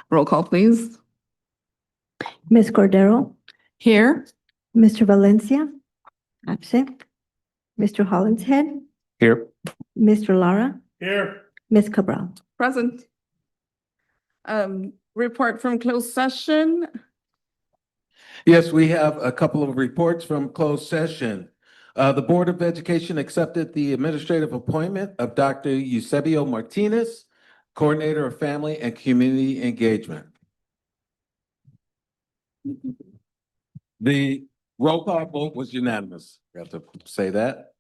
Roll call, please. Ms. Cordero, Here. Mr. Valencia, absent. Mr. Hollinshead, Here. Mr. Lara, Here. Ms. Cabral. Present. Report from closed session. Yes, we have a couple of reports from closed session. The Board of Education accepted the administrative appointment of Dr. Eusebio Martinez, Coordinator of Family and Community Engagement. The roll call vote was unanimous. We have to say that.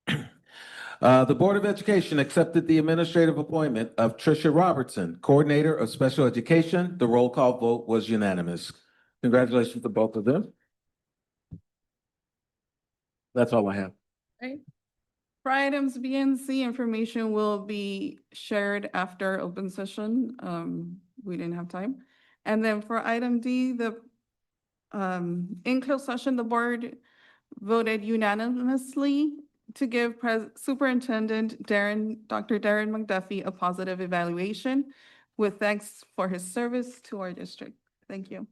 The Board of Education accepted the administrative appointment of Tricia Robertson, Coordinator of Special Education. The roll call vote was unanimous. Congratulations to both of them. That's all I have. Right. For items B and C, information will be shared after open session. We didn't have time. And then for item D, in closed session, the board voted unanimously to give Superintendent Dr. Darren McDuffie a positive evaluation with thanks for his service to our district. Thank you.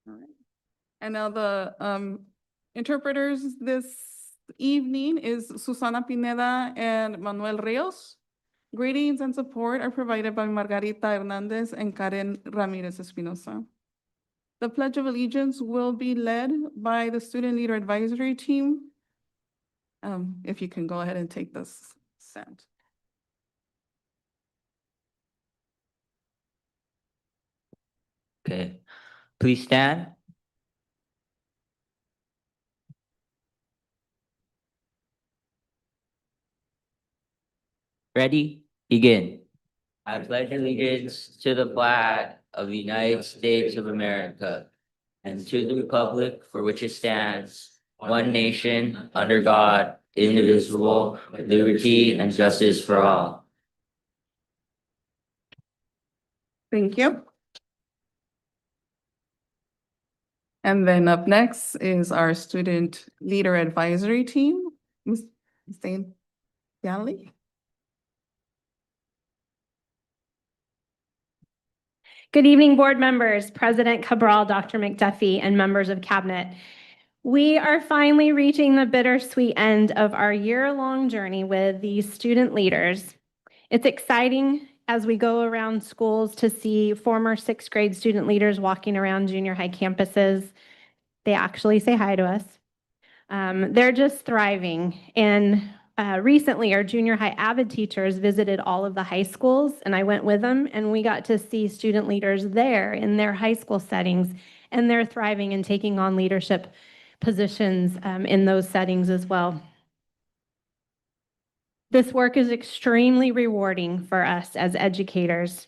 All right. And now the interpreters this evening is Susana Pineda and Manuel Rios. Greetings and support are provided by Margarita Hernandez and Karen Ramirez Espinosa. The Pledge of Allegiance will be led by the Student Leader Advisory Team. If you can go ahead and take this stand. Okay, please stand. Ready? Begin. I pledge allegiance to the flag of the United States of America and to the republic for which it stands, one nation, under God, indivisible, with liberty and justice for all. Thank you. And then up next is our Student Leader Advisory Team. Ms. Dane Yanley. Good evening, board members, President Cabral, Dr. McDuffie, and members of cabinet. We are finally reaching the bittersweet end of our year-long journey with these student leaders. It's exciting as we go around schools to see former sixth grade student leaders walking around junior high campuses. They actually say hi to us. They're just thriving. And recently, our junior high AVID teachers visited all of the high schools, and I went with them, and we got to see student leaders there in their high school settings, and they're thriving and taking on leadership positions in those settings as well. This work is extremely rewarding for us as educators.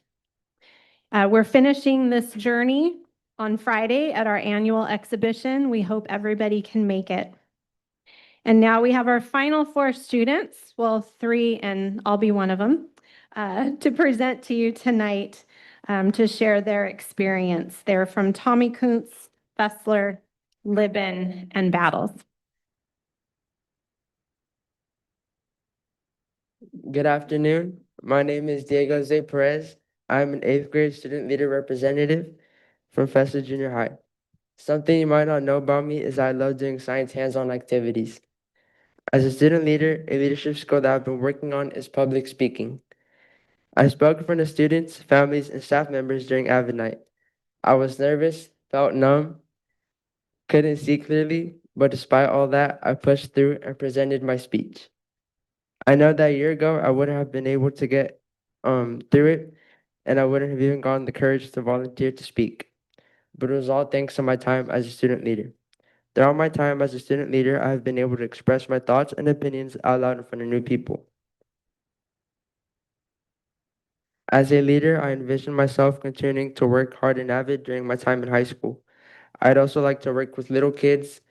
We're finishing this journey on Friday at our annual exhibition. We hope everybody can make it. And now we have our final 4 students, well, 3, and I'll be one of them, to present to you tonight to share their experience. They're from Tommy Kuntz, Fessler, Libin, and Battles. Good afternoon. My name is Diego Jose Perez. I'm an 8th grade student leader representative from Fessler Junior High. Something you might not know about me is I love doing science hands-on activities. As a student leader, a leadership skill that I've been working on is public speaking. I spoke in front of students, families, and staff members during AVID night. I was nervous, felt numb, couldn't see clearly, but despite all that, I pushed through and presented my speech. I know that a year ago, I wouldn't have been able to get through it, and I wouldn't have even gotten the courage to volunteer to speak. But it was all thanks to my time as a student leader. Throughout my time as a student leader, I have been able to express my thoughts and opinions out loud in front of new people. As a leader, I envision myself continuing to work hard in AVID during my time in high school. I'd also like to work with little kids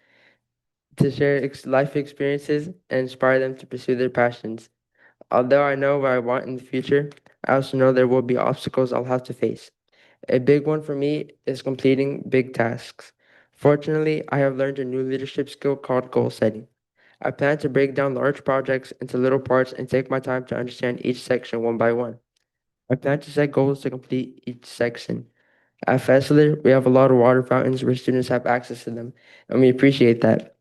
to share life experiences and inspire them to pursue their passions. Although I know what I want in the future, I also know there will be obstacles I'll have to face. A big one for me is completing big tasks. Fortunately, I have learned a new leadership skill called goal setting. I plan to break down large projects into little parts and take my time to understand each section one by one. I plan to set goals to complete each section. At Fessler, we have a lot of water fountains where students have access to them, and we appreciate that.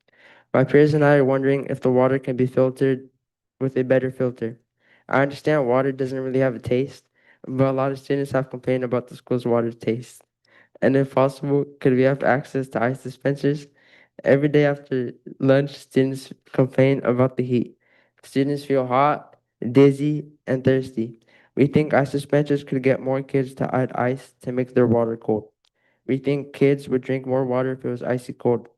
My peers and I are wondering if the water can be filtered with a better filter. I understand water doesn't really have a taste, but a lot of students have complained about the school's water taste. And if possible, could we have access to ice dispensers? Every day after lunch, students complain about the heat. Students feel hot, dizzy, and thirsty. We think ice dispensers could get more kids to add ice to make their water cold. We think kids would drink more water if it was icy cold.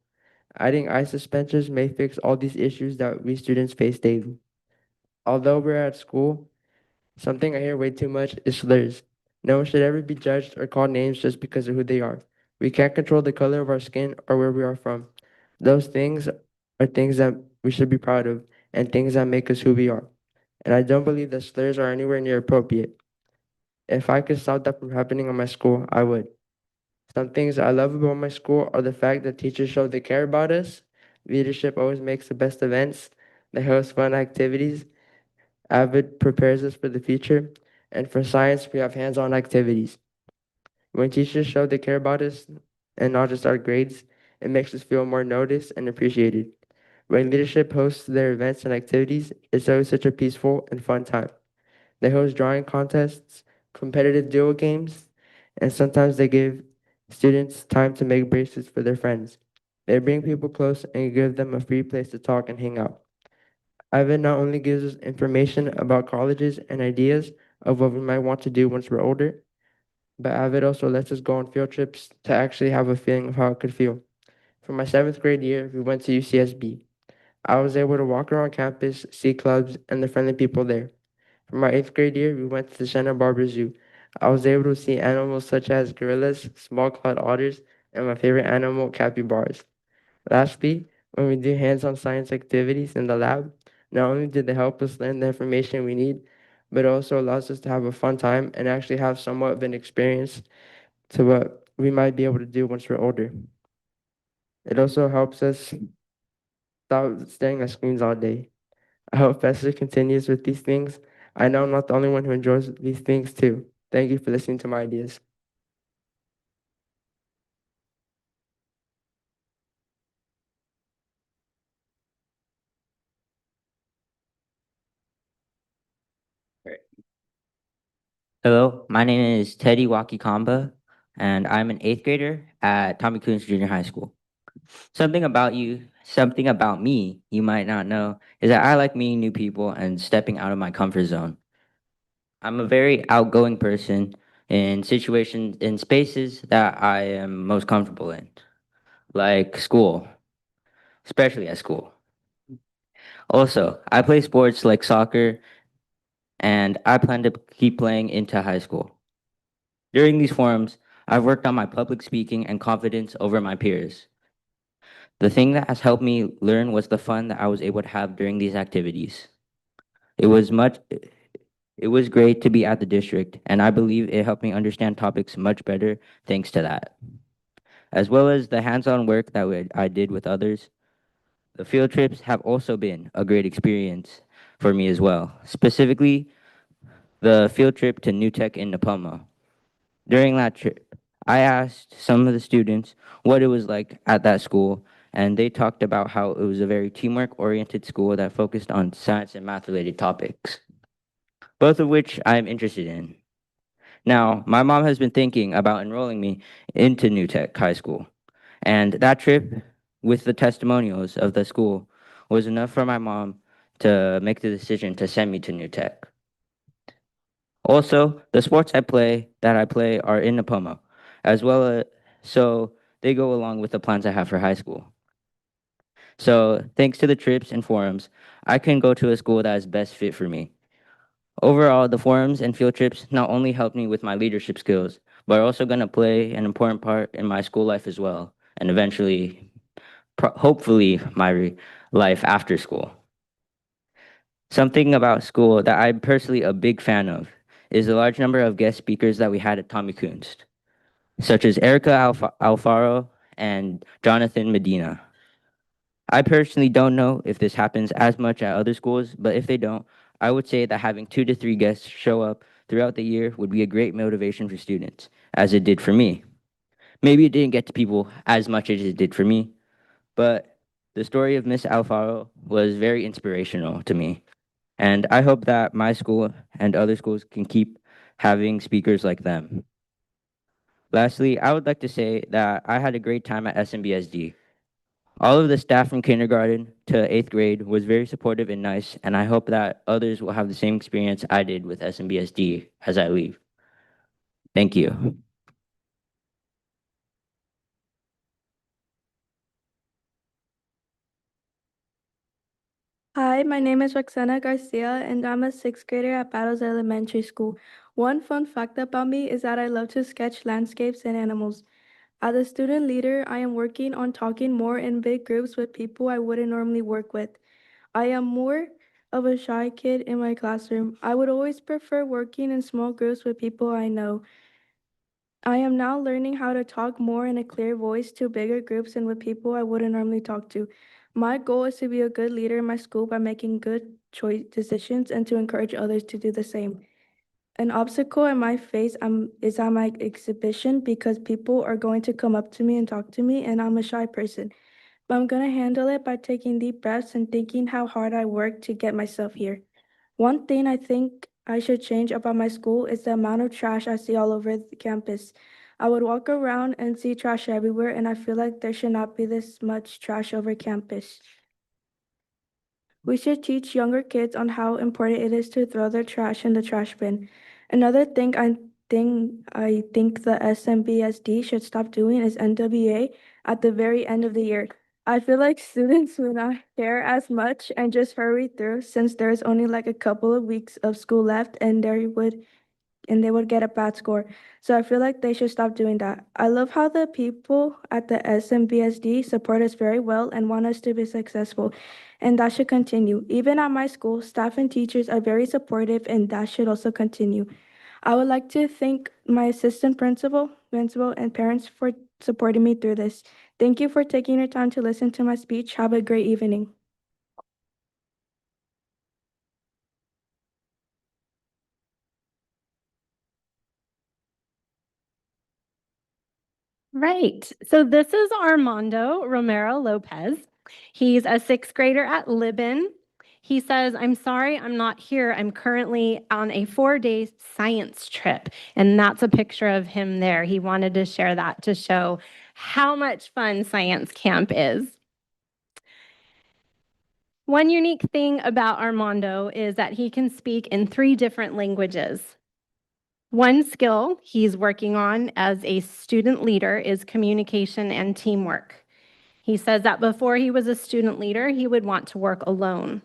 Adding ice dispensers may fix all these issues that we students face daily. Although we're at school, something I hear way too much is slurs. No one should ever be judged or called names just because of who they are. We can't control the color of our skin or where we are from. Those things are things that we should be proud of and things that make us who we are. And I don't believe that slurs are anywhere near appropriate. If I could stop that from happening in my school, I would. Some things I love about my school are the fact that teachers show they care about us. Leadership always makes the best events. They host fun activities. Avid prepares us for the future. And for science, we have hands-on activities. When teachers show they care about us and not just our grades, it makes us feel more noticed and appreciated. When leadership hosts their events and activities, it's always such a peaceful and fun time. They host drawing contests, competitive duo games, and sometimes they give students time to make bracelets for their friends. They bring people close and give them a free place to talk and hang out. Ivan not only gives us information about colleges and ideas of what we might want to do once we're older, but Avid also lets us go on field trips to actually have a feeling of how it could feel. For my 7th grade year, we went to UCSB. I was able to walk around campus, see clubs, and the friendly people there. For my 8th grade year, we went to the Santa Barbara Zoo. I was able to see animals such as gorillas, small clawed otters, and my favorite animal, capybaras. Lastly, when we do hands-on science activities in the lab, not only did they help us learn the information we need, but it also allows us to have a fun time and actually have somewhat of an experience to what we might be able to do once we're older. It also helps us stop staring at screens all day. I hope Fester continues with these things. I know I'm not the only one who enjoys these things too. Thank you for listening to my ideas. Hello, my name is Teddy Wakikamba, and I'm an 8th grader at Tommy Coons Junior High School. Something about me you might not know is that I like meeting new people and stepping out of my comfort zone. I'm a very outgoing person in spaces that I am most comfortable in, like school, especially at school. Also, I play sports like soccer, and I plan to keep playing into high school. During these forums, I've worked on my public speaking and confidence over my peers. The thing that has helped me learn was the fun that I was able to have during these activities. It was much it was great to be at the district, and I believe it helped me understand topics much better thanks to that. As well as the hands-on work that I did with others, the field trips have also been a great experience for me as well. Specifically, the field trip to New Tech in Nepoma. During that trip, I asked some of the students what it was like at that school, and they talked about how it was a very teamwork-oriented school that focused on science and math-related topics, both of which I'm interested in. Now, my mom has been thinking about enrolling me into New Tech High School, and that trip with the testimonials of the school was enough for my mom to make the decision to send me to New Tech. Also, the sports I play are in Napomo, as well as so they go along with the plans I have for high school. So, thanks to the trips and forums, I can go to a school that is best fit for me. Overall, the forums and field trips not only helped me with my leadership skills, but are also going to play an important part in my school life as well, and eventually, hopefully, my life after school. Something about school that I'm personally a big fan of is the large number of guest speakers that we had at Tommy Kunst, such as Erica Alfaro and Jonathan Medina. I personally don't know if this happens as much at other schools, but if they don't, I would say that having 2 to 3 guests show up throughout the year would be a great motivation for students, as it did for me. Maybe it didn't get to people as much as it did for me, but the story of Miss Alfaro was very inspirational to me. And I hope that my school and other schools can keep having speakers like them. Lastly, I would like to say that I had a great time at SMBSD. All of the staff from kindergarten to 8th grade was very supportive and nice, and I hope that others will have the same experience I did with SMBSD as I leave. Thank you. Hi, my name is Roxana Garcia, and I'm a sixth grader at Battles Elementary School. One fun fact about me is that I love to sketch landscapes and animals. As a student leader, I am working on talking more in big groups with people I wouldn't normally work with. I am more of a shy kid in my classroom. I would always prefer working in small groups with people I know. I am now learning how to talk more in a clear voice to bigger groups and with people I wouldn't normally talk to. My goal is to be a good leader in my school by making good choice decisions and to encourage others to do the same. An obstacle in my face is at my exhibition because people are going to come up to me and talk to me, and I'm a shy person. But I'm going to handle it by taking deep breaths and thinking how hard I worked to get myself here. One thing I think I should change about my school is the amount of trash I see all over the campus. I would walk around and see trash everywhere, and I feel like there should not be this much trash over campus. We should teach younger kids on how important it is to throw their trash in the trash bin. Another thing I think the SMBSD should stop doing is NWA at the very end of the year. I feel like students would not care as much and just hurry through since there's only like a couple of weeks of school left and they would get a bad score. So I feel like they should stop doing that. I love how the people at the SMBSD support us very well and want us to be successful, and that should continue. Even at my school, staff and teachers are very supportive, and that should also continue. I would like to thank my assistant principal, and parents for supporting me through this. Thank you for taking your time to listen to my speech. Have a great evening. Right. So this is Armando Romero Lopez. He's a sixth grader at Libin. He says, I'm sorry I'm not here. I'm currently on a 4-day science trip. And that's a picture of him there. He wanted to share that to show how much fun science camp is. One unique thing about Armando is that he can speak in 3 different languages. One skill he's working on as a student leader is communication and teamwork. He says that before he was a student leader, he would want to work alone.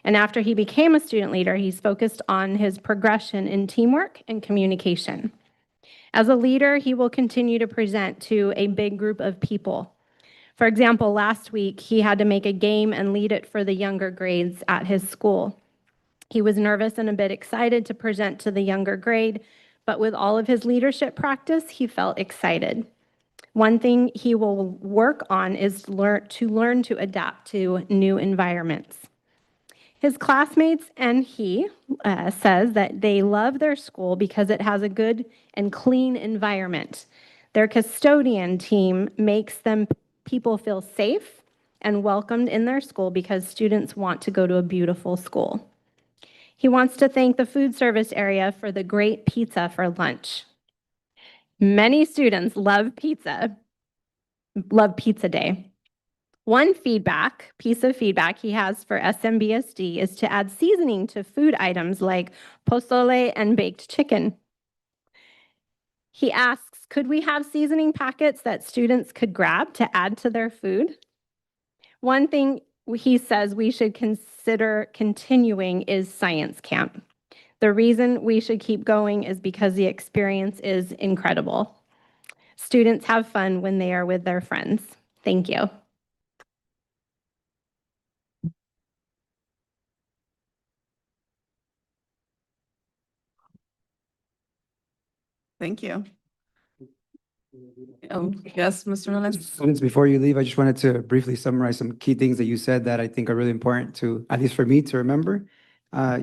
And after he became a student leader, he's focused on his progression in teamwork and communication. As a leader, he will continue to present to a big group of people. For example, last week, he had to make a game and lead it for the younger grades at his school. He was nervous and a bit excited to present to the younger grade, but with all of his leadership practice, he felt excited. One thing he will work on is to learn to adapt to new environments. His classmates and he says that they love their school because it has a good and clean environment. Their custodian team makes people feel safe and welcomed in their school because students want to go to a beautiful school. He wants to thank the food service area for the great pizza for lunch. Many students love pizza day. One piece of feedback he has for SMBSD is to add seasoning to food items like pozole and baked chicken. He asks, could we have seasoning packets that students could grab to add to their food? One thing he says we should consider continuing is science camp. The reason we should keep going is because the experience is incredible. Students have fun when they are with their friends. Thank you. Thank you. Yes, Mr. Velez? Students, before you leave, I just wanted to briefly summarize some key things that you said that I think are really important to, at least for me, to remember.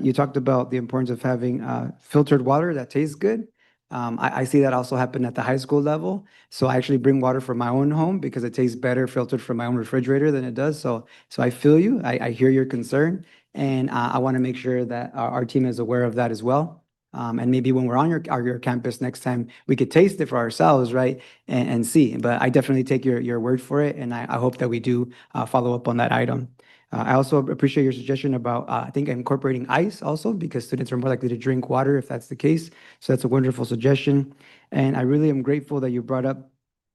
You talked about the importance of having filtered water that tastes good. I see that also happen at the high school level. So I actually bring water from my own home because it tastes better filtered from my own refrigerator than it does. So I feel you. I hear your concern. And I want to make sure that our team is aware of that as well. And maybe when we're on your campus next time, we could taste it for ourselves, right? And see. But I definitely take your word for it, and I hope that we do follow up on that item. I also appreciate your suggestion about, I think, incorporating ice also, because students are more likely to drink water if that's the case. So that's a wonderful suggestion. And I really am grateful that you brought up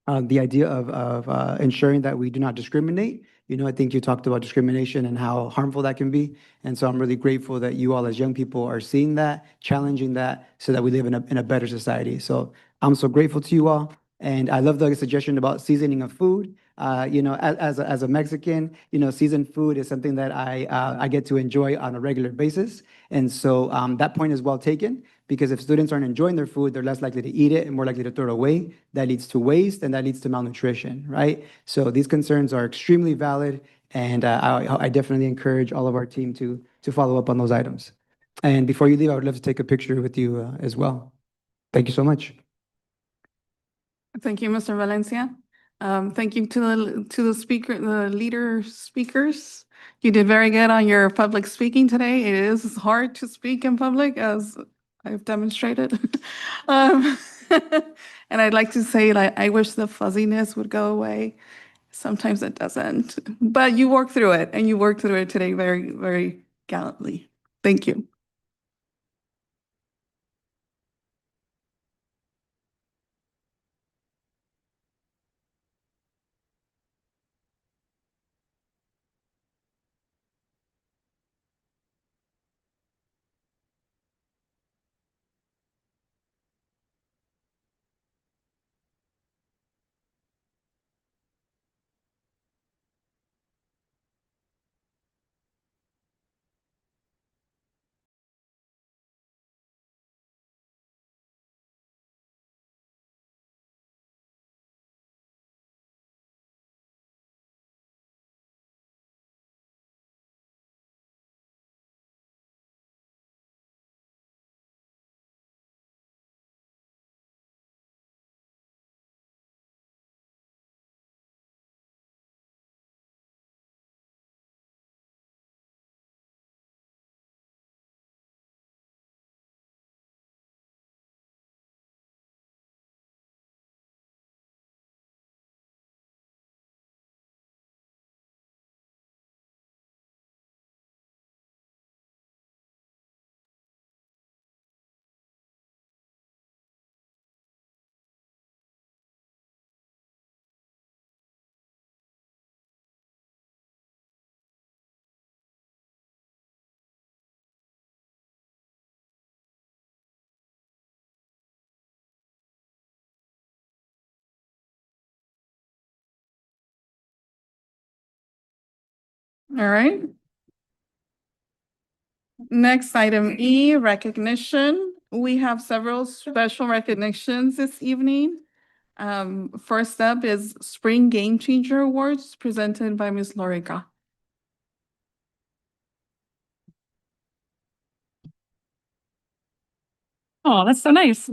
the idea of ensuring that we do not discriminate. I think you talked about discrimination and how harmful that can be. And so I'm really grateful that you all as young people are seeing that, challenging that, so that we live in a better society. So I'm so grateful to you all. And I love the suggestion about seasoning of food. As a Mexican, seasoned food is something that I get to enjoy on a regular basis. And so that point is well taken, because if students aren't enjoying their food, they're less likely to eat it and more likely to throw it away. That leads to waste, and that leads to malnutrition, right? So these concerns are extremely valid, and I definitely encourage all of our team to follow up on those items. And before you leave, I would love to take a picture with you as well. Thank you so much. Thank you, Mr. Valencia. Thank you to the leader speakers. You did very good on your public speaking today. It is hard to speak in public, as I've demonstrated. Um, And I'd like to say, like, I wish the fuzziness would go away. Sometimes it doesn't, but you work through it, and you worked through it today very, very gallantly. Thank you. All right. Next, item E, recognition. We have several special recognitions this evening. First up is Spring Game Changer Awards presented by Ms. Lorica. Oh, that's so nice.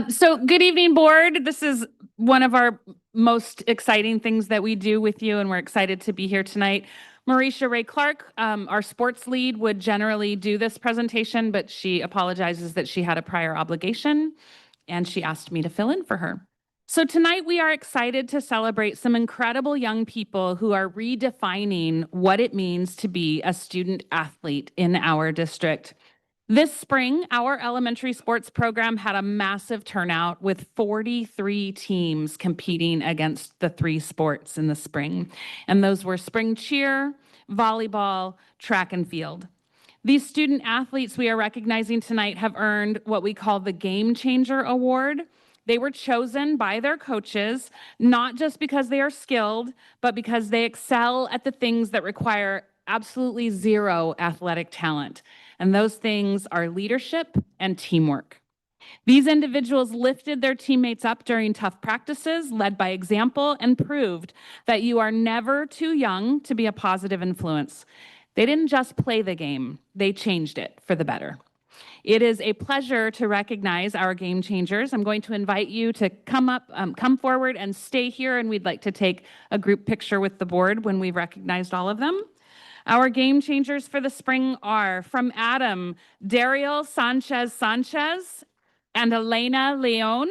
So good evening, board. This is one of our most exciting things that we do with you, and we're excited to be here tonight. Marisha Ray Clark, our sports lead, would generally do this presentation, but she apologizes that she had a prior obligation, and she asked me to fill in for her. So tonight we are excited to celebrate some incredible young people who are redefining what it means to be a student athlete in our district. This spring, our elementary sports program had a massive turnout with 43 teams competing against the 3 sports in the spring. And those were spring cheer, volleyball, track and field. These student athletes we are recognizing tonight have earned what we call the Game Changer Award. They were chosen by their coaches, not just because they are skilled, but because they excel at the things that require absolutely zero athletic talent. And those things are leadership and teamwork. These individuals lifted their teammates up during tough practices, led by example, and proved that you are never too young to be a positive influence. They didn't just play the game, they changed it for the better. It is a pleasure to recognize our game changers. I'm going to invite you to come forward and stay here, and we'd like to take a group picture with the board when we've recognized all of them. Our game changers for the spring are from Adam, Daryl Sanchez and Elena Leon.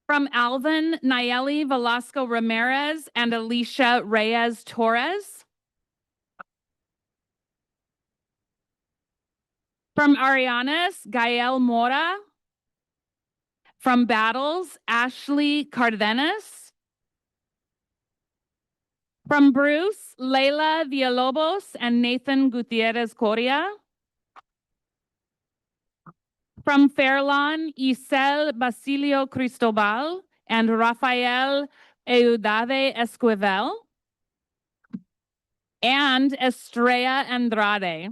From Alvin, Nayeli Velasco Ramirez and Alicia Reyes Torres. From Arianes, Gael Mora. From Battles, Ashley Cardenas. From Bruce, Leila Villalobos and Nathan Gutierrez Coria. From Fairlawn, Isel Basilio Cristobal and Rafael Eudave Esquivel. And Estrella Andrade.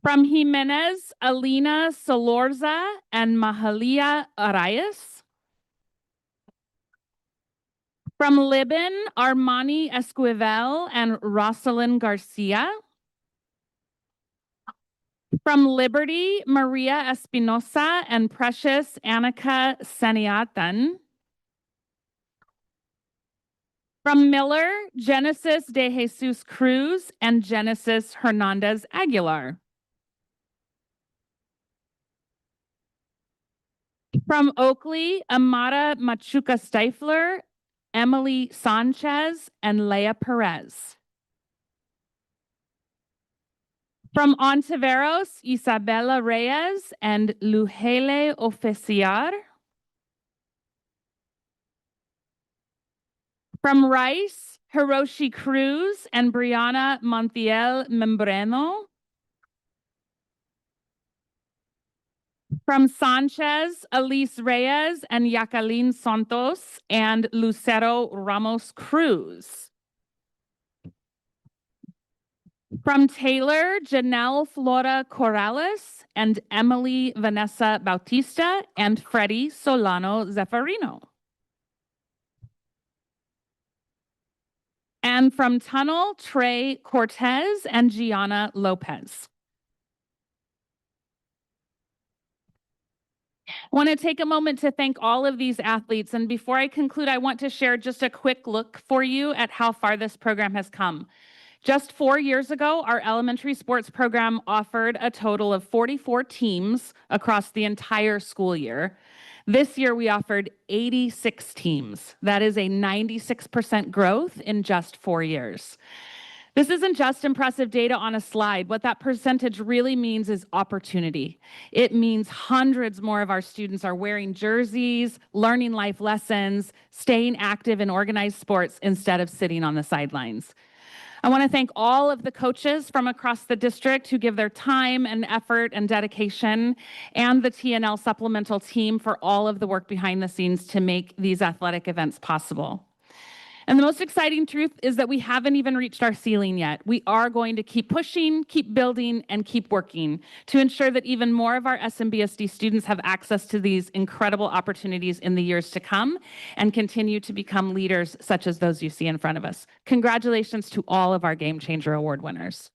From Jimenez, Alina Solorza and Mahalia Arias. From Libin, Armani Esquivel and Rosalind Garcia. From Liberty, Maria Espinosa and Precious Annika Saniatan. From Miller, Genesis de Jesus Cruz and Genesis Hernandez Aguilar. From Oakley, Amara Machuca Stifler, Emily Sanchez, and Leah Perez. From Ontiveros, Isabella Reyes and Lujele Oficiar. From Rice, Hiroshi Cruz and Brianna Montiel Membreno. From Sanchez, Elise Reyes and Jacqueline Santos and Lucero Ramos Cruz. From Taylor, Janelle Flora Corrales and Emily Vanessa Bautista and Freddie Solano Zeffarino. And from Tunnel, Trey Cortez and Gianna Lopez. I want to take a moment to thank all of these athletes. And before I conclude, I want to share just a quick look for you at how far this program has come. Just 4 years ago, our elementary sports program offered a total of 44 teams across the entire school year. This year, we offered 86 teams. That is a 96% growth in just 4 years. This isn't just impressive data on a slide. What that percentage really means is opportunity. It means hundreds more of our students are wearing jerseys, learning life lessons, staying active in organized sports instead of sitting on the sidelines. I want to thank all of the coaches from across the district who give their time and effort and dedication, and the TNL supplemental team for all of the work behind the scenes to make these athletic events possible. And the most exciting truth is that we haven't even reached our ceiling yet. We are going to keep pushing, keep building, and keep working to ensure that even more of our SMBSD students have access to these incredible opportunities in the years to come and continue to become leaders such as those you see in front of us. Congratulations to all of our Game Changer Award winners.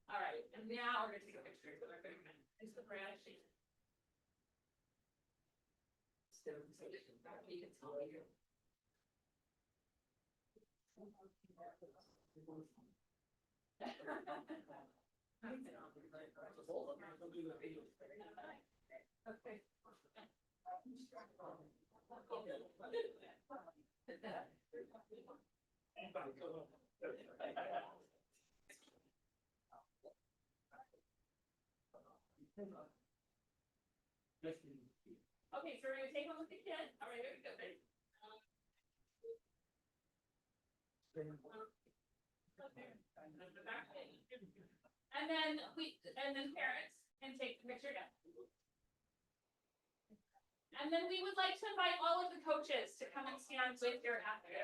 All right, and now we're going to take a picture. It's the brand. Okay. Okay, so we're gonna take a look again. All right, very good. And then parents can take the picture down. And then we would like to invite all of the coaches to come and stand with your athletes.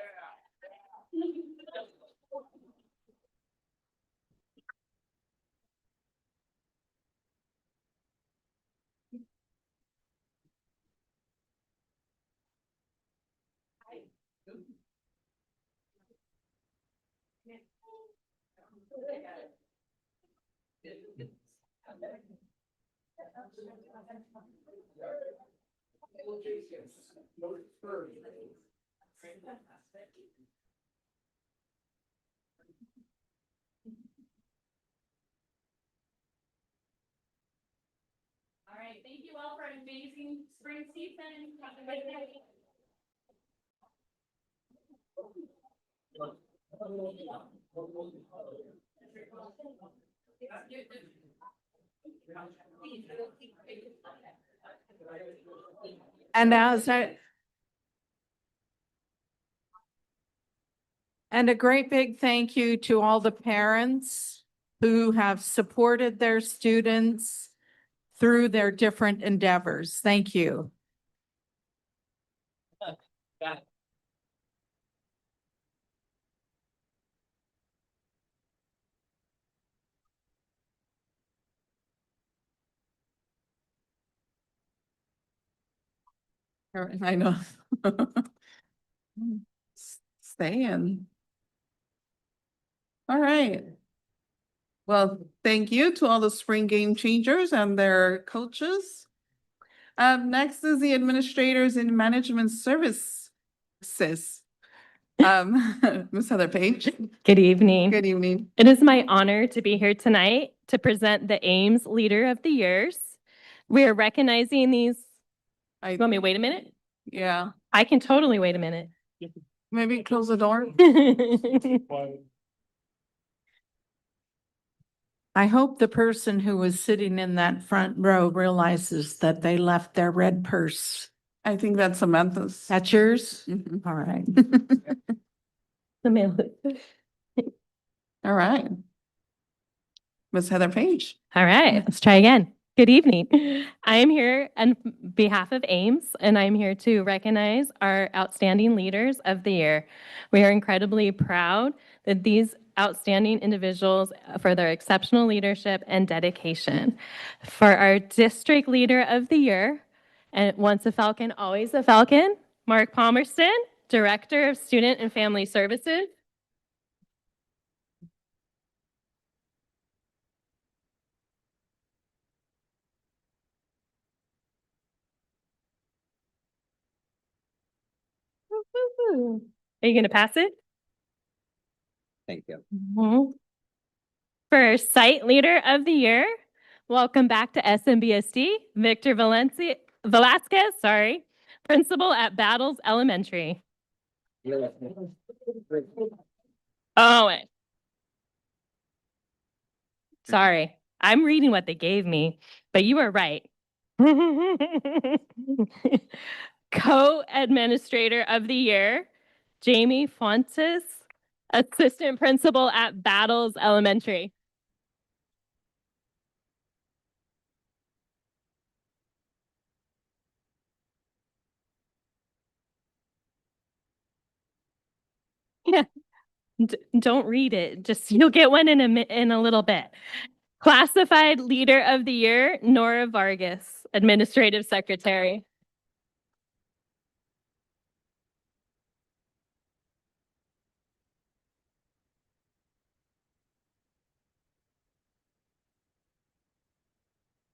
All right, thank you all for an amazing spring season. Have a good night. And as I, and a great big thank you to all the parents who have supported their students through their different endeavors. Thank you. I know. Stay in. All right. Well, thank you to all the spring game changers and their coaches. Next is the administrators in management services. Ms. Heather Page. Good evening. Good evening. It is my honor to be here tonight to present the Ames Leader of the Years. We are recognizing these. You want me to wait a minute? Yeah, I can totally wait a minute. maybe close the door. I hope the person who was sitting in that front row realizes that they left their red purse. I think that's Samantha's. That's yours? Mhm. All right. The mail. All right. Ms. Heather Page. All right, let's try again. Good evening. I am here on behalf of Ames, and I'm here to recognize our outstanding leaders of the year. We are incredibly proud that these outstanding individuals for their exceptional leadership and dedication. For our district leader of the year, and once a Falcon, always a Falcon, Mark Palmerston, Director of Student and Family Services. Are you going to pass it? Thank you. Mhm. For Site Leader of the Year, welcome back to SMBSD, Victor Velasquez, Principal at Battles Elementary. Oh, wait. Sorry, I'm reading what they gave me, but you were right. Co-Administrator of the Year, Jamie Fontes, Assistant Principal at Battles Elementary. Yeah, don't read it. Just you'll get one in a little bit. Classified Leader of the Year, Nora Vargas, Administrative Secretary.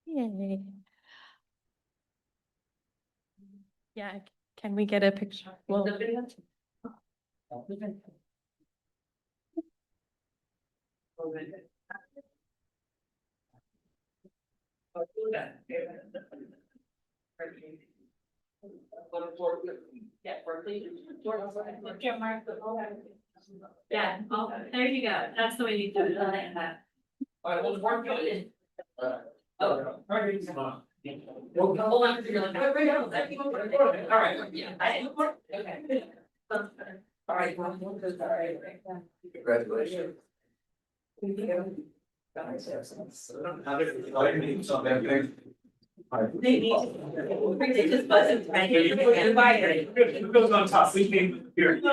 Yay. Yeah, can we get a picture? Well, Yeah, well, there you go. That's the way you do it. I like that. Congratulations. Goes on top, we came here. It's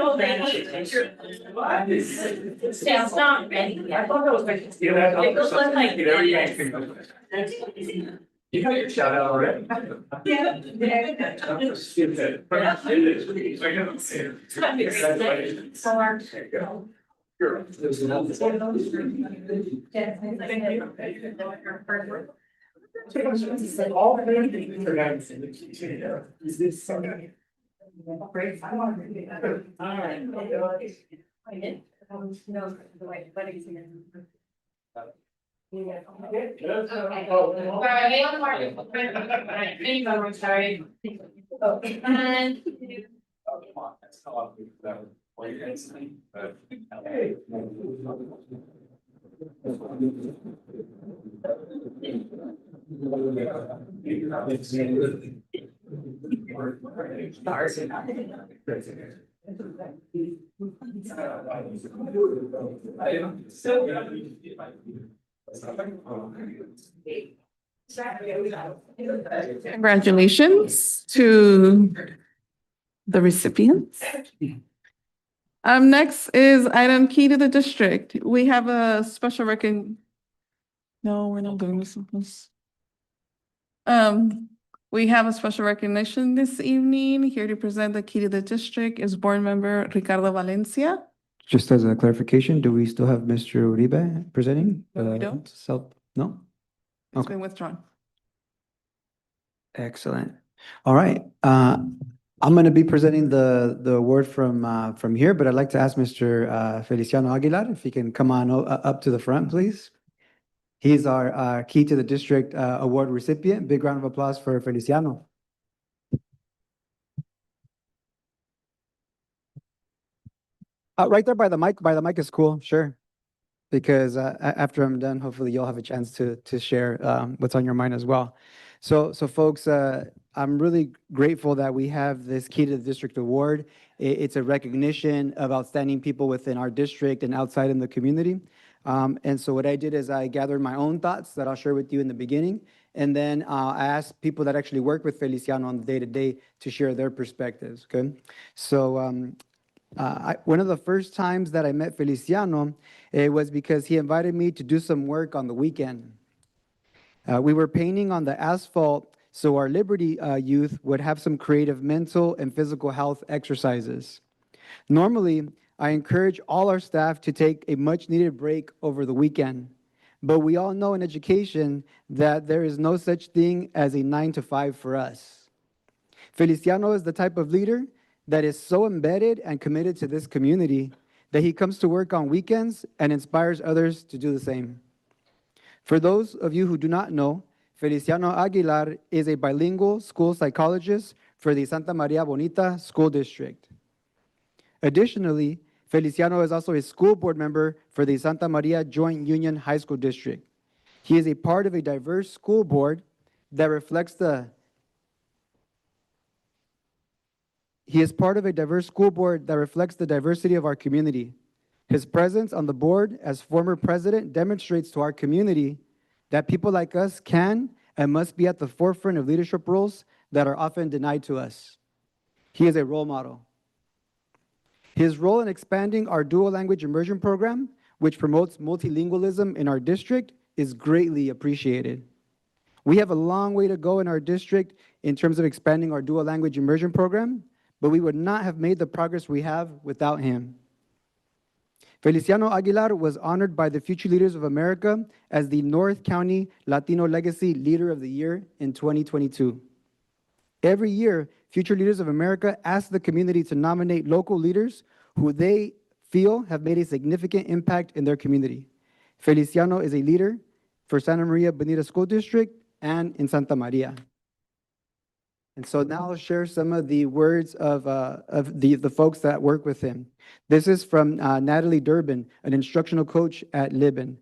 not ready. I thought that was like. It looks like You got your shout out already. Congratulations to the recipients. Next is item key to the district. We have a special no, we're not doing this. We have a special recognition this evening. Here to present the key to the district is board member Ricardo Valencia. Just as a clarification, do we still have Mr. Uribe presenting? No, we don't. No? It's Okay. been withdrawn. Excellent. All right. I'm going to be presenting the award from here, but I'd like to ask Mr. Feliciano Aguilar if he can come on up to the front, please. He's our Key to the District award recipient. Big round of applause for Feliciano. Right there by the mic is cool, sure. Because after I'm done, hopefully you'll have a chance to share what's on your mind as well. So folks, I'm really grateful that we have this Key to the District award. It's a recognition of outstanding people within our district and outside in the community. And so what I did is I gathered my own thoughts that I'll share with you in the beginning. And then I asked people that actually work with Feliciano on the day-to-day to share their perspectives, okay? So one of the first times that I met Feliciano, it was because he invited me to do some work on the weekend. We were painting on the asphalt so our Liberty youth would have some creative mental and physical health exercises. Normally, I encourage all our staff to take a much-needed break over the weekend. But we all know in education that there is no such thing as a 9-to-5 for us. Feliciano is the type of leader that is so embedded and committed to this community that he comes to work on weekends and inspires others to do the same. For those of you who do not know, Feliciano Aguilar is a bilingual school psychologist for the Santa Maria Bonita School District. Additionally, Feliciano is also a school board member for the Santa Maria Joint Union High School District. He is a part of a diverse school board that reflects the diversity of our community. His presence on the board as former president demonstrates to our community that people like us can and must be at the forefront of leadership roles that are often denied to us. He is a role model. His role in expanding our dual language immersion program, which promotes multilingualism in our district, is greatly appreciated. We have a long way to go in our district in terms of expanding our dual language immersion program, but we would not have made the progress we have without him. Feliciano Aguilar was honored by the Future Leaders of America as the North County Latino Legacy Leader of the Year in 2022. Every year, Future Leaders of America asks the community to nominate local leaders who they feel have made a significant impact in their community. Feliciano is a leader for Santa Maria Bonita School District and in Santa Maria. And so now I'll share some of the words of the folks that work with him. This is from Natalie Durbin, an instructional coach at Libin.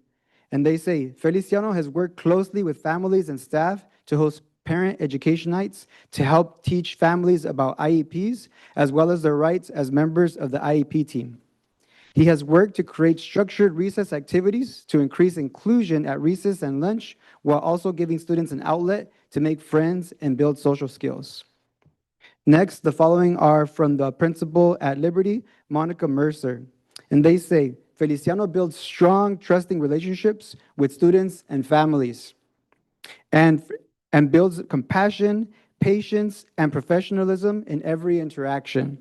And they say, Feliciano has worked closely with families and staff to host parent education nights to help teach families about IEPs, as well as their rights as members of the IEP team. He has worked to create structured recess activities to increase inclusion at recess and lunch, while also giving students an outlet to make friends and build social skills. Next, the following are from the principal at Liberty, Monica Mercer. And they say, Feliciano builds strong, trusting relationships with students and families, and builds compassion, patience, and professionalism in every interaction.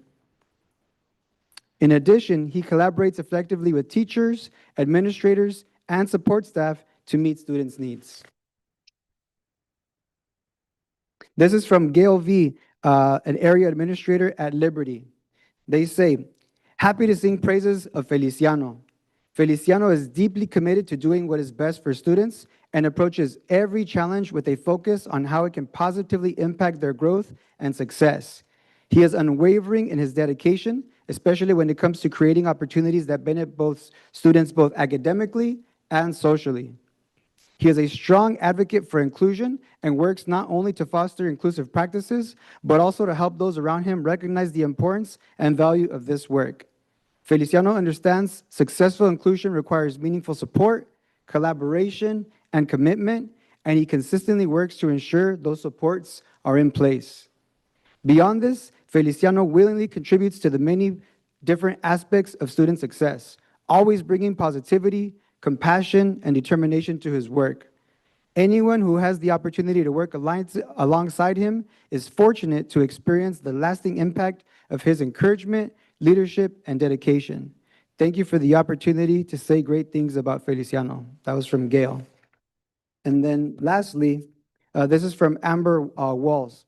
In addition, he collaborates effectively with teachers, administrators, and support staff to meet students' needs. This is from Gail V., an area administrator at Liberty. They say, happy to sing praises of Feliciano. Feliciano is deeply committed to doing what is best for students and approaches every challenge with a focus on how it can positively impact their growth and success. He is unwavering in his dedication, especially when it comes to creating opportunities that benefit both students both academically and socially. He is a strong advocate for inclusion and works not only to foster inclusive practices, but also to help those around him recognize the importance and value of this work. Feliciano understands successful inclusion requires meaningful support, collaboration, and commitment, and he consistently works to ensure those supports are in place. Beyond this, Feliciano willingly contributes to the many different aspects of student success, always bringing positivity, compassion, and determination to his work. Anyone who has the opportunity to work alongside him is fortunate to experience the lasting impact of his encouragement, leadership, and dedication. Thank you for the opportunity to say great things about Feliciano. That was from Gail. And then lastly, this is from Amber Walls.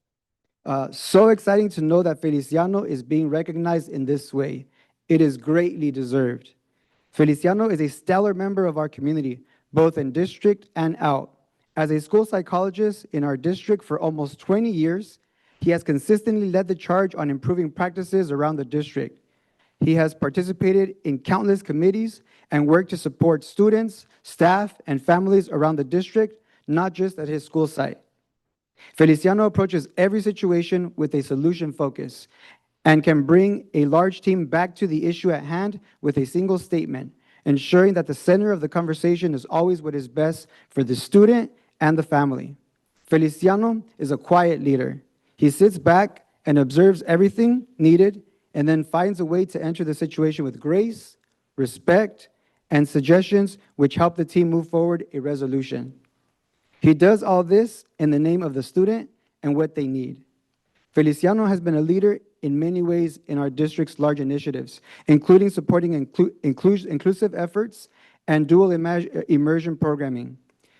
So exciting to know that Feliciano is being recognized in this way. It is greatly deserved. Feliciano is a stellar member of our community, both in district and out. As a school psychologist in our district for almost 20 years, he has consistently led the charge on improving practices around the district. He has participated in countless committees and worked to support students, staff, and families around the district, not just at his school site. Feliciano approaches every situation with a solution focus and can bring a large team back to the issue at hand with a single statement, ensuring that the center of the conversation is always what is best for the student and the family. Feliciano is a quiet leader. He sits back and observes everything needed and then finds a way to enter the situation with grace, respect, and suggestions which help the team move forward a resolution. He does all this in the name of the student and what they need. Feliciano has been a leader in many ways in our district's large initiatives, including supporting inclusive efforts and dual immersion programming.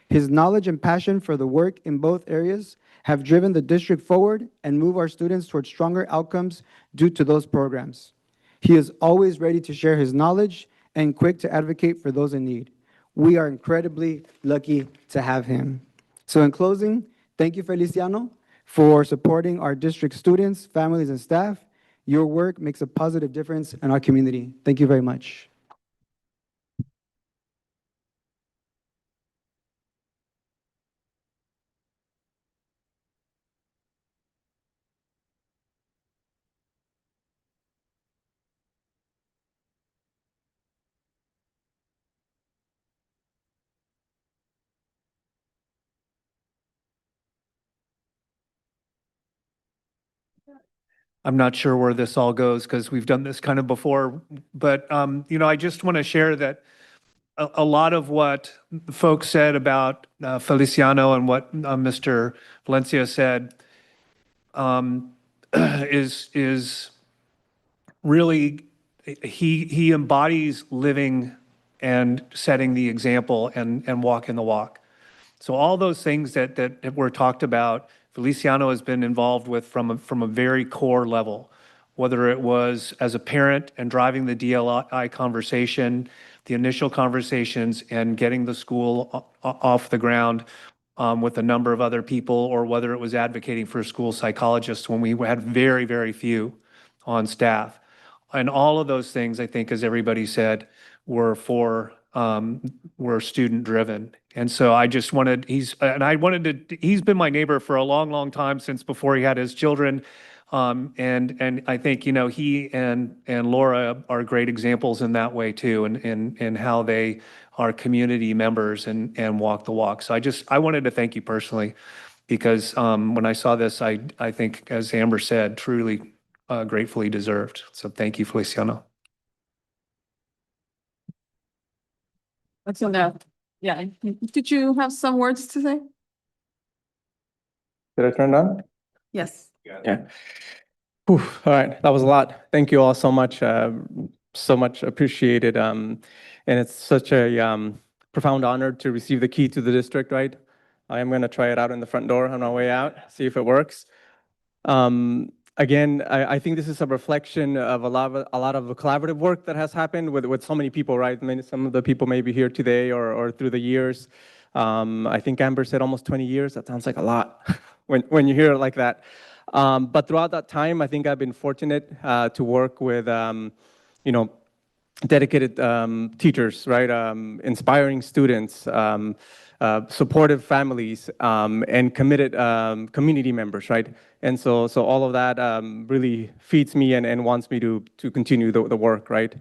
His knowledge and passion for the work in both areas have driven the district forward and move our students towards stronger outcomes due to those programs. He is always ready to share his knowledge and quick to advocate for those in need. We are incredibly lucky to have him. So in closing, thank you, Feliciano, for supporting our district students, families, and staff. Your work makes a positive difference in our community. Thank you very much. I'm not sure where this all goes because we've done this kind of before, but I just want to share that a lot of what the folks said about Feliciano and what Mr. Valencia said is really he embodies living and setting the example and walking the walk. So all those things that were talked about, Feliciano has been involved with from a very core level, whether it was as a parent and driving the DLI conversation, the initial conversations, and getting the school off the ground, with a number of other people, or whether it was advocating for a school psychologist when we had very, very few on staff. And all of those things, I think, as everybody said, were student driven. And so I just wanted, he's been my neighbor for a long, long time, since before he had his children. And I think, he and Laura are great examples in that way too, and how they are community members and walk the walk. So I wanted to thank you personally, because when I saw this, I think, as Amber said, truly gratefully deserved. So thank you, Feliciano. That's enough. Yeah. Did you have some words to say? Did I turn it on? Yes. Yeah. Whew, all right, that was a lot. Thank you all so much. So much appreciated. And it's such a profound honor to receive the key to the district, right? I am going to try it out in the front door on my way out, see if it works. Again, I think this is a reflection of a lot of the collaborative work that has happened with so many people, right? Some of the people may be here today or through the years. I think Amber said almost 20 years. That sounds like a lot when you hear it like that. But throughout that time, I think I've been fortunate to work with, dedicated teachers, right? Inspiring students, supportive families, and committed community members, right? And so all of that really feeds me and wants me to continue the work, right?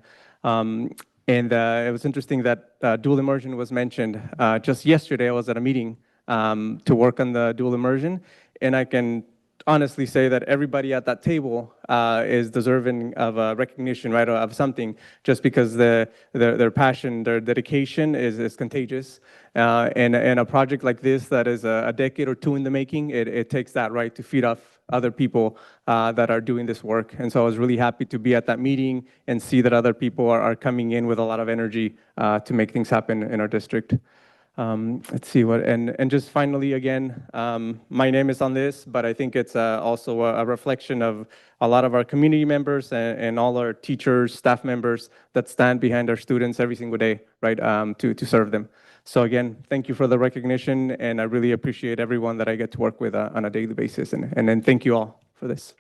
And it was interesting that dual immersion was mentioned. Just yesterday, I was at a meeting to work on the dual immersion, and I can honestly say that everybody at that table is deserving of a recognition, right, of something, just because their passion, their dedication is contagious. And a project like this that is a decade or two in the making, it takes that, right, to feed off other people that are doing this work. And so I was really happy to be at that meeting and see that other people are coming in with a lot of energy to make things happen in our district. Let's see what, and just finally, again, my name is on this, but I think it's also a reflection of a lot of our community members and all our teachers, staff members that stand behind our students every single day, right, to serve them. So again, thank you for the recognition, and I really appreciate everyone that I get to work with on a daily basis, and then thank you all for this.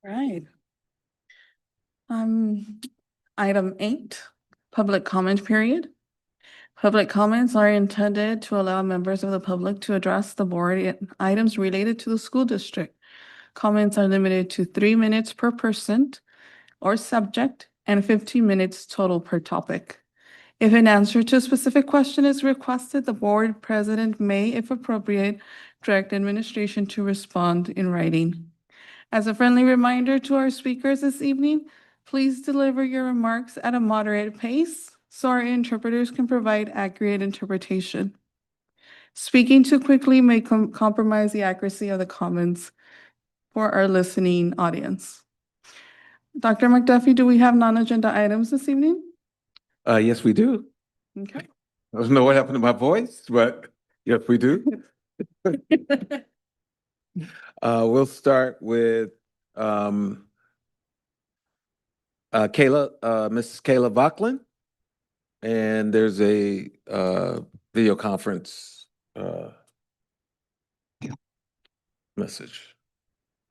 Right. Item 8, public comment period. Public comments are intended to allow members of the public to address the board in items related to the school district. Comments are limited to 3 minutes per person or subject and 15 minutes total per topic. If an answer to a specific question is requested, the board president may, if appropriate, direct administration to respond in writing. As a friendly reminder to our speakers this evening, please deliver your remarks at a moderate pace so our interpreters can provide accurate interpretation. Speaking too quickly may compromise the accuracy of the comments for our listening audience. Dr. McDuffie, do we have non-agenda items this evening? Yes, we do. Okay. I don't know what happened to my voice, but yes, we do. We'll start with Mrs. Kayla Bachlan. And there's a video conference message.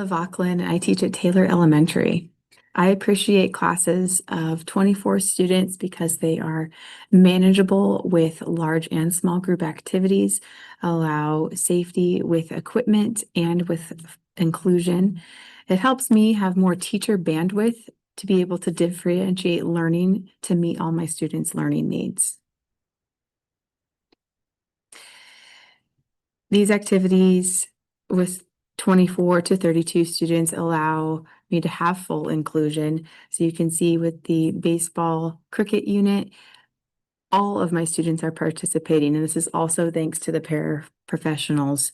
Vauclin, and I teach at Taylor Elementary. I appreciate classes of 24 students because they are manageable with large and small group activities, allow safety with equipment and with inclusion. It helps me have more teacher bandwidth to be able to differentiate learning to meet all my students' learning needs. These activities with 24 to 32 students allow me to have full inclusion. So you can see with the baseball cricket unit, all of my students are participating. And this is also thanks to the paraprofessionals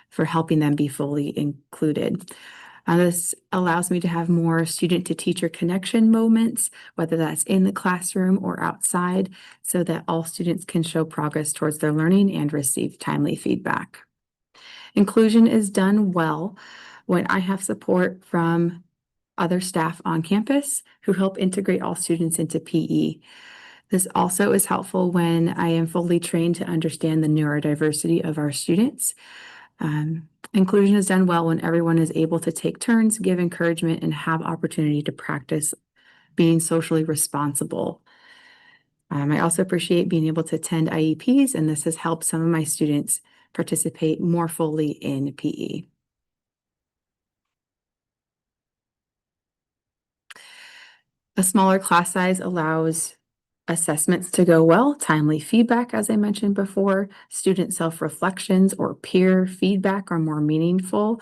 for helping them be fully included. This allows me to have more student to teacher connection moments, whether that's in the classroom or outside, so that all students can show progress towards their learning and receive timely feedback. Inclusion is done well when I have support from other staff on campus who help integrate all students into PE. This also is helpful when I am fully trained to understand the neurodiversity of our students. Inclusion is done well when everyone is able to take turns, give encouragement, and have opportunity to practice being socially responsible. I also appreciate being able to attend IEPs, and this has helped some of my students participate more fully in PE. A smaller class size allows assessments to go well, timely feedback, as I mentioned before, student self-reflections or peer feedback are more meaningful.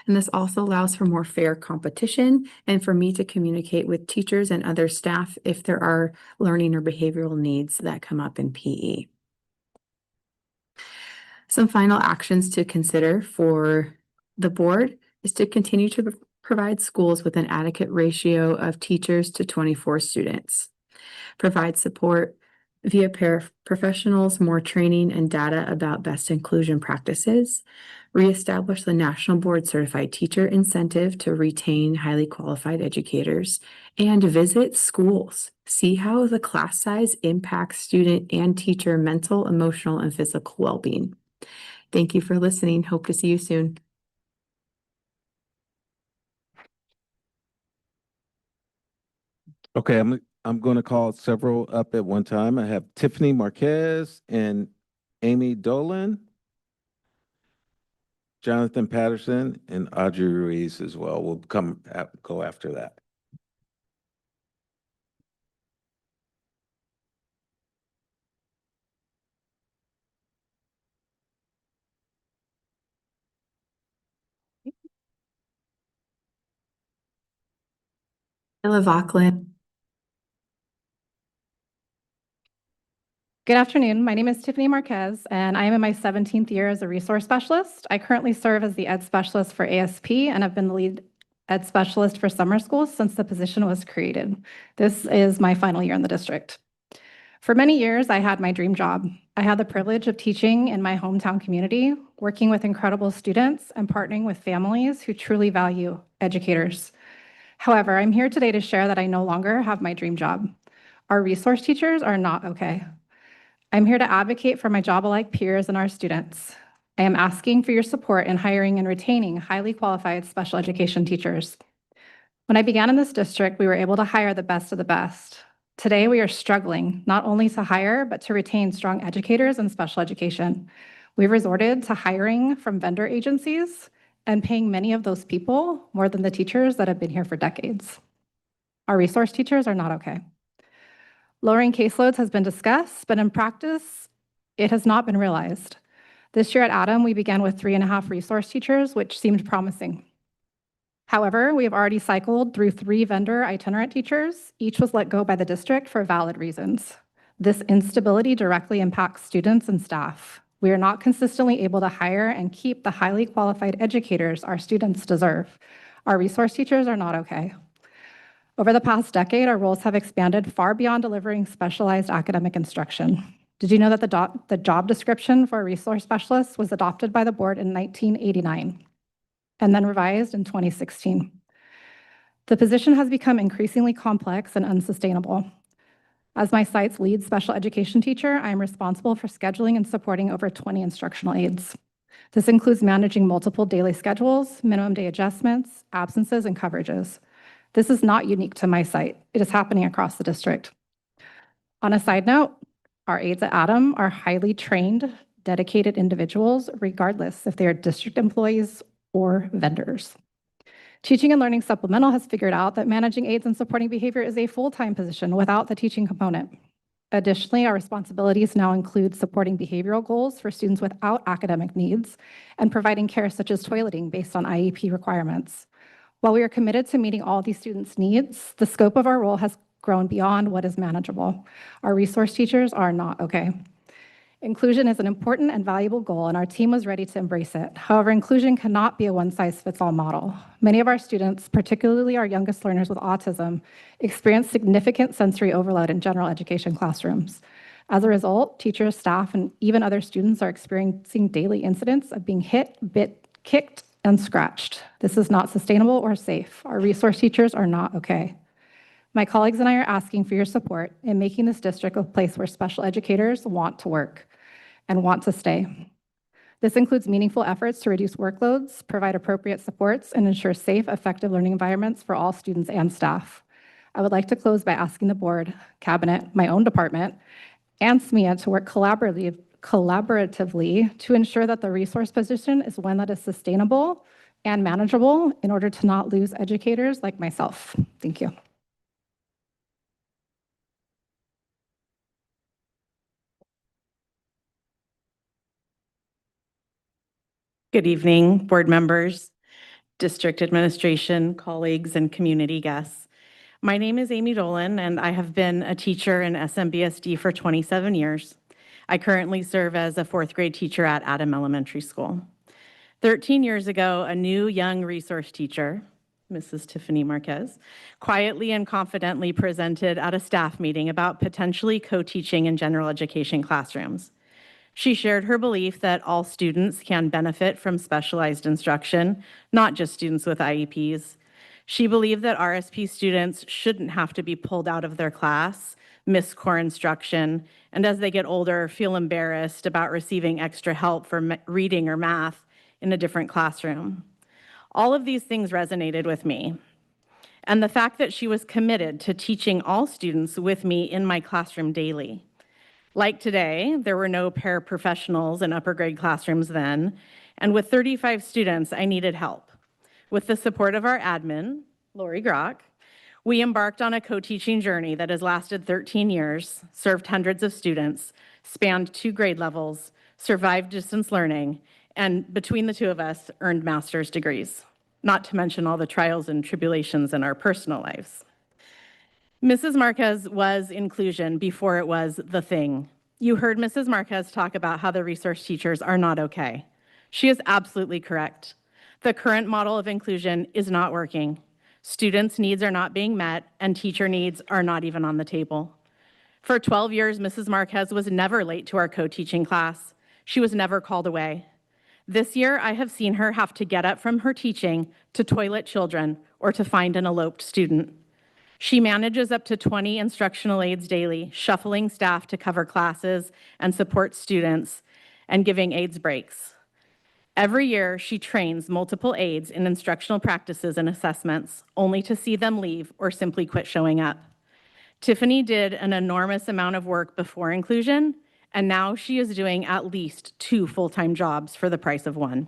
And this also allows for more fair competition and for me to communicate with teachers and other staff if there are learning or behavioral needs that come up in PE. Some final actions to consider for the board is to continue to provide schools with an adequate ratio of teachers to 24 students. Provide support via paraprofessionals, more training and data about best inclusion practices. Reestablish the National Board Certified Teacher Incentive to retain highly qualified educators. And visit schools. See how the class size impacts student and teacher mental, emotional, and physical well-being. Thank you for listening. Hope to see you soon. Okay, I'm going to call several up at one time. I have Tiffany Marquez and Amy Dolan, Jonathan Patterson, and Audrey Ruiz as well. We'll go after that. Vauclin. Good afternoon. My name is Tiffany Marquez, and I am in my 17th year as a resource specialist. I currently serve as the ed specialist for ASP and have been the lead ed specialist for summer schools since the position was created. This is my final year in the district. For many years, I had my dream job. I had the privilege of teaching in my hometown community, working with incredible students and partnering with families who truly value educators. However, I'm here today to share that I no longer have my dream job. Our resource teachers are not okay. I'm here to advocate for my job-alike peers and our students. I am asking for your support in hiring and retaining highly qualified special education teachers. When I began in this district, we were able to hire the best of the best. Today, we are struggling not only to hire, but to retain strong educators in special education. We've resorted to hiring from vendor agencies and paying many of those people more than the teachers that have been here for decades. Our resource teachers are not okay. Lowering caseloads has been discussed, but in practice, it has not been realized. This year at Adam, we began with 3.5 resource teachers, which seemed promising. However, we have already cycled through 3 vendor itinerant teachers. Each was let go by the district for valid reasons. This instability directly impacts students and staff. We are not consistently able to hire and keep the highly qualified educators our students deserve. Our resource teachers are not okay. Over the past decade, our roles have expanded far beyond delivering specialized academic instruction. Did you know that the job description for a resource specialist was adopted by the board in 1989 and then revised in 2016? The position has become increasingly complex and unsustainable. As my site's lead special education teacher, I am responsible for scheduling and supporting over 20 instructional aides. This includes managing multiple daily schedules, minimum day adjustments, absences, and coverages. This is not unique to my site. It is happening across the district. On a side note, our aides at Adam are highly trained, dedicated individuals, regardless if they are district employees or vendors. Teaching and Learning Supplemental has figured out that managing aides and supporting behavior is a full-time position without the teaching component. Additionally, our responsibilities now include supporting behavioral goals for students without academic needs and providing care such as toileting based on IEP requirements. While we are committed to meeting all these students' needs, the scope of our role has grown beyond what is manageable. Our resource teachers are not okay. Inclusion is an important and valuable goal, and our team was ready to embrace it. However, inclusion cannot be a one-size-fits-all model. Many of our students, particularly our youngest learners with autism, experience significant sensory overload in general education classrooms. As a result, teachers, staff, and even other students are experiencing daily incidents of being hit, bit, kicked, and scratched. This is not sustainable or safe. Our resource teachers are not okay. My colleagues and I are asking for your support in making this district a place where special educators want to work and want to stay. This includes meaningful efforts to reduce workloads, provide appropriate supports, and ensure safe, effective learning environments for all students and staff. I would like to close by asking the board, cabinet, my own department, and SMEA to work collaboratively to ensure that the resource position is one that is sustainable and manageable in order to not lose educators like myself. Thank you. Good evening, board members, district administration, colleagues, and community guests. My name is Amy Dolan, and I have been a teacher in SMBSD for 27 years. I currently serve as a fourth grade teacher at Adam Elementary School. 13 years ago, a new young resource teacher, Mrs. Tiffany Marquez, quietly and confidently presented at a staff meeting about potentially co-teaching in general education classrooms. She shared her belief that all students can benefit from specialized instruction, not just students with IEPs. She believed that RSP students shouldn't have to be pulled out of their class, miss core instruction, and as they get older, feel embarrassed about receiving extra help for reading or math in a different classroom. All of these things resonated with me. And the fact that she was committed to teaching all students with me in my classroom daily. Like today, there were no paraprofessionals in upper grade classrooms then, and with 35 students, I needed help. With the support of our admin, Lori Grock, we embarked on a co-teaching journey that has lasted 13 years, served hundreds of students, spanned 2 grade levels, survived distance learning, and between the two of us, earned master's degrees, not to mention all the trials and tribulations in our personal lives. Mrs. Marquez was inclusion before it was the thing. You heard Mrs. Marquez talk about how the resource teachers are not okay. She is absolutely correct. The current model of inclusion is not working. Students' needs are not being met, and teacher needs are not even on the table. For 12 years, Mrs. Marquez was never late to our co-teaching class. She was never called away. This year, I have seen her have to get up from her teaching to toilet children or to find an eloped student. She manages up to 20 instructional aides daily, shuffling staff to cover classes and support students, and giving aides breaks. Every year, she trains multiple aides in instructional practices and assessments, only to see them leave or simply quit showing up. Tiffany did an enormous amount of work before inclusion, and now she is doing at least 2 full-time jobs for the price of 1.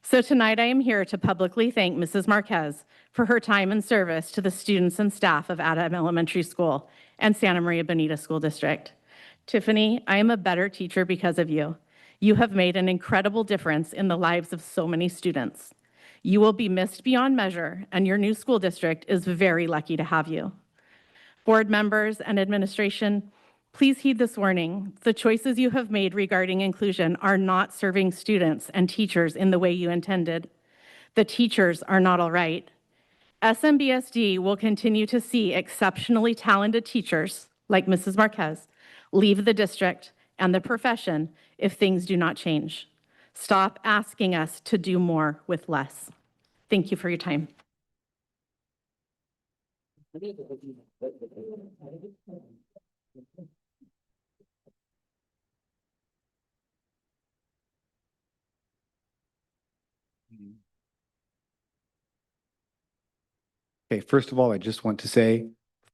So tonight I am here to publicly thank Mrs. Marquez for her time and service to the students and staff of Adam Elementary School and Santa Maria Bonita School District. Tiffany, I am a better teacher because of you. You have made an incredible difference in the lives of so many students. You will be missed beyond measure, and your new school district is very lucky to have you. Board members and administration, please heed this warning. The choices you have made regarding inclusion are not serving students and teachers in the way you intended. The teachers are not all right. SMBSD will continue to see exceptionally talented teachers, like Mrs. Marquez, leave the district and the profession if things do not change. Stop asking us to do more with less. Thank you for your time. Okay, first of all, I just want to say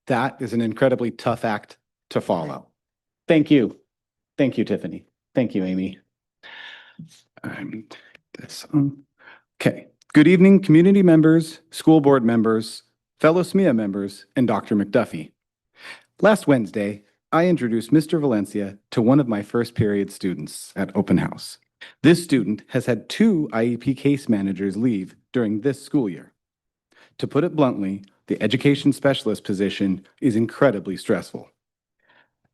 that is an incredibly tough act to follow. Thank you. Thank you, Tiffany. Thank you, Amy. Okay, good evening, community members, school board members, fellow SMEA members, and Dr. McDuffie. Last Wednesday, I introduced Mr. Valencia to one of my first period students at open house. This student has had 2 IEP case managers leave during this school year. To put it bluntly, the education specialist position is incredibly stressful.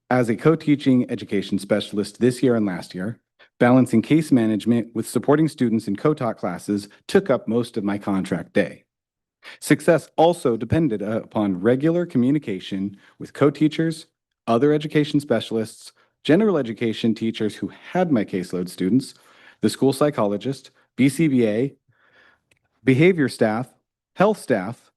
As a co-teaching education specialist this year and last year, balancing case management with supporting students in co-taught classes took up most of my contract day. Success also depended upon regular communication with co-teachers, other education specialists, general education teachers who had my caseload students, the school psychologist, BCBA, behavior staff, health staff,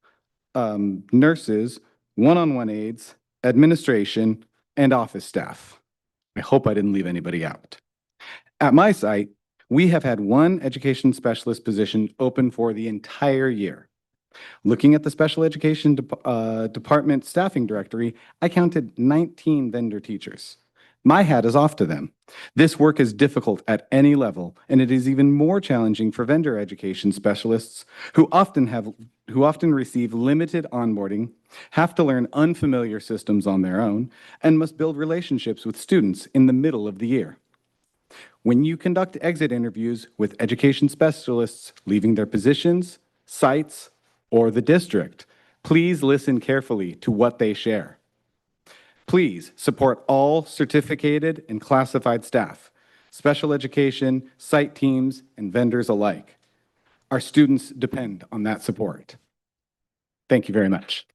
nurses, one-on-one aides, administration, and office staff. I hope I didn't leave anybody out. At my site, we have had 1 education specialist position open for the entire year. Looking at the special education department staffing directory, I counted 19 vendor teachers. My hat is off to them. This work is difficult at any level, and it is even more challenging for vendor education specialists who often receive limited onboarding, have to learn unfamiliar systems on their own, and must build relationships with students in the middle of the year. When you conduct exit interviews with education specialists leaving their positions, sites, or the district, please listen carefully to what they share. Please support all certificated and classified staff, special education, site teams, and vendors alike. Our students depend on that support. Thank you very much.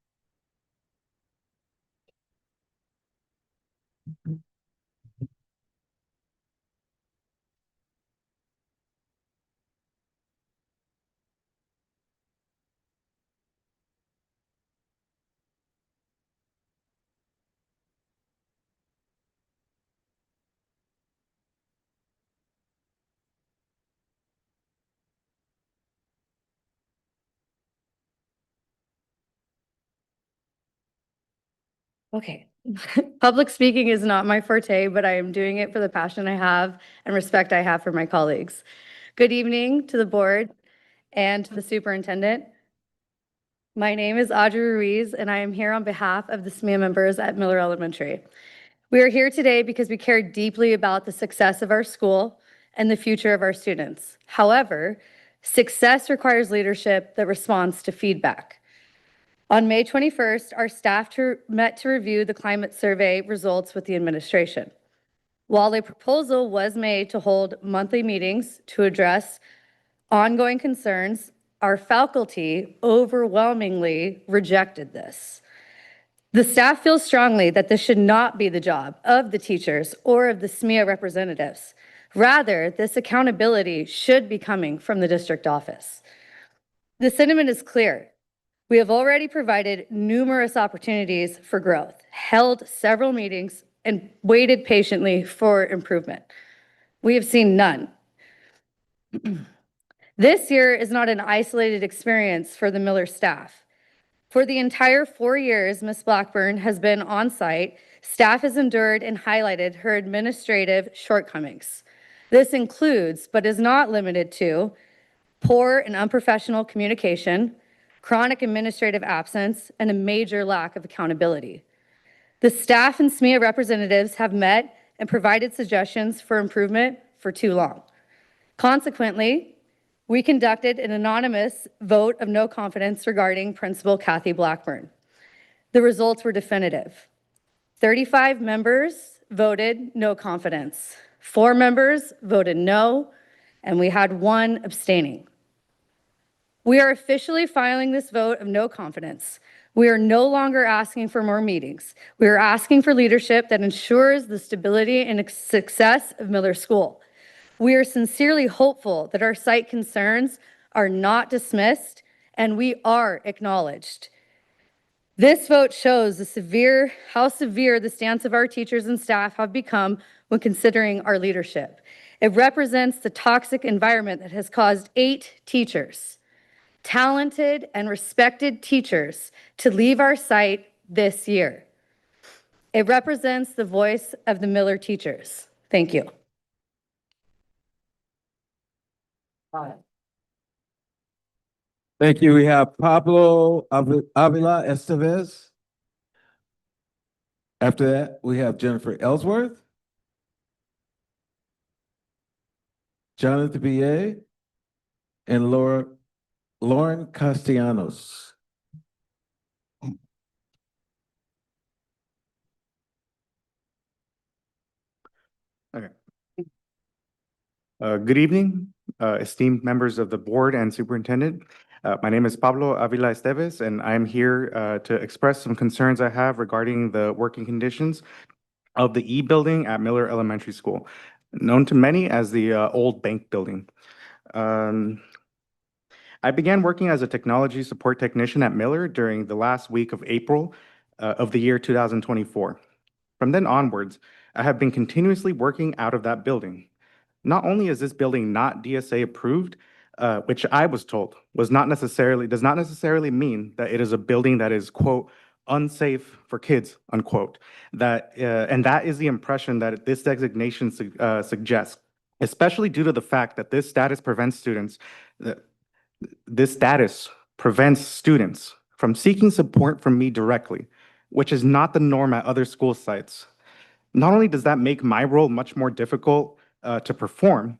Okay. Public speaking is not my forte, but I am doing it for the passion I have and respect I have for my colleagues. Good evening to the board and to the superintendent. My name is Audrey Ruiz, and I am here on behalf of the SMEA members at Miller Elementary. We are here today because we care deeply about the success of our school and the future of our students. However, success requires leadership that responds to feedback. On May 21st, our staff met to review the climate survey results with the administration. While a proposal was made to hold monthly meetings to address ongoing concerns, our faculty overwhelmingly rejected this. The staff feels strongly that this should not be the job of the teachers or of the SMEA representatives. Rather, this accountability should be coming from the district office. The sentiment is clear. We have already provided numerous opportunities for growth, held several meetings, and waited patiently for improvement. We have seen none. This year is not an isolated experience for the Miller staff. For the entire 4 years Ms. Blackburn has been on site, staff has endured and highlighted her administrative shortcomings. This includes, but is not limited to, poor and unprofessional communication, chronic administrative absence, and a major lack of accountability. The staff and SMEA representatives have met and provided suggestions for improvement for too long. Consequently, we conducted an anonymous vote of no confidence regarding Principal Kathy Blackburn. The results were definitive. 35 members voted no confidence. 4 members voted no, and we had 1 abstaining. We are officially filing this vote of no confidence. We are no longer asking for more meetings. We are asking for leadership that ensures the stability and success of Miller School. We are sincerely hopeful that our site concerns are not dismissed and we are acknowledged. This vote shows how severe the stance of our teachers and staff have become when considering our leadership. It represents the toxic environment that has caused 8 teachers talented, and respected teachers to leave our site this year. It represents the voice of the Miller teachers. Thank you. Thank you. We have Pablo Avila Estevez. After that, we have Jennifer Ellsworth, Jonathan B.A., and Lauren Castellanos. Okay. Good evening, esteemed members of the board and superintendent. My name is Pablo Avila Esteves, and I'm here to express some concerns I have regarding the working conditions of the E building at Miller Elementary School, known to many as the old bank building. I began working as a technology support technician at Miller during the last week of April of the year 2024. From then onwards, I have been continuously working out of that building. Not only is this building not DSA approved, which I was told does not necessarily mean that it is a building that is, quote, unsafe for kids, unquote. And that is the impression that this designation suggests, especially due to the fact that this status prevents students from seeking support from me directly, which is not the norm at other school sites. Not only does that make my role much more difficult to perform,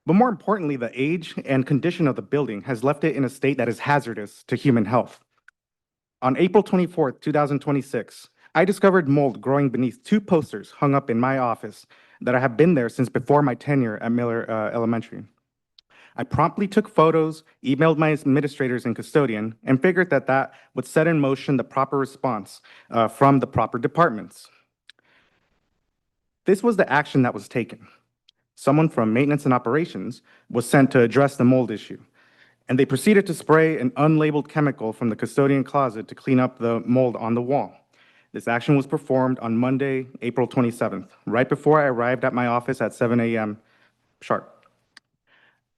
but more importantly, the age and condition of the building has left it in a state that is hazardous to human health. On April 24th, 2026, I discovered mold growing beneath 2 posters hung up in my office that have been there since before my tenure at Miller Elementary. I promptly took photos, emailed my administrators and custodian, and figured that that would set in motion the proper response from the proper departments. This was the action that was taken. Someone from maintenance and operations was sent to address the mold issue, and they proceeded to spray an unlabeled chemical from the custodian closet to clean up the mold on the wall. This action was performed on Monday, April 27th, right before I arrived at my office at 7 a.m. sharp.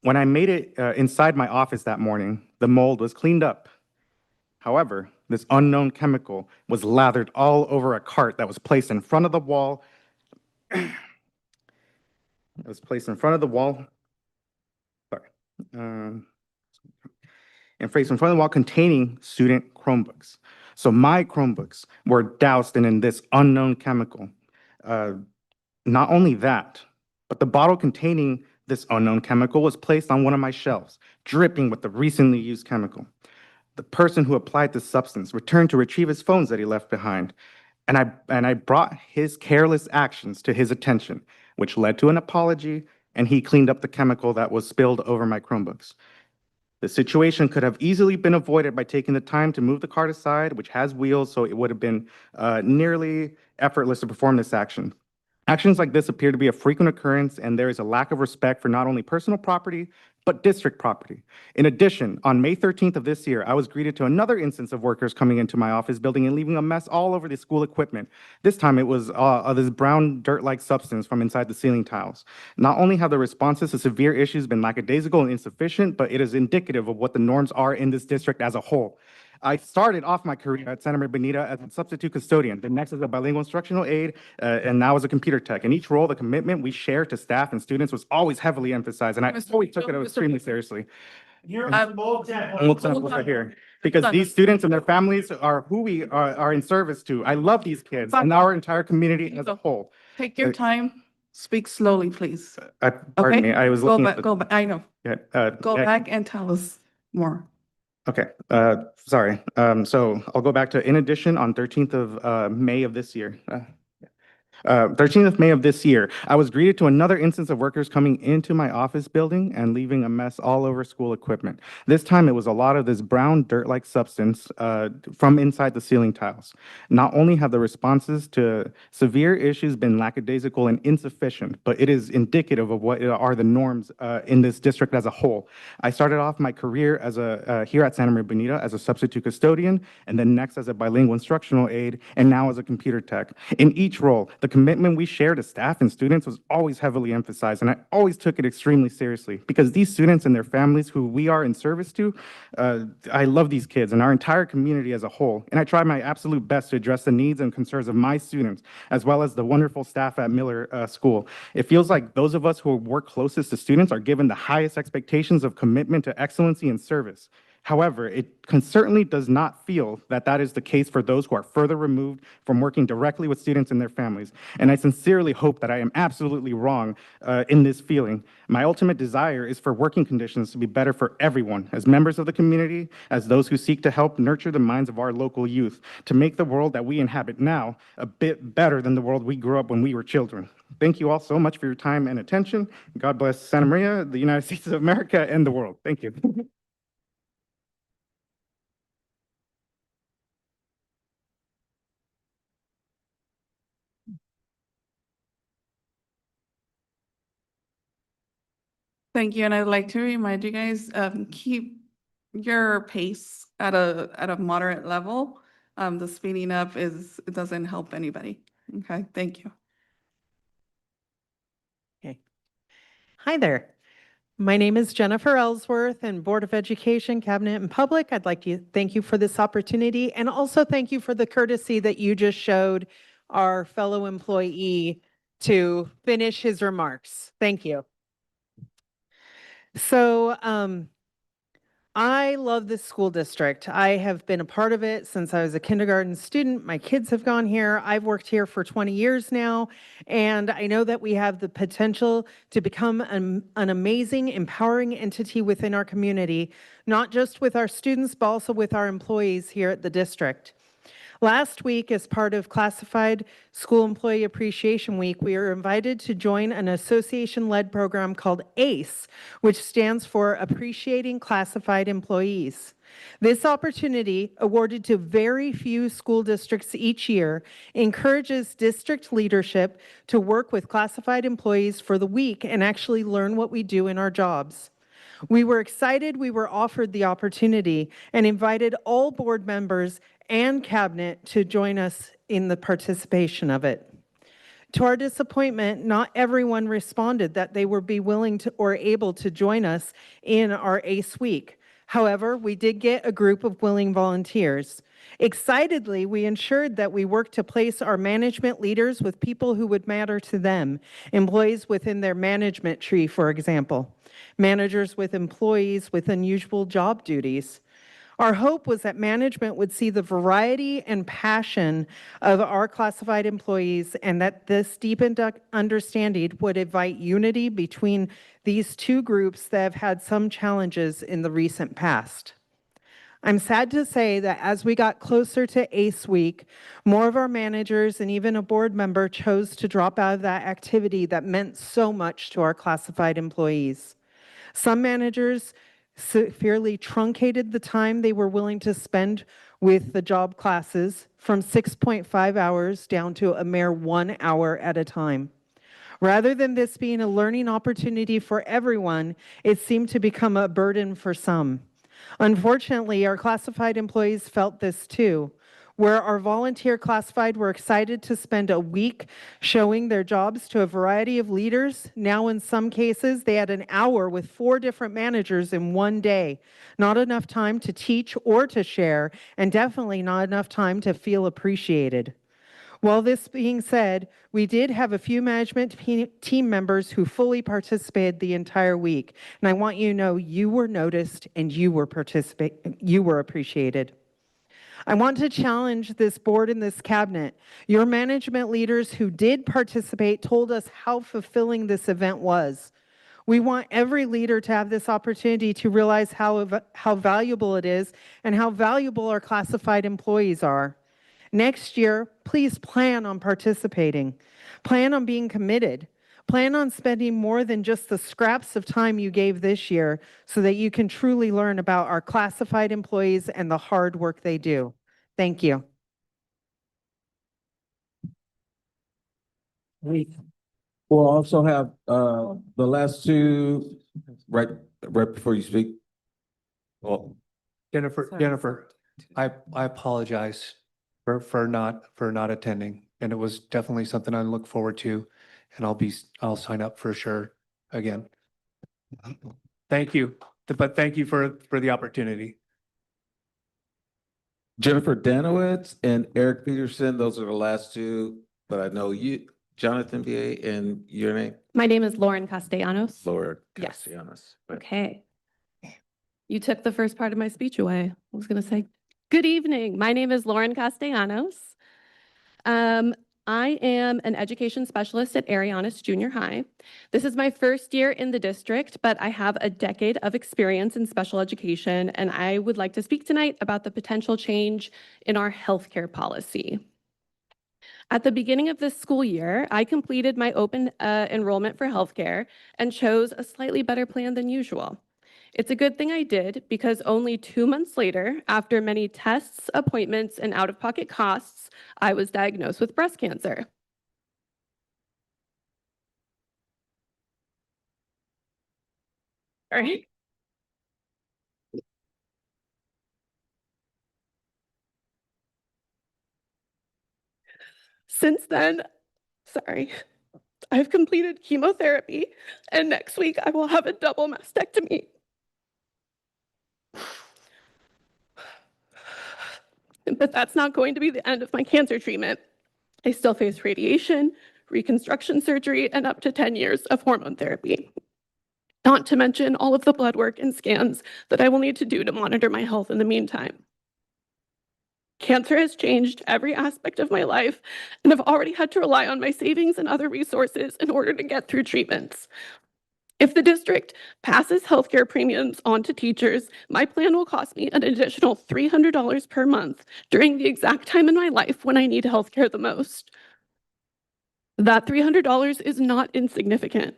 When I made it inside my office that morning, the mold was cleaned up. However, this unknown chemical was lathered all over a cart that was placed in front of the wall. It was placed in front of the wall. Sorry. And placed in front of the wall containing student Chromebooks. So my Chromebooks were doused in this unknown chemical. Not only that, but the bottle containing this unknown chemical was placed on one of my shelves, dripping with the recently used chemical. The person who applied this substance returned to retrieve his phones that he left behind, and I brought his careless actions to his attention, which led to an apology, and he cleaned up the chemical that was spilled over my Chromebooks. The situation could have easily been avoided by taking the time to move the cart aside, which has wheels, so it would have been nearly effortless to perform this action. Actions like this appear to be a frequent occurrence, and there is a lack of respect for not only personal property, but district property. In addition, on May 13th of this year, I was greeted to another instance of workers coming into my office building and leaving a mess all over the school equipment. This time it was this brown dirt-like substance from inside the ceiling tiles. Not only have the responses to severe issues been lackadaisical and insufficient, but it is indicative of what the norms are in this district as a whole. I started off my career at Santa Maria Bonita as a substitute custodian, then next as a bilingual instructional aide, and now as a computer tech. In each role, the commitment we shared to staff and students was always heavily emphasized, and I always took it extremely seriously. Multiple samples right here, because these students and their families are who we are in service to. I love these kids and our entire community as a whole. Take your time. Speak slowly, please. Pardon me, I was looking at Go back, I know. Go back and tell us more. Okay, sorry. So I'll go back to, in addition, on 13th of May of this year, 13th of May of this year, I was greeted to another instance of workers coming into my office building and leaving a mess all over school equipment. This time it was a lot of this brown dirt-like substance from inside the ceiling tiles. Not only have the responses to severe issues been lackadaisical and insufficient, but it is indicative of what are the norms in this district as a whole. I started off my career as here at Santa Maria Bonita as a substitute custodian, and then next as a bilingual instructional aide, and now as a computer tech. In each role, the commitment we share to staff and students was always heavily emphasized, and I always took it extremely seriously because these students and their families who we are in service to, I love these kids and our entire community as a whole, and I try my absolute best to address the needs and concerns of my students, as well as the wonderful staff at Miller School. It feels like those of us who work closest to students are given the highest expectations of commitment to excellency and service. However, it certainly does not feel that that is the case for those who are further removed from working directly with students and their families. And I sincerely hope that I am absolutely wrong in this feeling. My ultimate desire is for working conditions to be better for everyone, as members of the community, as those who seek to help nurture the minds of our local youth, to make the world that we inhabit now a bit better than the world we grew up when we were children. Thank you all so much for your time and attention. God bless Santa Maria, the United States of America, and the world. Thank you. Thank you, and I'd like to remind you guys, keep your pace at a moderate level. The speeding up it doesn't help anybody. Okay, thank you. Okay. Hi there. My name is Jennifer Ellsworth, and Board of Education, Cabinet, and Public. I'd like to thank you for this opportunity, and also thank you for the courtesy that you just showed our fellow employee to finish his remarks. Thank you. So, I love this school district. I have been a part of it since I was a kindergarten student. My kids have gone here. I've worked here for 20 years now, and I know that we have the potential to become an amazing, empowering entity within our community, not just with our students, but also with our employees here at the district. Last week, as part of Classified School Employee Appreciation Week, we were invited to join an association-led program called ACE, which stands for Appreciating Classified Employees. This opportunity, awarded to very few school districts each year, encourages district leadership to work with classified employees for the week and actually learn what we do in our jobs. We were excited we were offered the opportunity and invited all board members and cabinet to join us in the participation of it. To our disappointment, not everyone responded that they would be willing to or able to join us in our ACE week. However, we did get a group of willing volunteers. Excitedly, we ensured that we worked to place our management leaders with people who would matter to them, employees within their management tree, for example, managers with employees with unusual job duties. Our hope was that management would see the variety and passion of our classified employees, and that this deepened understanding would invite unity between these two groups that have had some challenges in the recent past. I'm sad to say that as we got closer to ACE Week, more of our managers and even a board member chose to drop out of that activity that meant so much to our classified employees. Some managers severely truncated the time they were willing to spend with the job classes from 6.5 hours down to a mere 1 hour at a time. Rather than this being a learning opportunity for everyone, it seemed to become a burden for some. Unfortunately, our classified employees felt this too, where our volunteer classified were excited to spend a week showing their jobs to a variety of leaders. Now, in some cases, they had an hour with 4 different managers in one day. Not enough time to teach or to share, and definitely not enough time to feel appreciated. While this being said, we did have a few management team members who fully participated the entire week. And I want you to know you were noticed and you were appreciated. I want to challenge this board and this cabinet. Your management leaders who did participate told us how fulfilling this event was. We want every leader to have this opportunity to realize how valuable it is and how valuable our classified employees are. Next year, please plan on participating. Plan on being committed. Plan on spending more than just the scraps of time you gave this year so that you can truly learn about our classified employees and the hard work they do. Thank you. We'll also have the last two, right before you speak. Well, Jennifer, I apologize for not attending. and it was definitely something I look forward to, and I'll sign up for sure again. Thank you, but thank you for the opportunity. Jennifer Danowitz and Eric Peterson, those are the last two, but I know you, Jonathan VA, and your name? My name is Lauren Castellanos. Laura Yes. Castellanos. Okay. You took the first part of my speech away. I was going to say, good evening. My name is Lauren Castellanos. I am an education specialist at Arianis Junior High. This is my first year in the district, but I have a decade of experience in special education, and I would like to speak tonight about the potential change in our healthcare policy. At the beginning of this school year, I completed my open enrollment for healthcare and chose a slightly better plan than usual. It's a good thing I did because only 2 months later, after many tests, appointments, and out-of-pocket costs, I was diagnosed with breast cancer. All right. Since then, I've completed chemotherapy, and next week I will have a double mastectomy. But that's not going to be the end of my cancer treatment. I still face radiation, reconstruction surgery, and up to 10 years of hormone therapy. Not to mention all of the blood work and scans that I will need to do to monitor my health in the meantime. Cancer has changed every aspect of my life, and I've already had to rely on my savings and other resources in order to get through treatments. If the district passes healthcare premiums on to teachers, my plan will cost me an additional $300 per month during the exact time in my life when I need healthcare the most. That $300 is not insignificant.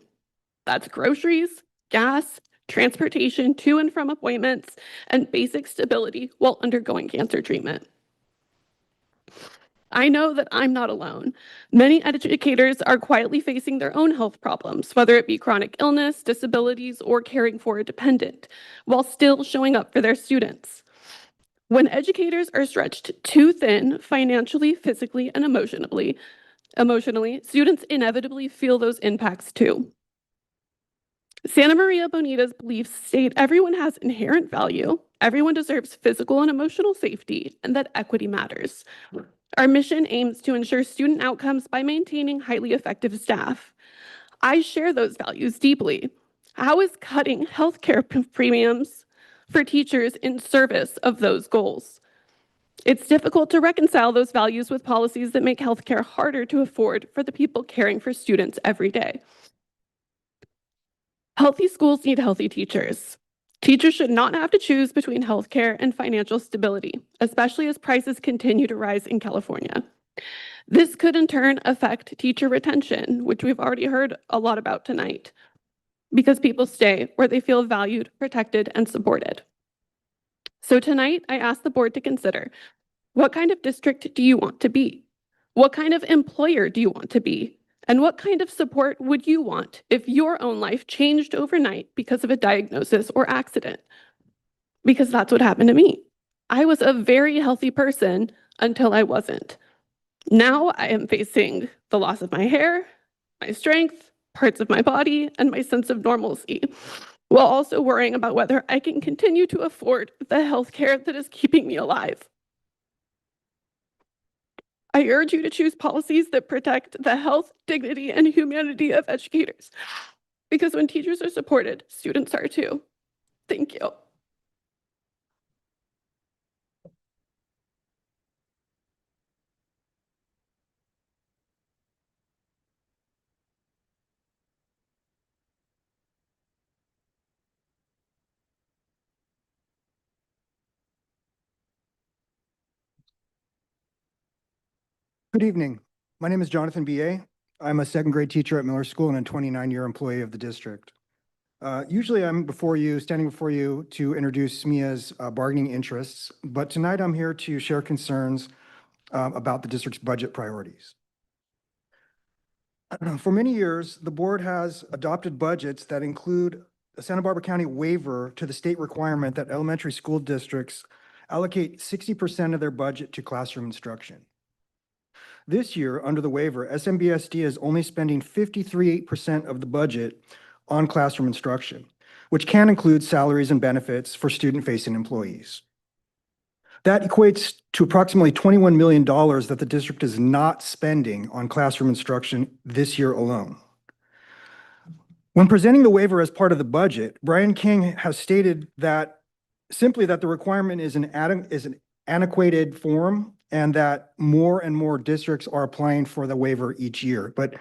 That's groceries, gas, transportation to and from appointments, and basic stability while undergoing cancer treatment. I know that I'm not alone. Many educators are quietly facing their own health problems, whether it be chronic illness, disabilities, or caring for a dependent, while still showing up for their students. When educators are stretched too thin financially, physically, and emotionally, students inevitably feel those impacts too. Santa Maria Bonita's beliefs state everyone has inherent value, everyone deserves physical and emotional safety, and that equity matters. Our mission aims to ensure student outcomes by maintaining highly effective staff. I share those values deeply. How is cutting healthcare premiums for teachers in service of those goals? It's difficult to reconcile those values with policies that make healthcare harder to afford for the people caring for students every day. Healthy schools need healthy teachers. Teachers should not have to choose between healthcare and financial stability, especially as prices continue to rise in California. This could in turn affect teacher retention, which we've already heard a lot about tonight, because people stay where they feel valued, protected, and supported. So tonight, I ask the board to consider, what kind of district do you want to be? What kind of employer do you want to be? And what kind of support would you want if your own life changed overnight because of a diagnosis or accident? Because that's what happened to me. I was a very healthy person until I wasn't. Now I am facing the loss of my hair, my strength, parts of my body, and my sense of normalcy, while also worrying about whether I can continue to afford the healthcare that is keeping me alive. I urge you to choose policies that protect the health, dignity, and humanity of educators. Because when teachers are supported, students are too. Thank you. Good evening. My name is Jonathan B.A. I'm a second grade teacher at Miller School and a 29-year employee of the district. Usually I'm standing before you to introduce SMEA's bargaining interests, but tonight I'm here to share concerns about the district's budget priorities. For many years, the board has adopted budgets that include a Santa Barbara County waiver to the state requirement that elementary school districts allocate 60% of their budget to classroom instruction. This year, under the waiver, SMBSD is only spending 53% of the budget on classroom instruction, which can include salaries and benefits for student-facing employees. That equates to approximately $21 million that the district is not spending on classroom instruction this year alone. When presenting the waiver as part of the budget, Brian King has stated that simply that the requirement is an antiquated form and that more and more districts are applying for the waiver each year. But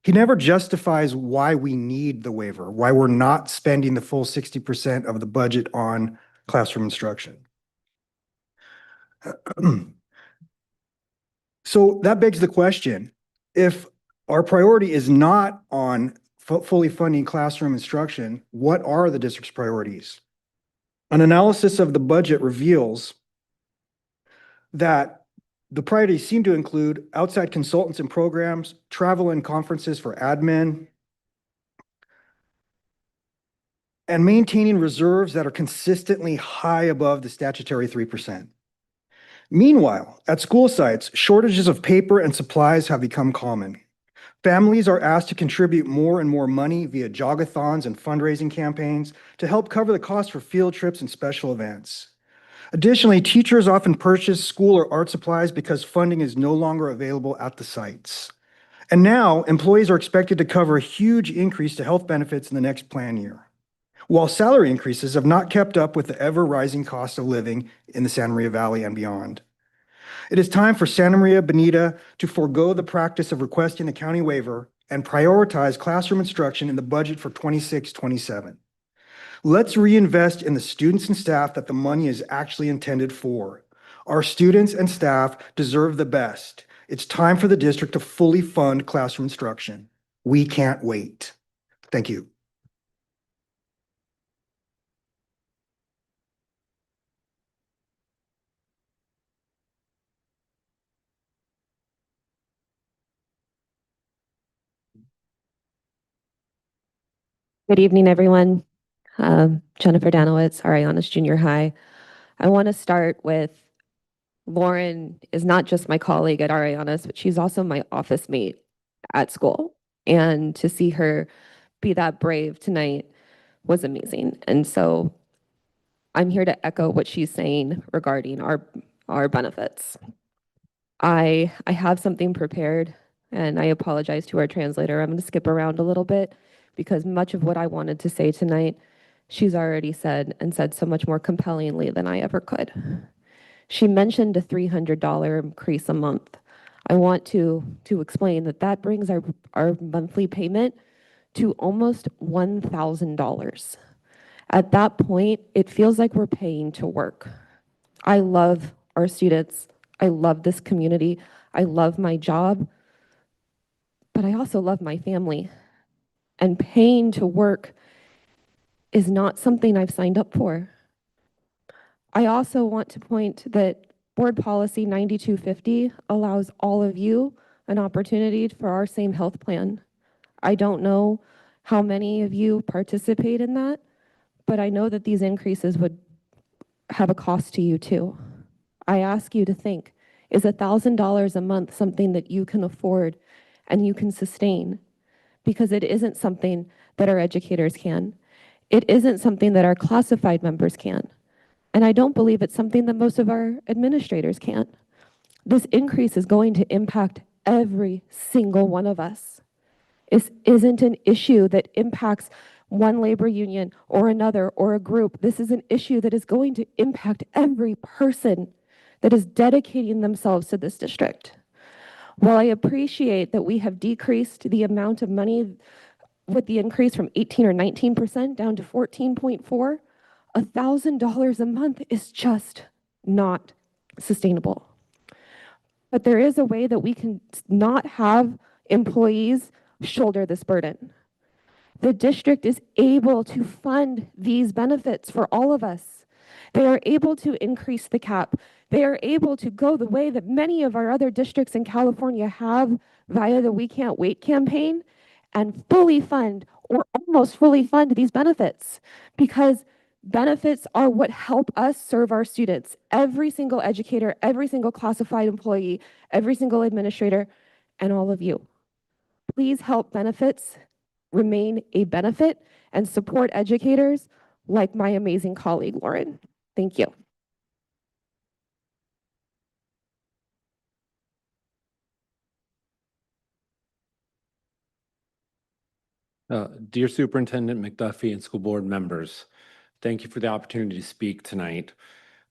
he never justifies why we need the waiver, why we're not spending the full 60% of the budget on classroom instruction. So that begs the question, if our priority is not on fully funding classroom instruction, what are the district's priorities? An analysis of the budget reveals that the priorities seem to include outside consultants and programs, travel and conferences for admin, and maintaining reserves that are consistently high above the statutory 3%. Meanwhile, at school sites, shortages of paper and supplies have become common. Families are asked to contribute more and more money via jogathons and fundraising campaigns to help cover the cost for field trips and special events. Additionally, teachers often purchase school or art supplies because funding is no longer available at the sites. And now, employees are expected to cover a huge increase to health benefits in the next plan year, while salary increases have not kept up with the ever-rising cost of living in the Santa Maria Valley and beyond. It is time for Santa Maria Bonita to forego the practice of requesting a county waiver and prioritize classroom instruction in the budget for 26-27. Let's reinvest in the students and staff that the money is actually intended for. Our students and staff deserve the best. It's time for the district to fully fund classroom instruction. We can't wait. Thank you. Good evening, everyone. Jennifer Danowitz, Arianas Junior High. I want to start with Lauren is not just my colleague at Arianas, but she's also my office mate at school. And to see her be that brave tonight was amazing. And so I'm here to echo what she's saying regarding our benefits. I have something prepared, and I apologize to our translator. I'm going to skip around a little bit because much of what I wanted to say tonight, she's already said and said so much more compellingly than I ever could. She mentioned a $300 increase a month. I want to explain that brings our monthly payment to almost $1,000. At that point, it feels like we're paying to work. I love our students. I love this community. I love my job, but I also love my family. And paying to work is not something I've signed up for. I also want to point that Board Policy 9250 allows all of you an opportunity for our same health plan. I don't know how many of you participate in that, but I know that these increases would have a cost to you too. I ask you to think, is $1,000 a month something that you can afford and you can sustain? Because it isn't something that our educators can. It isn't something that our classified members can. And I don't believe it's something that most of our administrators can. This increase is going to impact every single one of us. This isn't an issue that impacts one labor union or another or a group. This is an issue that is going to impact every person that is dedicating themselves to this district. While I appreciate that we have decreased the amount of money with the increase from 18 or 19% down to 14.4, $1,000 a month is just not sustainable. But there is a way that we can not have employees shoulder this burden. The district is able to fund these benefits for all of us. They are able to increase the cap. They are able to go the way that many of our other districts in California have via the We Can't Wait campaign and fully fund or almost fully fund these benefits because Benefits are what help us serve our students. Every single educator, every single classified employee, every single administrator, and all of you. Please help benefits remain a benefit and support educators like my amazing colleague, Lauren. Thank you. Dear Superintendent McDuffie and school board members, thank you for the opportunity to speak tonight.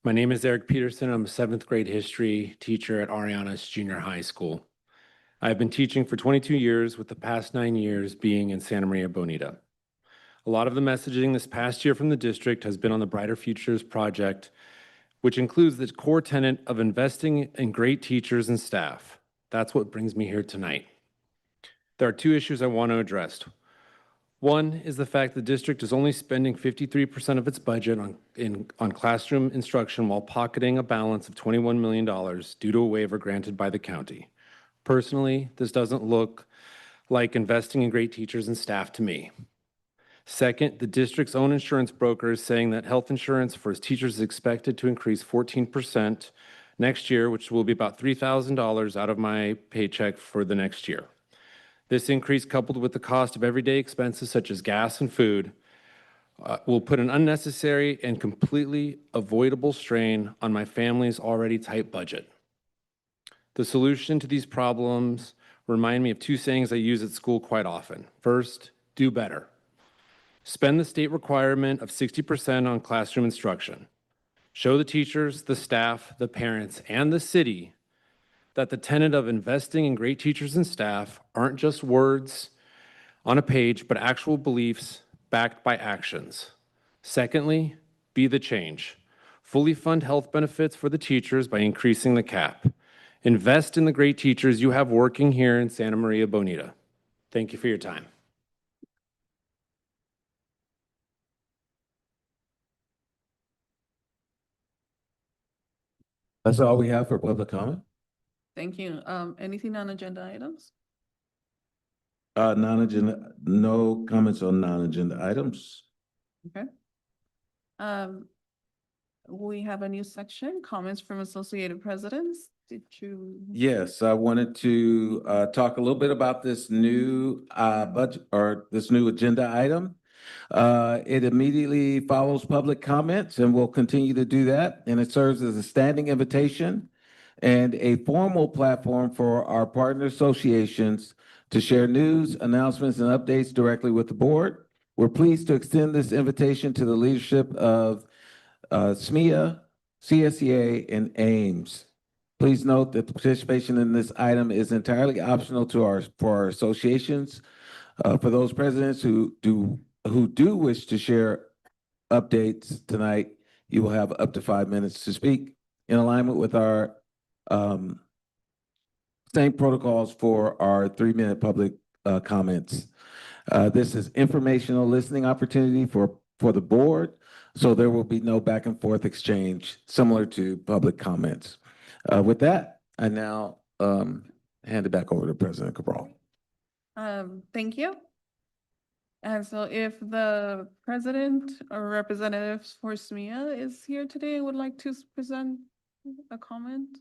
My name is Eric Peterson. I'm a 7th grade history teacher at Arianas Junior High School. I've been teaching for 22 years, with the past 9 years being in Santa Maria Bonita. A lot of the messaging this past year from the district has been on the Brighter Futures project, which includes the core tenet of investing in great teachers and staff. That's what brings me here tonight. There are 2 issues I want to address. One is the fact the district is only spending 53% of its budget on classroom instruction while pocketing a balance of $21 million due to a waiver granted by the county. Personally, this doesn't look like investing in great teachers and staff to me. Second, the district's own insurance broker is saying that health insurance for its teachers is expected to increase 14% next year, which will be about $3,000 out of my paycheck for the next year. This increase, coupled with the cost of everyday expenses such as gas and food, will put an unnecessary and completely avoidable strain on my family's already tight budget. The solution to these problems remind me of 2 sayings I use at school quite often. First, do better. Spend the state requirement of 60% on classroom instruction. Show the teachers, the staff, the parents, and the city that the tenet of investing in great teachers and staff aren't just words on a page, but actual beliefs backed by actions. Secondly, be the change. Fully fund health benefits for the teachers by increasing the cap. Invest in the great teachers you have working here in Santa Maria Bonita. Thank you for your time. That's all we have for public comment. Thank you. Anything on agenda items? Non-agenda, no comments on non-agenda items. Okay. We have a new section, comments from associated presidents. Did you? Yes, I wanted to talk a little bit about this new budget, or this new agenda item. It immediately follows public comments, and will continue to do that. And it serves as a standing invitation and a formal platform for our partner associations to share news, announcements, and updates directly with the board. We're pleased to extend this invitation to the leadership of SMEA, CSEA, and AIMS. Please note that the participation in this item is entirely optional for our associations. For those presidents who do wish to share updates tonight, you will have up to 5 minutes to speak in alignment with our same protocols for our 3-minute public comments. This is informational listening opportunity for the board, so there will be no back and forth exchange similar to public comments. With that, I now hand it back over to President Cabral. Thank you. And so if the president or representatives for SMEA is here today, would like to present a comment.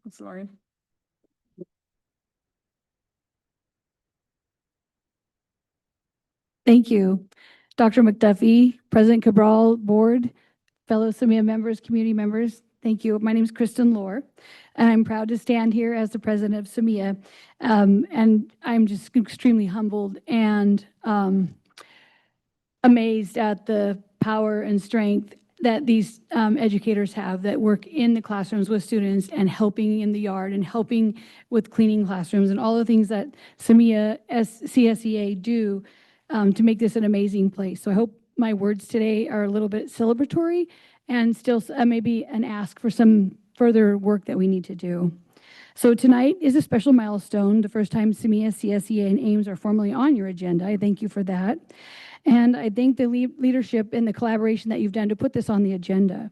It's Lauren. Thank you. Dr. McDuffie, President Cabral, board, fellow SMEA members, community members, thank you. My name is Kristen Lohr, and I'm proud to stand here as the president of SMEA. And I'm just extremely humbled and amazed at the power and strength that these educators have that work in the classrooms with students and helping in the yard and helping with cleaning classrooms and all the things that SMEA, CSEA do to make this an amazing place. So I hope my words today are a little bit celebratory and still maybe an ask for some further work that we need to do. So tonight is a special milestone, the first time SMEA, CSEA, and AIMS are formally on your agenda. I thank you for that. And I thank the leadership and the collaboration that you've done to put this on the agenda.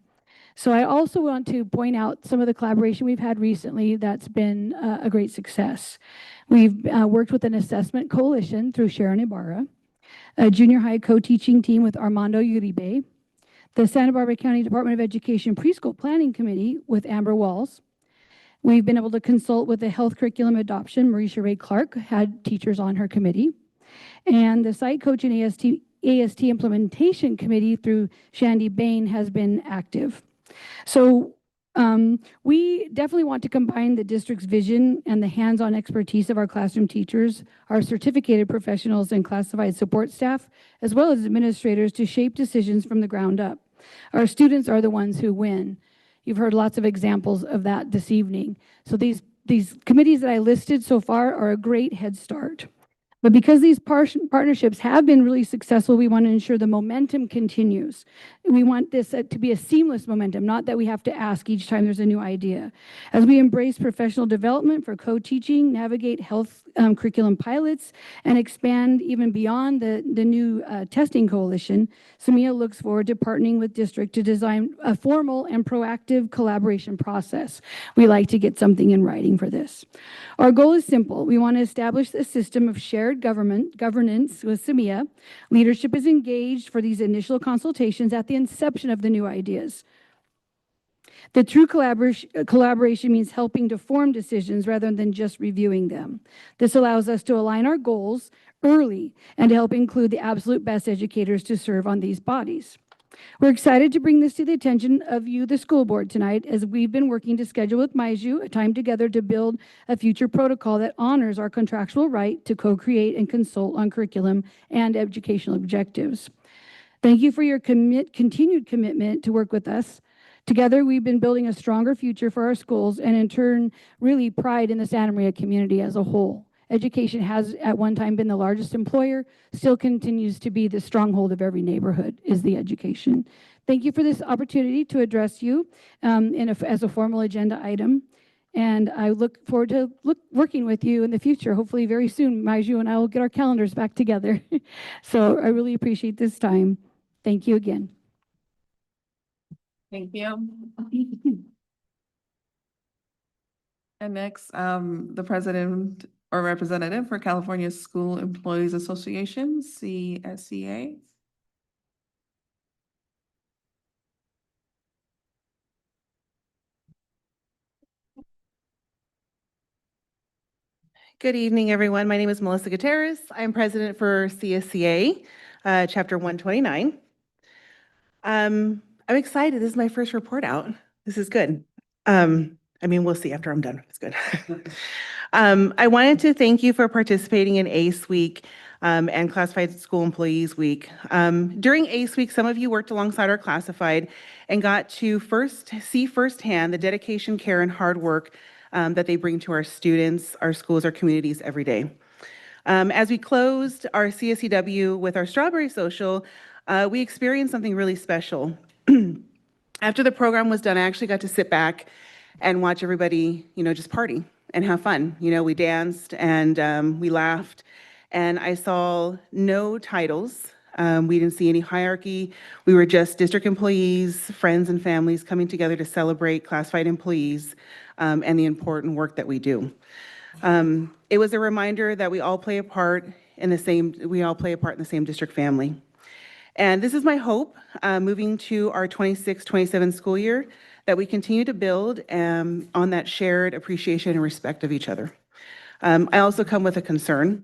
So I also want to point out some of the collaboration we've had recently that's been a great success. We've worked with an assessment coalition through Sharon Ibarra. a junior high co-teaching team with Armando Uribe, the Santa Barbara County Department of Education Preschool Planning Committee with Amber Walls. We've been able to consult with the Health Curriculum Adoption. Marisha Ray Clark had teachers on her committee. And the Site Coach and AST Implementation Committee through Shandy Bain has been active. So we definitely want to combine the district's vision and the hands-on expertise of our classroom teachers, our certificated professionals and classified support staff, as well as administrators to shape decisions from the ground up. Our students are the ones who win. You've heard lots of examples of that this evening. So these committees that I listed so far are a great head start. But because these partnerships have been really successful, we want to ensure the momentum continues. We want this to be a seamless momentum, not that we have to ask each time there's a new idea. As we embrace professional development for co-teaching, navigate health curriculum pilots, and expand even beyond the new testing coalition, SMEA looks forward to partnering with district to design a formal and proactive collaboration process. We like to get something in writing for this. Our goal is simple. We want to establish a system of shared governance with SMEA. Leadership is engaged for these initial consultations at the inception of the new ideas. The true collaboration means helping to form decisions rather than just reviewing them. This allows us to align our goals early and to help include the absolute best educators to serve on these bodies. We're excited to bring this to the attention of you, the school board, tonight, as we've been working to schedule with Maiju a time together to build a future protocol that honors our contractual right to co-create and consult on curriculum and educational objectives. Thank you for your continued commitment to work with us. Together, we've been building a stronger future for our schools and in turn, really pride in the Santa Maria community as a whole. Education has at one time been the largest employer, still continues to be the stronghold of every neighborhood is the education. Thank you for this opportunity to address you as a formal agenda item. And I look forward to working with you in the future. Hopefully very soon, Maiju and I will get our calendars back together. So I really appreciate this time. Thank you again. Thank you. And next, the president or representative for California School Employees Association, CSEA. Good evening, everyone. My name is Melissa Gutierrez. I'm president for CSCA, Chapter 129. I'm excited. This is my first report out. This is good. We'll see after I'm done. It's good. I wanted to thank you for participating in ACE Week and Classified School Employees Week. During ACE Week, some of you worked alongside our classified and got to see firsthand the dedication, care, and hard work that they bring to our students, our schools, our communities every day. As we closed our CSEW with our Strawberry Social, we experienced something really special. After the program was done, I actually got to sit back and watch everybody, just party and have fun. We danced and we laughed, and I saw no titles. We didn't see any hierarchy. We were just district employees, friends, and families coming together to celebrate classified employees and the important work that we do. It was a reminder that we all play a part in the same district family. And this is my hope, moving to our 26-27 school year, that we continue to build on that shared appreciation and respect of each other. I also come with a concern.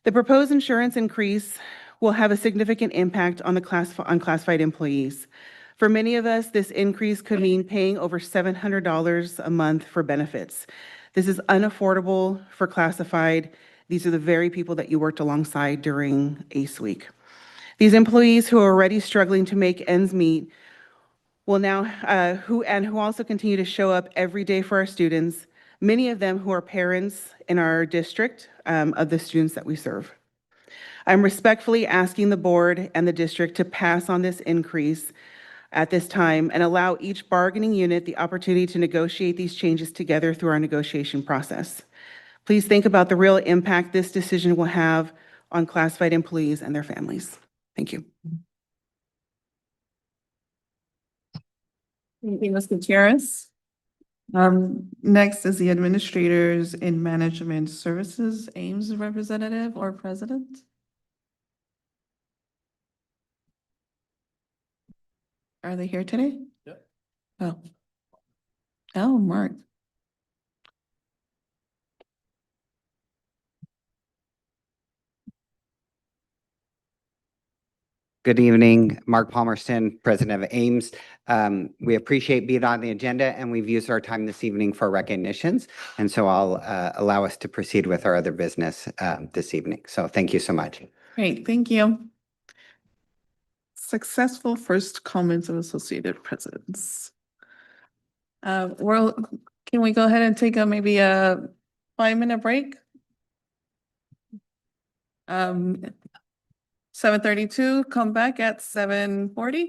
The proposed insurance increase will have a significant impact on classified employees. For many of us, this increase could mean paying over $700 a month for benefits. This is unaffordable for classified. These are the very people that you worked alongside during ACE Week. These employees who are already struggling to make ends meet will now, who also continue to show up every day for our students, many of them who are parents in our district of the students that we serve. I'm respectfully asking the board and the district to pass on this increase at this time and allow each bargaining unit the opportunity to negotiate these changes together through our negotiation process. Please think about the real impact this decision will have on classified employees and their families. Thank you. Thank you, Ms. Gutierrez. Next is the Administrators in Management Services, AIMS representative or president. Are they here today? Yep. Oh. Oh, Mark. Good evening, Mark Palmerston, President of Ames. We appreciate being on the agenda, and we've used our time this evening for recognitions. And so I'll allow us to proceed with our other business this evening. So thank you so much. Great, thank you. Successful first comments of Associated Presidents. Well, can we go ahead and take maybe a 5-minute break? 7:32, come back at 7:40.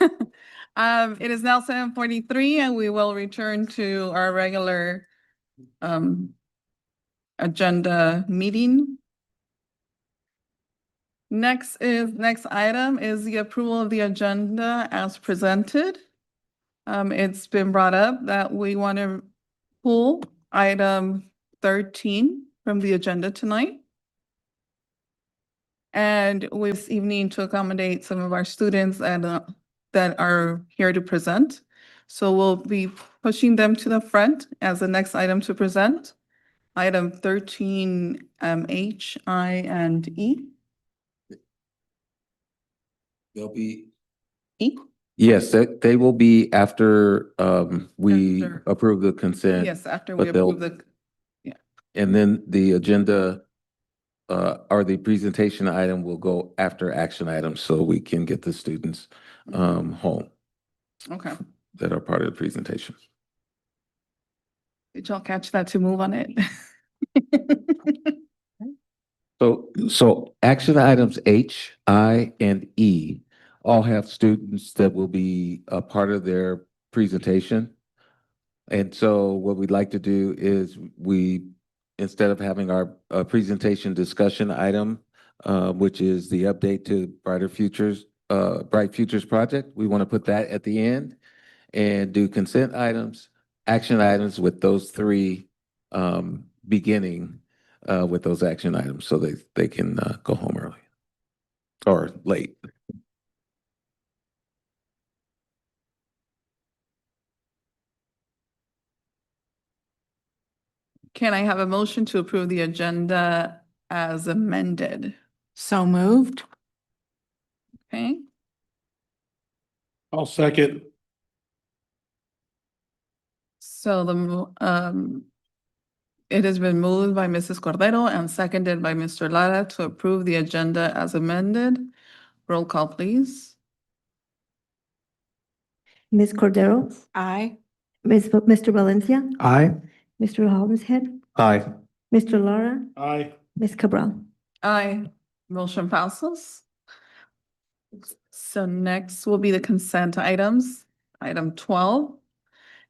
It is now 7:43 and we will return to our regular agenda meeting. Next item is the approval of the agenda as presented. It's been brought up that we want to pull item 13 from the agenda tonight. And this evening to accommodate some of our students that are here to present. So we'll be pushing them to the front as the next item to present. Item 13, H, I, and E. They'll be. E? Yes, they will be after we After. approve the consent. Yes, after we but they'll- approve And then the agenda or the presentation item will go after action items so we can get the students home okay. that are part of the presentation. Did y'all catch that to move on it? So action items H, I, and E all have students that will be a part of their presentation. And so what we'd like to do is instead of having our presentation discussion item, which is the update to Bright Futures project, we want to put that at the end and do consent items, action items with those three beginning with those action items so they can go home early or late. Can I have a motion to approve the agenda as amended? So moved. Okay, I'll second. so it has been moved by Mrs. Cordero and seconded by Mr. Lara to approve the agenda as amended. Roll call, please. Ms. Cordero? Aye. Mr. Valencia? Aye. Mr. Holmeshead? Aye. Mr. Lara? Aye. Ms. Cabral? Aye. Motion passes. So next will be the consent items. Item 12.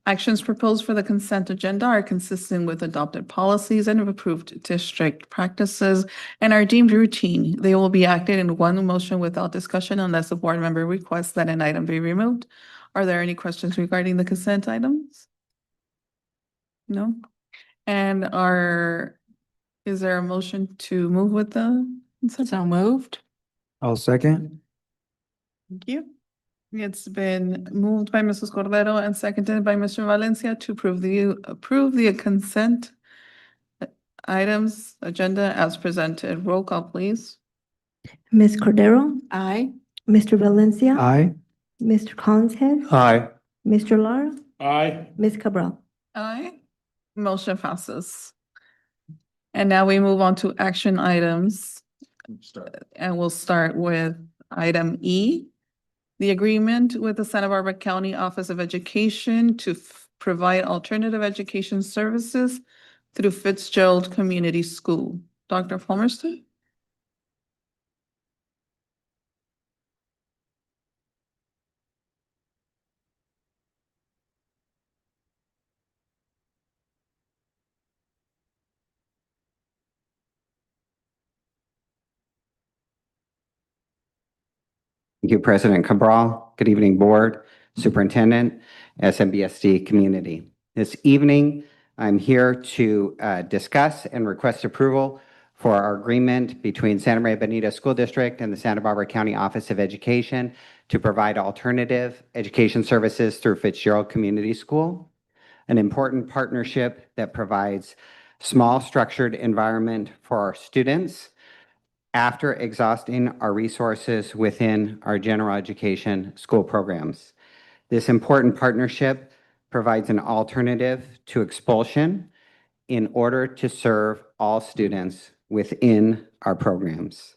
Actions proposed for the consent agenda are consistent with adopted policies and approved district practices and are deemed routine. They will be acted in one motion without discussion unless a board member requests that an item be removed. Are there any questions regarding the consent items? No? And is there a motion to move with the consent? So moved. I'll second. Thank you. It's been moved by Mrs. Cordero and seconded by Mr. Valencia to approve the consent items agenda as presented. Roll call, please. Ms. Cordero? Aye. Mr. Valencia? Aye. Mr. Collinshead? Aye. Mr. Lara? Aye. Ms. Cabral? Aye. Motion passes. And now we move on to action items. And we'll start with item E. The agreement with the Santa Barbara County Office of Education to provide alternative education services through Fitzgerald Community School. Dr. Palmerston? Thank you, President Cabral. Good evening, Board, Superintendent, SMBSD community. This evening, I'm here to discuss and request approval for our agreement between Santa Maria Bonita School District and the Santa Barbara County Office of Education to provide alternative education services through Fitzgerald Community School, an important partnership that provides small structured environment for our students after exhausting our resources within our general education school programs. This important partnership provides an alternative to expulsion in order to serve all students within our programs.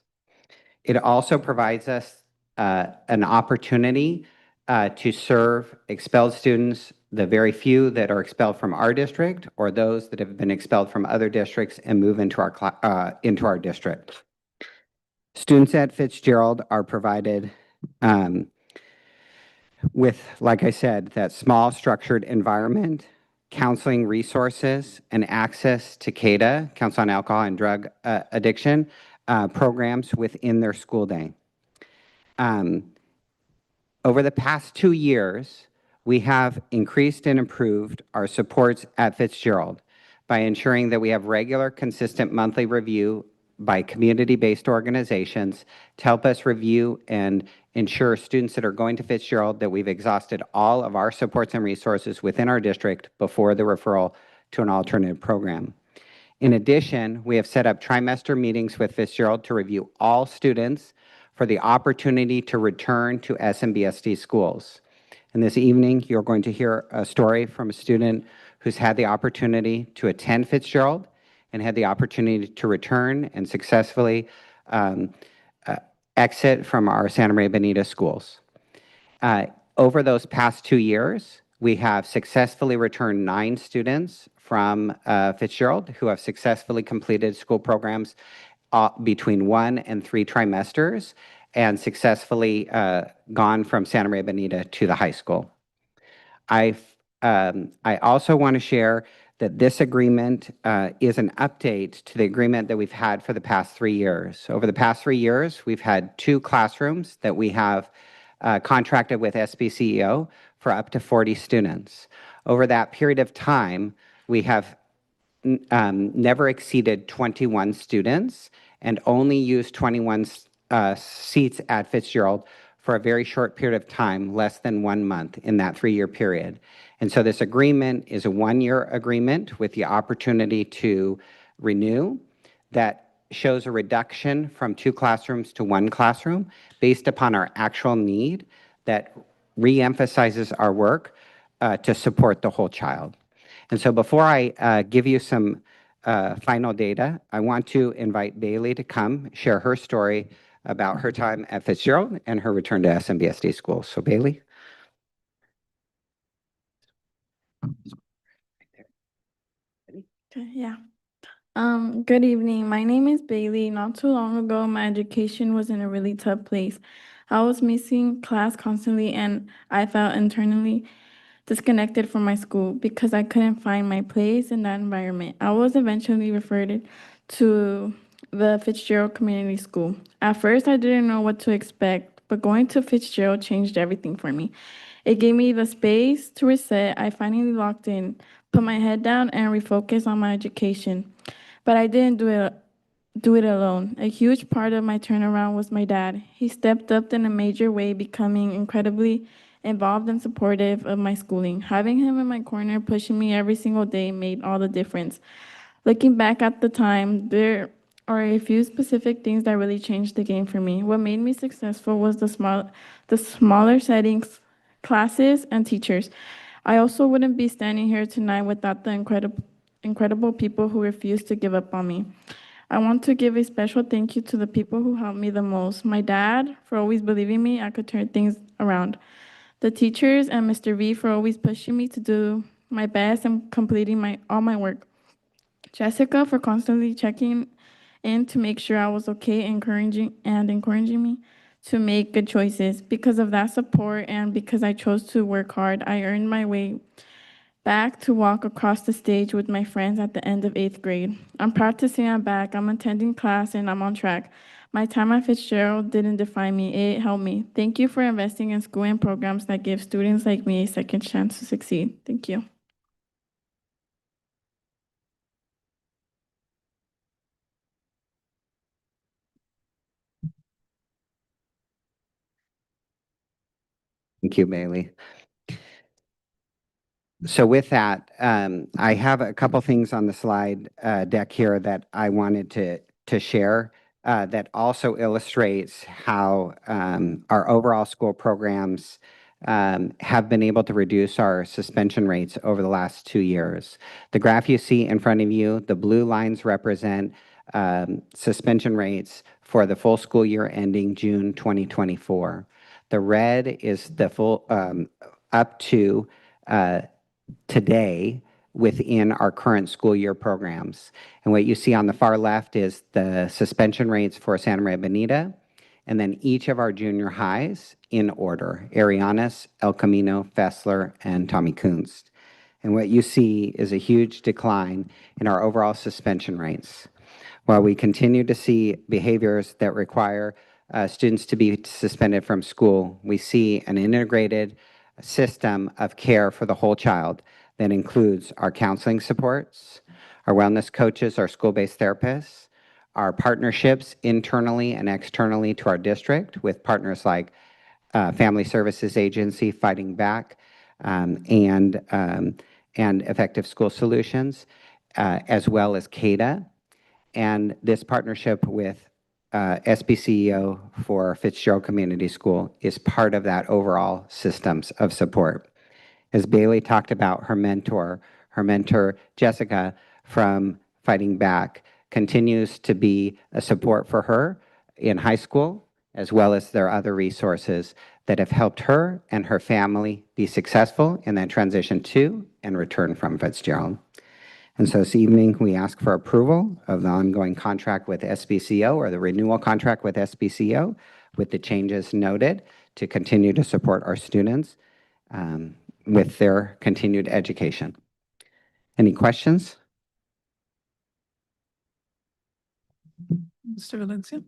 It also provides us an opportunity to serve expelled students, the very few that are expelled from our district or those that have been expelled from other districts and move into our district. Students at Fitzgerald are provided with, like I said, that small structured environment, counseling resources, and access to CADA, Counsel on Alcohol and Drug Addiction, programs within their school day. Over the past 2 years, we have increased and improved our supports at Fitzgerald by ensuring that we have regular, consistent monthly review by community-based organizations to help us review and ensure students that are going to Fitzgerald that we've exhausted all of our supports and resources within our district before the referral to an alternative program. In addition, we have set up trimester meetings with Fitzgerald to review all students for the opportunity to return to SMBSD schools. And this evening, you're going to hear a story from a student who's had the opportunity to attend Fitzgerald and had the opportunity to return and successfully exit from our Santa Maria Bonita schools. Over those past 2 years, we have successfully returned 9 students from Fitzgerald who have successfully completed school programs between 1 and 3 trimesters and successfully gone from Santa Maria Bonita to the high school. I also want to share that this agreement is an update to the agreement that we've had for the past 3 years. Over the past 3 years, we've had 2 classrooms that we have contracted with SBCEO for up to 40 students. Over that period of time, we have never exceeded 21 students and only used 21 seats at Fitzgerald for a very short period of time, less than 1 month in that 3-year period. And so this agreement is a 1-year agreement with the opportunity to renew that shows a reduction from 2 classrooms to 1 classroom based upon our actual need that reemphasizes our work to support the whole child. And so before I give you some final data, I want to invite Bailey to come share her story about her time at Fitzgerald and her return to SMBSD schools. So Bailey. Okay, yeah. Good evening. My name is Bailey. Not too long ago, my education was in a really tough place. I was missing class constantly, and I felt internally disconnected from my school because I couldn't find my place in that environment. I was eventually referred to the Fitzgerald Community School. At first, I didn't know what to expect, but going to Fitzgerald changed everything for me. It gave me the space to reset. I finally locked in, put my head down, and refocused on my education. But I didn't do it alone. A huge part of my turnaround was my dad. He stepped up in a major way, becoming incredibly involved and supportive of my schooling. Having him in my corner, pushing me every single day made all the difference. Looking back at the time, there are a few specific things that really changed the game for me. What made me successful was the smaller settings, classes, and teachers. I also wouldn't be standing here tonight without the incredible people who refused to give up on me. I want to give a special thank you to the people who helped me the most. My dad, for always believing me I could turn things around. The teachers and Mr. V for always pushing me to do my best and completing all my work. Jessica for constantly checking in to make sure I was okay, encouraging me to make good choices. Because of that support and because I chose to work hard, I earned my way back to walk across the stage with my friends at the end of 8th grade. I'm proud to say I'm back. I'm attending class and I'm on track. My time at Fitzgerald didn't define me, it helped me. Thank you for investing in school and programs that give students like me a second chance to succeed. Thank you. Thank you, Bailey. So with that, I have a couple things on the slide deck here that I wanted to share that also illustrates how our overall school programs have been able to reduce our suspension rates over the last 2 years. The graph you see in front of you, the blue lines represent suspension rates for the full school year ending June 2024. The red is the full up to today within our current school year programs. And what you see on the far left is the suspension rates for Santa Maria Bonita, and then each of our junior highs in order: Arianas, El Camino, Fessler, and Tommy Kunst. And what you see is a huge decline in our overall suspension rates. While we continue to see behaviors that require students to be suspended from school, we see an integrated system of care for the whole child that includes our counseling supports, our wellness coaches, our school-based therapists, our partnerships internally and externally to our district with partners like Family Services Agency, Fighting Back, and Effective School Solutions, as well as CADA, and this partnership with SBCEO for Fitzgerald Community School is part of that overall systems of support. As Bailey talked about, her mentor Jessica from Fighting Back continues to be a support for her in high school, as well as their other resources that have helped her and her family be successful in that transition to and return from Fitzgerald. And so this evening, we ask for approval of the ongoing contract with SBCO, or the renewal contract with SBCO, with the changes noted to continue to support our students with their continued education. Any questions? Mr. Valencia?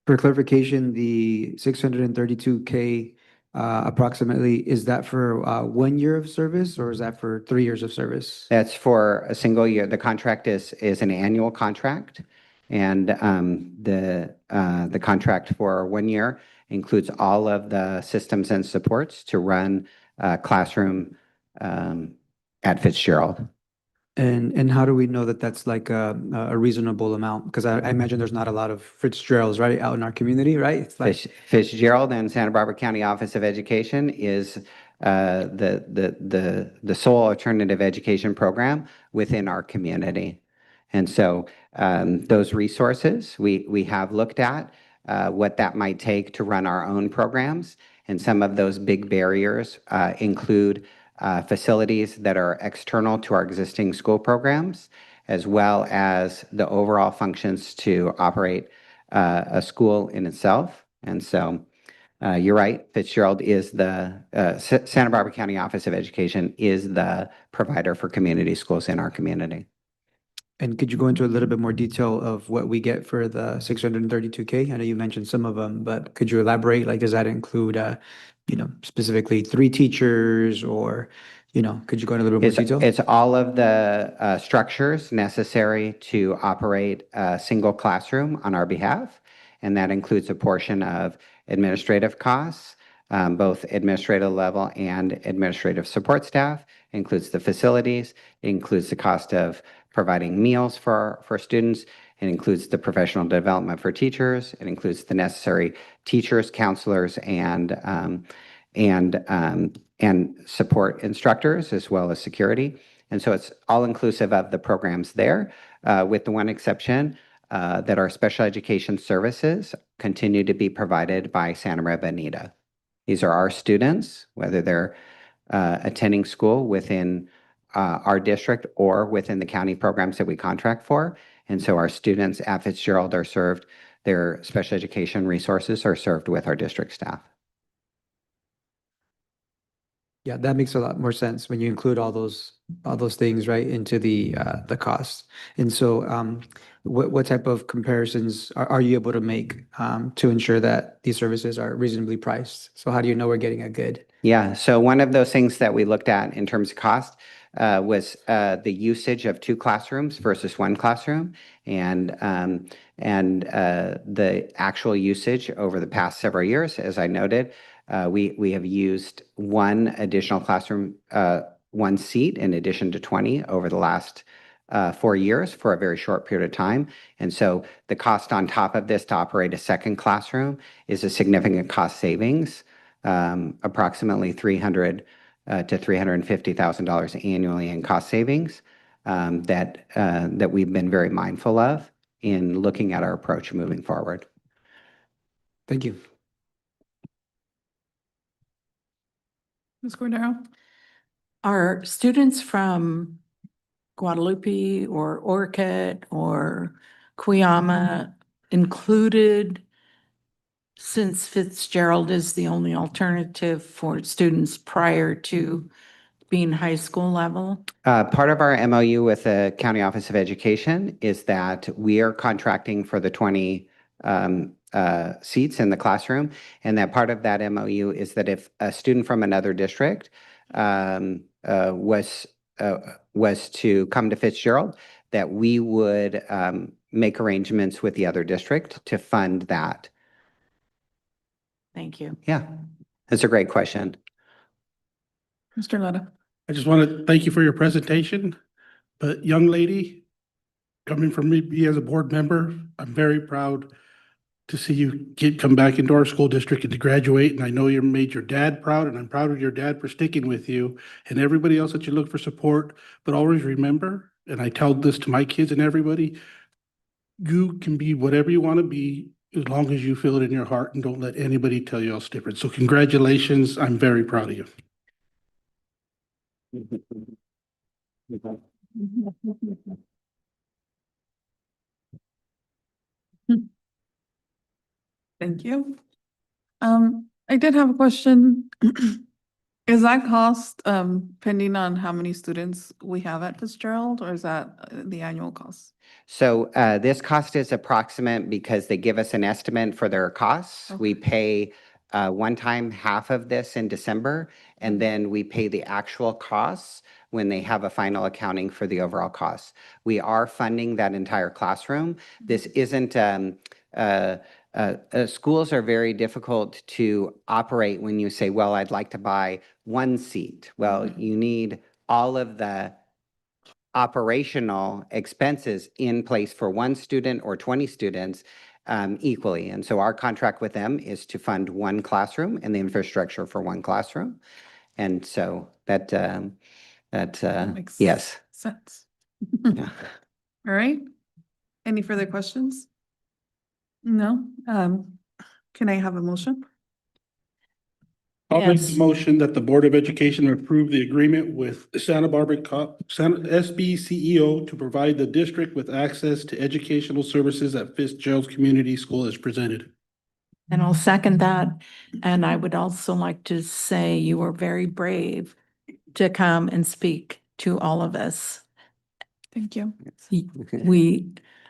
For clarification, the 632K approximately, is that for 1 year of service or is that for 3 years of service? That's for a single year. The contract is an annual contract, and the contract for 1 year includes all of the systems and supports to run a classroom at Fitzgerald. And how do we know that that's like a reasonable amount? Because I imagine there's not a lot of Fitzgeralds, right, out in our community, right? It's like Fitzgerald and Santa Barbara County Office of Education is the sole alternative education program within our community. And so those resources, we have looked at what that might take to run our own programs. And some of those big barriers include facilities that are external to our existing school programs, as well as the overall functions to operate a school in itself. And so you're right, Fitzgerald is Santa Barbara County Office of Education is the provider for community schools in our community. And could you go into a little bit more detail of what we get for the 632K? I know you mentioned some of them, but could you elaborate? Like, does that include, specifically 3 teachers or, could you go into a little bit more detail? It's all of the structures necessary to operate a single classroom on our behalf. And that includes a portion of administrative costs, both administrative level and administrative support staff. It includes the facilities. It includes the cost of providing meals for students. It includes the professional development for teachers. It includes the necessary teachers, counselors, and support instructors, as well as security. And so it's all inclusive of the programs there, with the one exception that our special education services continue to be provided by Santa Maria Bonita. These are our students, whether they're attending school within our district or within the county programs that we contract for. And so our students at Fitzgerald are served, their special education resources are served with our district staff. Yeah, that makes a lot more sense when you include all those things, right, into the cost. And so what type of comparisons are you able to make to ensure that these services are reasonably priced? So how do you know we're getting a good? Yeah, so one of those things that we looked at in terms of cost was the usage of 2 classrooms versus 1 classroom, and the actual usage over the past several years. As I noted, we have used 1 additional classroom, 1 seat in addition to 20 over the last 4 years for a very short period of time. And so the cost on top of this to operate a second classroom is a significant cost savings, approximately $300,000 to $350,000 annually in cost savings that we've been very mindful of in looking at our approach moving forward. Thank you. Ms. Cordero? Are students from Guadalupe or Orchid or Cuyama included since Fitzgerald is the only alternative for students prior to being high school level? Part of our MOU with the County Office of Education is that we are contracting for the 20 seats in the classroom, and that part of that MOU is that if a student from another district was to come to Fitzgerald, that we would make arrangements with the other district to fund that. Thank you. Yeah, that's a great question. Mr. Lara. I just want to thank you for your presentation. But young lady, coming from me as a board member, I'm very proud to see you come back into our school district and to graduate. And I know you made your dad proud, and I'm proud of your dad for sticking with you and everybody else that you look for support. But always remember, and I tell this to my kids and everybody, you can be whatever you want to be as long as you feel it in your heart and don't let anybody tell you else different. So congratulations. I'm very proud of you. Thank you. I did have a question. Is that cost pending on how many students we have at Fitzgerald, or is that the annual cost? So this cost is approximate because they give us an estimate for their costs. We pay one time half of this in December, and then we pay the actual costs when they have a final accounting for the overall costs. We are funding that entire classroom. This isn't, schools are very difficult to operate when you say, well, I'd like to buy one seat. Well, you need all of the operational expenses in place for one student or 20 students equally. And so our contract with them is to fund one classroom and the infrastructure for one classroom. And so that Makes yes. sense. Yeah. All right. Any further questions? No. Can I have a motion? I'll make the motion that the Board of Education approve the agreement with Santa Barbara SBCEO to provide the district with access to educational services at Fitzgerald Community School as presented. And I'll second that. And I would also like to say you were very brave to come and speak to all of us. Thank you.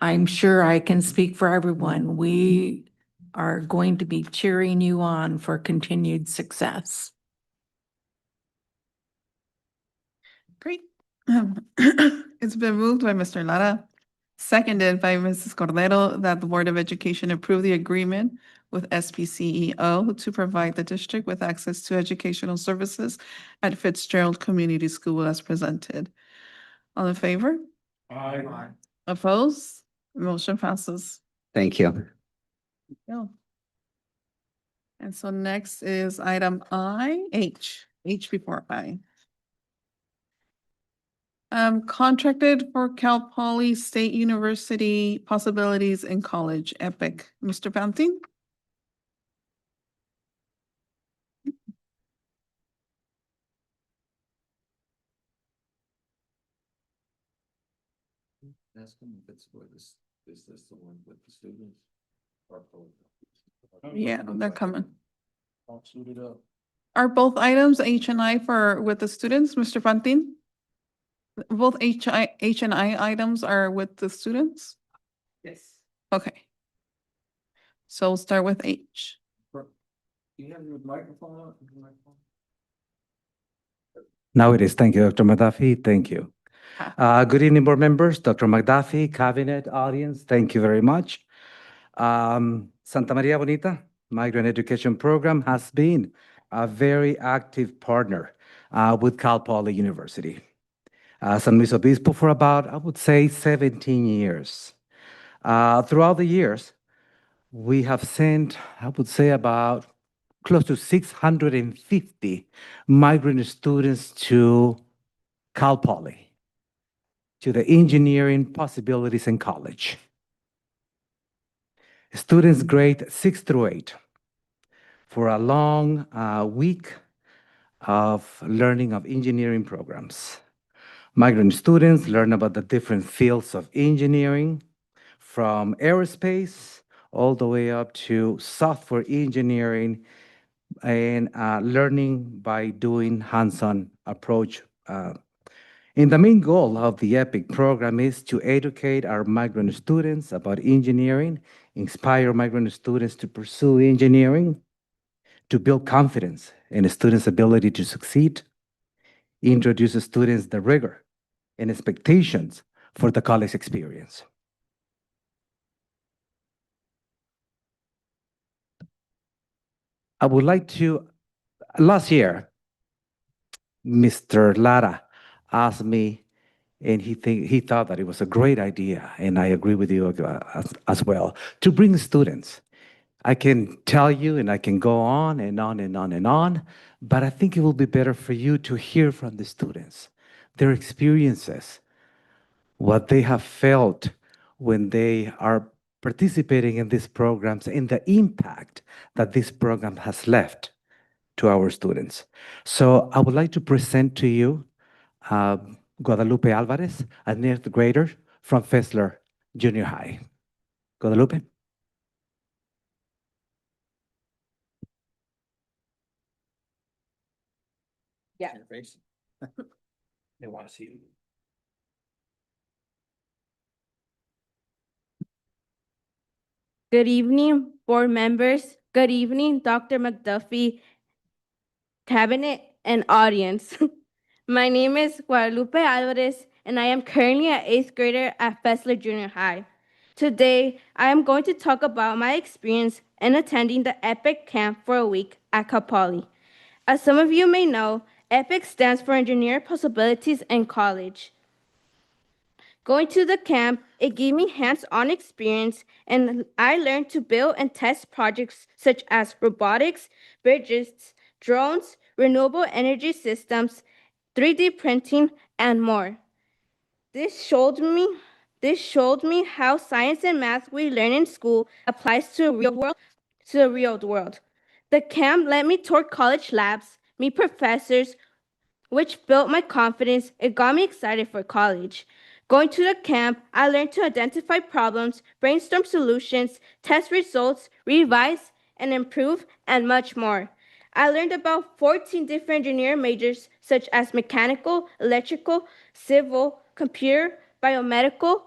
I'm sure I can speak for everyone. We are going to be cheering you on for continued success. Great. It's been moved by Mr. Lara, seconded by Mrs. Cordero, that the Board of Education approve the agreement with SPCEO to provide the district with access to educational services at Fitzgerald Community School as presented. All in favor? Aye. Opposed? Motion passes. Thank you. Go. And so next is item H before I. Contracted for Cal Poly State University Possibilities in College, EPIC. Mr. Pantin? Ask them if it's for this, is this the one with the students? Yeah, they're coming. All suited up. Are both items H and I for with the students, Mr. Pantin? Both H and I items are with the students? Yes. Okay. So we'll start with H. Do you have your microphone on? Now it is. Thank you, Dr. McDuffie. Thank you. Good evening, board members, Dr. McDuffie, cabinet, audience. Thank you very much. Santa Maria Bonita Migrant Education Program has been a very active partner with Cal Poly University. San Luis Obispo for about, I would say, 17 years. Throughout the years, we have sent, I would say, about close to 650 migrant students to Cal Poly, to the engineering possibilities in college. Students grade 6 through 8 for a long week of learning of engineering programs. Migrant students learn about the different fields of engineering, from aerospace all the way up to software engineering and learning by doing hands-on approach. And the main goal of the EPIC program is to educate our migrant students about engineering, inspire migrant students to pursue engineering, to build confidence in a student's ability to succeed, introduce students the rigor and expectations for the college experience. I would like to, last year, Mr. Lara asked me, and he thought that it was a great idea, and I agree with you as well, to bring students. I can tell you, and I can go on and on and on and on, but I think it will be better for you to hear from the students, their experiences, what they have felt when they are participating in these programs, and the impact that this program has left to our students. So I would like to present to you Guadalupe Alvarez, a 9th grader from Fessler Junior High. Guadalupe? Yeah. They want to see you. Good evening, board members. Good evening, Dr. McDuffie, cabinet, and audience. My name is Guadalupe Alvarez, and I am currently an 8th grader at Fessler Junior High. Today, I am going to talk about my experience in attending the EPIC camp for a week at Cal Poly. As some of you may know, EPIC stands for Engineer Possibilities in College. Going to the camp, it gave me hands-on experience, and I learned to build and test projects such as robotics, bridges, drones, renewable energy systems, 3D printing, and more. This showed me how science and math we learn in school applies to the real world. The camp let me tour college labs, meet professors, which built my confidence and got me excited for college. Going to the camp, I learned to identify problems, brainstorm solutions, test results, revise and improve, and much more. I learned about 14 different engineering majors such as mechanical, electrical, civil, computer, biomedical,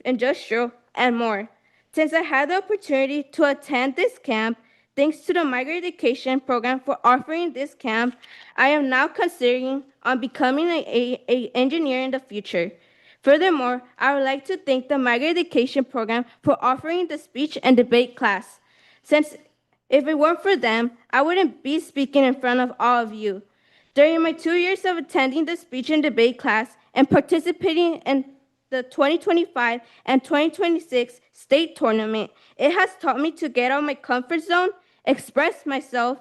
industrial, and more. Since I had the opportunity to attend this camp, thanks to the Migrant Education Program for offering this camp, I am now considering on becoming an engineer in the future. Furthermore, I would like to thank the Migrant Education Program for offering the speech and debate class. Since if it weren't for them, I wouldn't be speaking in front of all of you. During my 2 years of attending the speech and debate class and participating in the 2025 and 2026 state tournament, it has taught me to get out of my comfort zone, express myself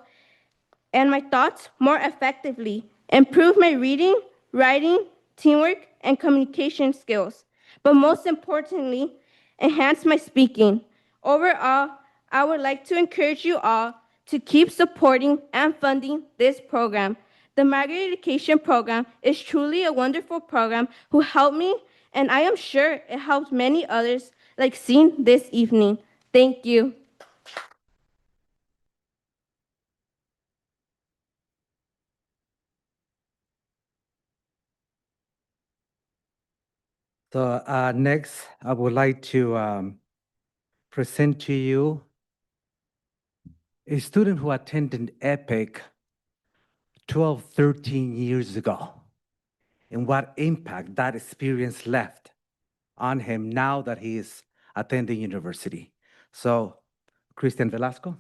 and my thoughts more effectively, improve my reading, writing, teamwork, and communication skills, but most importantly, enhance my speaking. Overall, I would like to encourage you all to keep supporting and funding this program. The Migrant Education Program is truly a wonderful program who helped me, and I am sure it helped many others like seen this evening. Thank you. So next, I would like to present to you a student who attended EPIC 12, 13 years ago, and what impact that experience left on him now that he is attending university. So, Christian Velasco.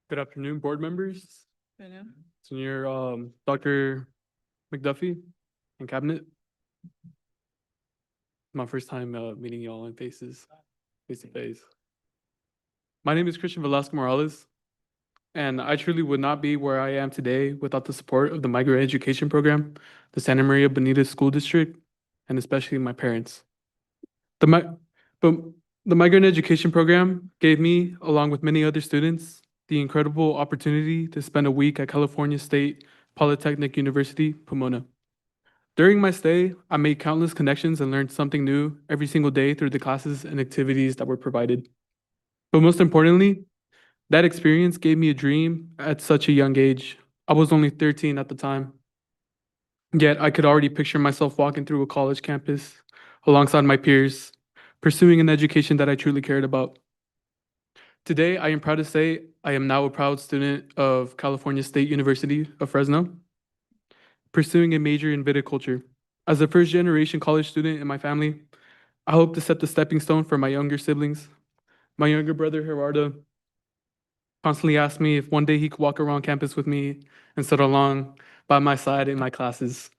Good afternoon, board members. Senior Dr. McDuffie and cabinet. My first time meeting y'all in face to face. My name is Christian Velasco Morales, and I truly would not be where I am today without the support of the Migrant Education Program, the Santa Maria Bonita School District, and especially my parents. But the Migrant Education Program gave me, along with many other students, the incredible opportunity to spend a week at California State Polytechnic University, Pomona. During my stay, I made countless connections and learned something new every single day through the classes and activities that were provided. But most importantly, that experience gave me a dream at such a young age. I was only 13 at the time. Yet I could already picture myself walking through a college campus alongside my peers, pursuing an education that I truly cared about. Today, I am proud to say I am now a proud student of California State University of Fresno, pursuing a major in viticulture. As a first-generation college student in my family, I hope to set the stepping stone for my younger siblings. My younger brother, Gerardo, constantly asks me if one day he could walk around campus with me and sit along by my side in my classes.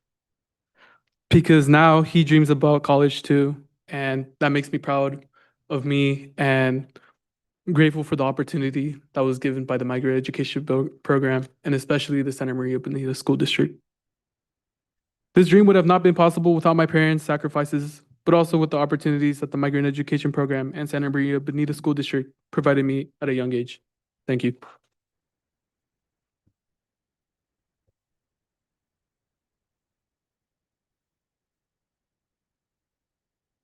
Because now he dreams about college too, and that makes me proud of me and grateful for the opportunity that was given by the Migrant Education Program, and especially the Santa Maria Bonita School District. This dream would have not been possible without my parents' sacrifices, but also with the opportunities that the Migrant Education Program and Santa Maria Bonita School District provided me at a young age. Thank you.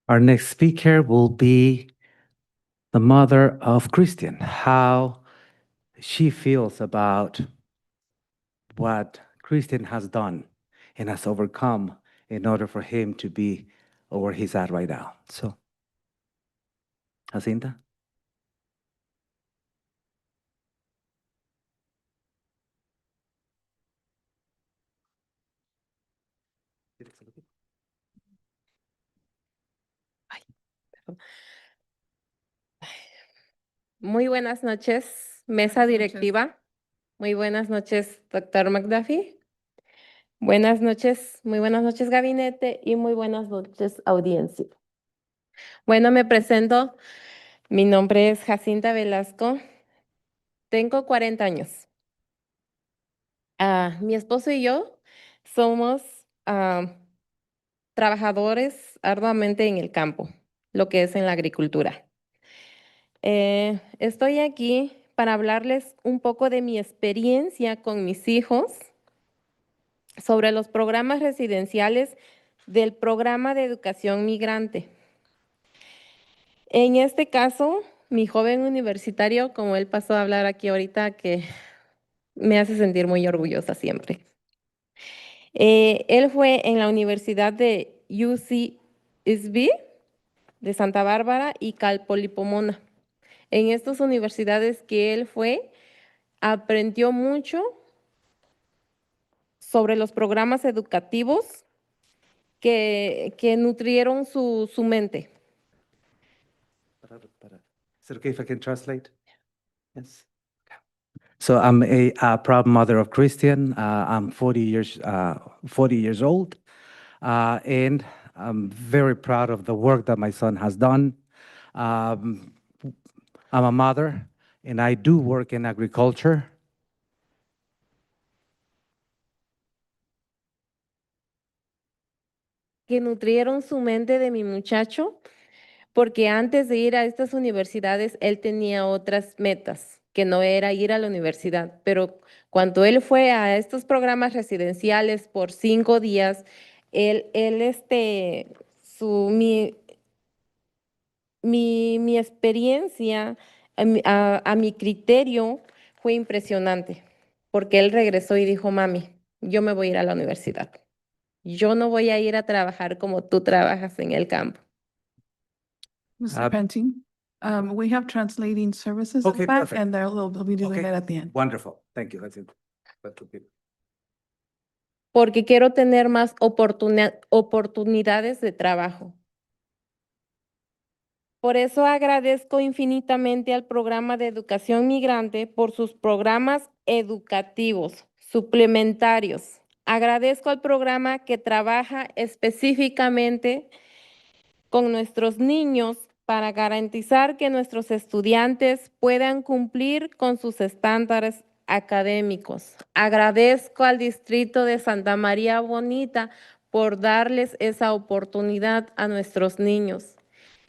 Our next speaker will be the mother of Christian, how she feels about what Christian has done and has overcome in order for him to be where he's at right now. So, Jacinta? Muy buenas noches, mesa directiva. Muy buenas noches, doctor McDuffie. Muy buenas noches, gabinete, y muy buenas noches, audiencia. Bueno, me presento. Mi nombre es Jacinta Velasco. Tengo 40 años. Mi esposo y yo somos trabajadores arduamente en el campo, lo que es en la agricultura. Estoy aquí para hablarles un poco de mi experiencia con mis hijos sobre los programas residenciales del programa de educación migrante. En este caso, mi joven universitario, como él pasó a hablar aquí ahorita, que me hace sentir muy orgullosa siempre. Él fue en la Universidad de UCSB de Santa Bárbara y Cal Poly Pomona. En estas universidades que él fue, aprendió mucho sobre los programas educativos que nutrieron su mente. Is it okay if I can translate? Yes. So I'm a proud mother of Christian. I'm 40 years old, and I'm very proud of the work that my son has done. I'm a mother, and I do work in agriculture. Que nutrieron su mente de mi muchacho, porque antes de ir a estas universidades, él tenía otras metas, que no era ir a la universidad, pero cuando él fue a estos programas residenciales por 5 días, mi experiencia, a mi criterio, fue impresionante, porque él regresó y dijo, mami, yo me voy a ir a la universidad. Yo no voy a ir a trabajar como tú trabajas en el campo. Mr. Penting, we have translating services in Okay, the back, perfect. and they'll be doing that at the end. Wonderful. Thank you. That's it. That's okay. Porque quiero tener más oportunidades de trabajo. Por eso agradezco infinitamente al programa de educación migrante por sus programas educativos suplementarios. Agradezco al programa que trabaja específicamente con nuestros niños para garantizar que nuestros estudiantes puedan cumplir con sus estándares académicos. Agradezco al Distrito de Santa María Bonita por darles esa oportunidad a nuestros niños.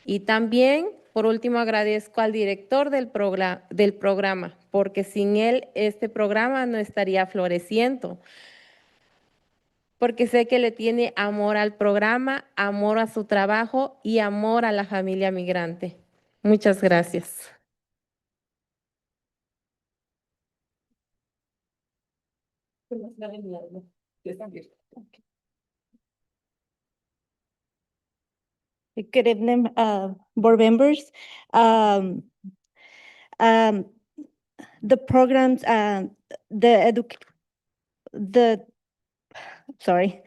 Y también, por último, agradezco al director del programa, porque sin él este programa no estaría floreciendo. porque sé que le tiene amor al programa, amor a su trabajo y amor a la familia migrante. Muchas gracias. Good evening, board members. Um, the programs, the, sorry,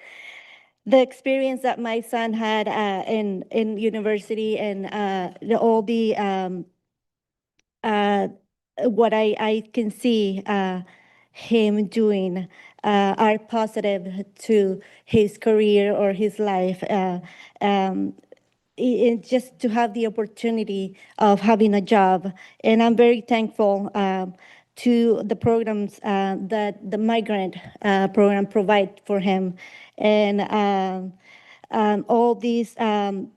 the experience that my son had in university and all the what I can see him doing are positive to his career or his life. Just to have the opportunity of having a job. And I'm very thankful to the programs that the migrant program provide for him. And all these, all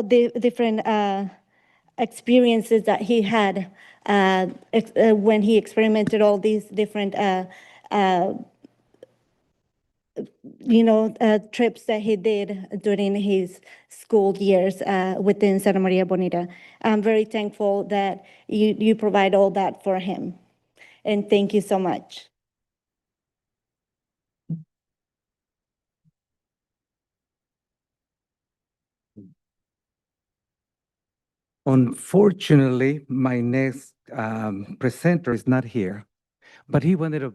the different experiences that he had when he experimented all these different uh, trips that he did during his school years within Santa Maria Bonita. I'm very thankful that you provide all that for him. And thank you so much. Unfortunately, my next presenter is not here, but he wanted to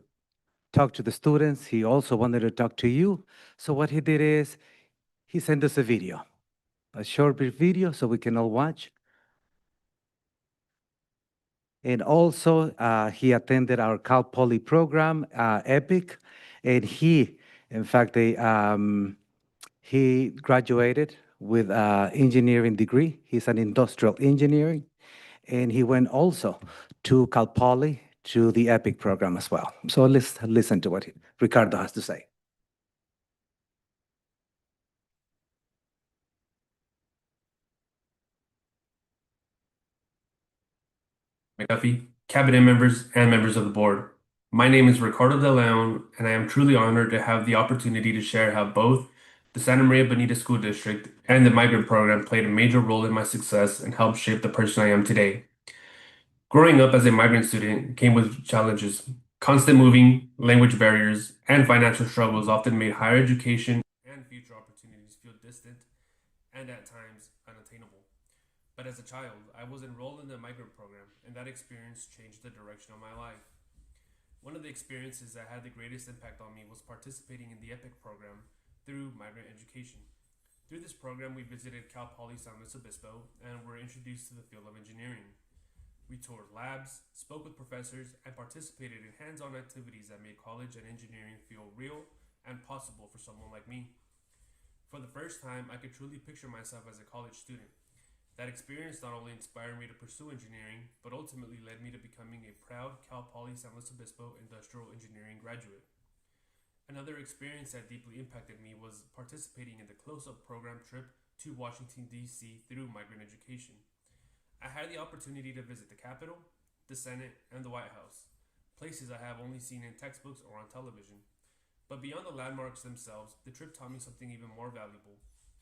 talk to the students. He also wanted to talk to you. So what he did is he sent us a video, a short brief video so we can all watch. And also, he attended our Cal Poly program, EPIC, and in fact, he graduated with an engineering degree. He's an industrial engineering, and he went also to Cal Poly to the EPIC program as well. So let's listen to what Ricardo has to say. McDuffie, cabinet members, and members of the board. My name is Ricardo De Leon, and I am truly honored to have the opportunity to share how both the Santa Maria Bonita School District and the migrant program played a major role in my success and helped shape the person I am today. Growing up as a migrant student came with challenges. Constant moving, language barriers, and financial struggles often made higher education and future opportunities feel distant and at times unattainable. But as a child, I was enrolled in the migrant program, and that experience changed the direction of my life. One of the experiences that had the greatest impact on me was participating in the EPIC program through migrant education. Through this program, we visited Cal Poly San Luis Obispo and were introduced to the field of engineering. We toured labs, spoke with professors, and participated in hands-on activities that made college and engineering feel real and possible for someone like me. For the first time, I could truly picture myself as a college student. That experience not only inspired me to pursue engineering, but ultimately led me to becoming a proud Cal Poly San Luis Obispo industrial engineering graduate. Another experience that deeply impacted me was participating in the close-up program trip to Washington, D.C. through migrant education. I had the opportunity to visit the Capitol, the Senate, and the White House, places I have only seen in textbooks or on television. But beyond the landmarks themselves, the trip taught me something even more valuable: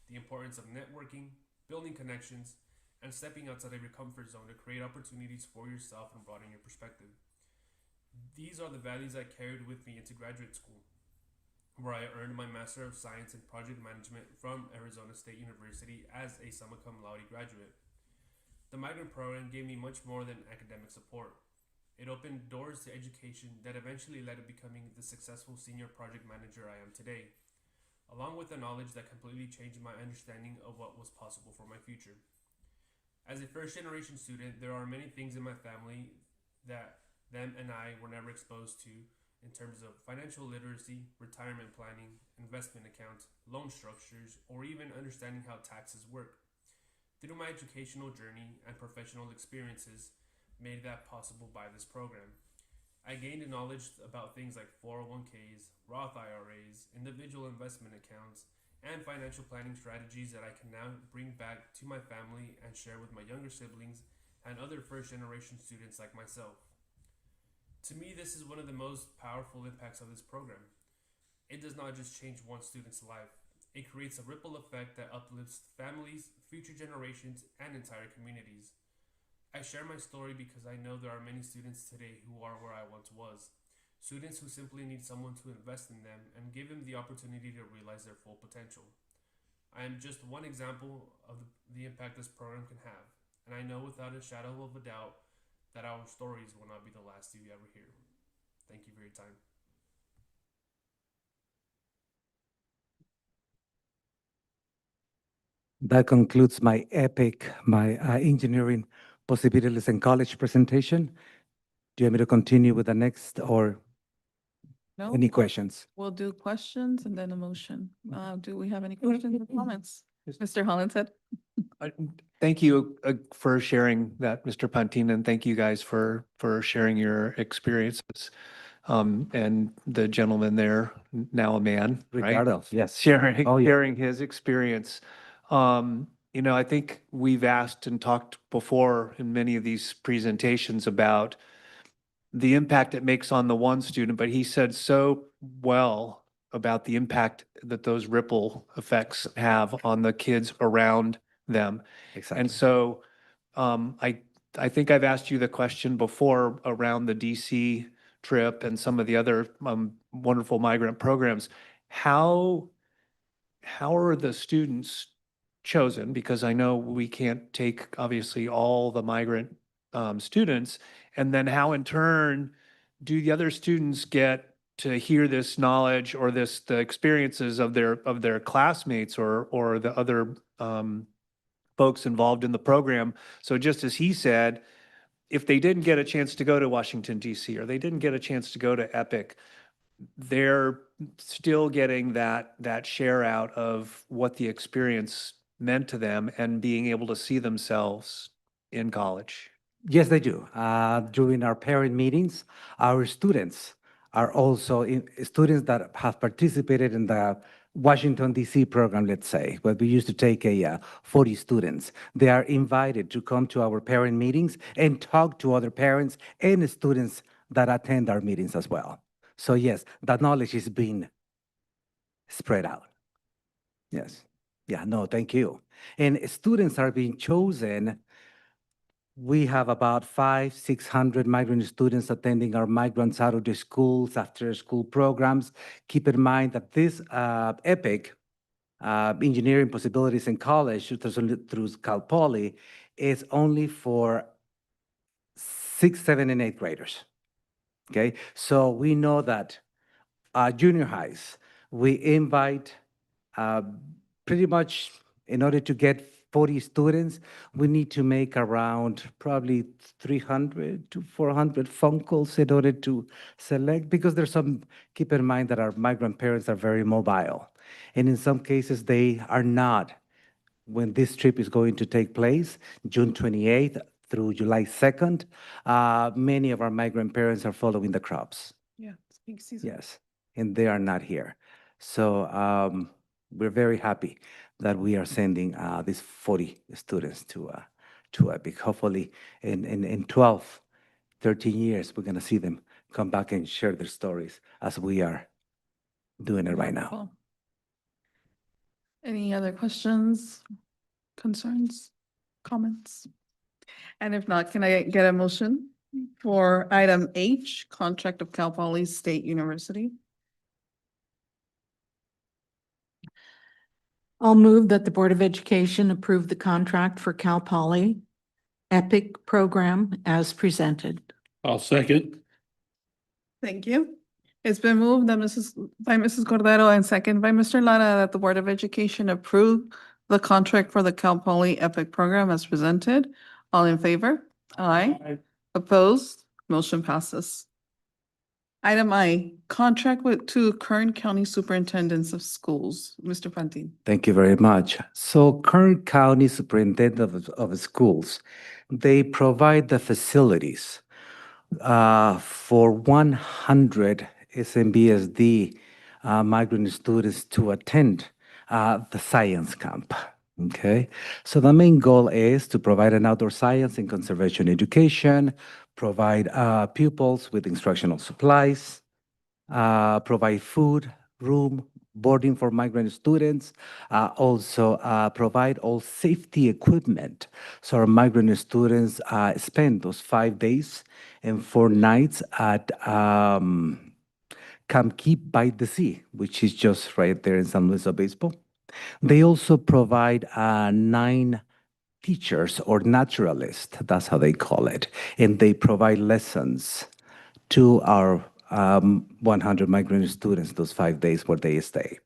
the importance of networking, building connections, and stepping outside of your comfort zone to create opportunities for yourself and broaden your perspective. These are the values I carried with me into graduate school, where I earned my Master of Science in Project Management from Arizona State University as a summa cum laude graduate. The migrant program gave me much more than academic support. It opened doors to education that eventually led to becoming the successful senior project manager I am today, along with the knowledge that completely changed my understanding of what was possible for my future. As a first-generation student, there are many things in my family that them and I were never exposed to in terms of financial literacy, retirement planning, investment accounts, loan structures, or even understanding how taxes work. Through my educational journey and professional experiences made that possible by this program, I gained knowledge about things like 401ks, Roth IRAs, individual investment accounts, and financial planning strategies that I can now bring back to my family and share with my younger siblings and other first-generation students like myself. To me, this is one of the most powerful impacts of this program. It does not just change one student's life, it creates a ripple effect that uplifts families, future generations, and entire communities. I share my story because I know there are many students today who are where I once was. Students who simply need someone to invest in them and give them the opportunity to realize their full potential. I am just one example of the impact this program can have, and I know without a shadow of a doubt that our stories will not be the last you ever hear. Thank you for your time. That concludes my engineering possibilities in college presentation. Do you want me to continue with the next or No? any questions? We'll do questions and then a motion. Do we have any questions or comments? Mr. Hollinshead? Thank you for sharing that, Mr. Puntin, and thank you guys for sharing your experiences. And the gentleman there, now a man, right? Ricardo, yes. Sharing, Oh, yeah. sharing his experience. I think we've asked and talked before in many of these presentations about the impact it makes on the one student, but he said so well about the impact that those ripple effects have on the kids around them. Exactly. And so I think I've asked you the question before around the DC trip and some of the other wonderful migrant programs. How are the students chosen? Because I know we can't take obviously all the migrant students. And then how in turn do the other students get to hear this knowledge or the experiences of their classmates or the other folks involved in the program? So just as he said, if they didn't get a chance to go to Washington, D.C., or they didn't get a chance to go to Epic, they're still getting that share out of what the experience meant to them and being able to see themselves in college. Yes, they do. During our parent meetings, our students are also students that have participated in the Washington, D.C. program, let's say, where we used to take 40 students. They are invited to come to our parent meetings and talk to other parents and students that attend our meetings as well. So yes, that knowledge is being spread out. Yes. Yeah, no, thank you. And students are being chosen. We have about 600 migrant students attending our migrants out of the schools, after school programs. Keep in mind that this EPIC, Engineering Possibilities in College, through Cal Poly, is only for 6th, 7th, and 8th graders. Okay, so we know that junior highs, we invite pretty much in order to get 40 students, we need to make around probably 300 to 400 phone calls in order to select, because there's some, keep in mind that our migrant parents are very mobile. And in some cases, they are not when this trip is going to take place, June 28th through July 2nd. Many of our migrant parents are following the crops. Yeah, it's peak season. Yes, and they are not here. So we're very happy that we are sending these 40 students to EPIC. Hopefully in 12, 13 years, we're gonna see them come back and share their stories as we are doing it right now. Wonderful. Any other questions, concerns, comments? And if not, can I get a motion for item H, contract of Cal Poly State University? I'll move that the Board of Education approve the contract for Cal Poly EPIC program as presented. I'll second. Thank you. It's been moved that by Mrs. Cordero and second by Mr. Lara that the Board of Education approve the contract for the Cal Poly EPIC program as presented. All in favor? Aye. Opposed? Motion passes. Item I, contract with two Kern County Superintendents of Schools. Mr. Pantin. Thank you very much. So Kern County Superintendent of Schools, they provide the facilities for 100 SMBSD migrant students to attend the science camp. Okay, so the main goal is to provide an outdoor science and conservation education, provide pupils with instructional supplies, provide food room, boarding for migrant students, also provide all safety equipment. So our migrant students spend those 5 days and 4 nights at Camp Keep by the Sea, which is just right there in San Luis Obispo. They also provide 9 teachers or naturalists, that's how they call it, and they provide lessons to our 100 migrant students those 5 days where they stay.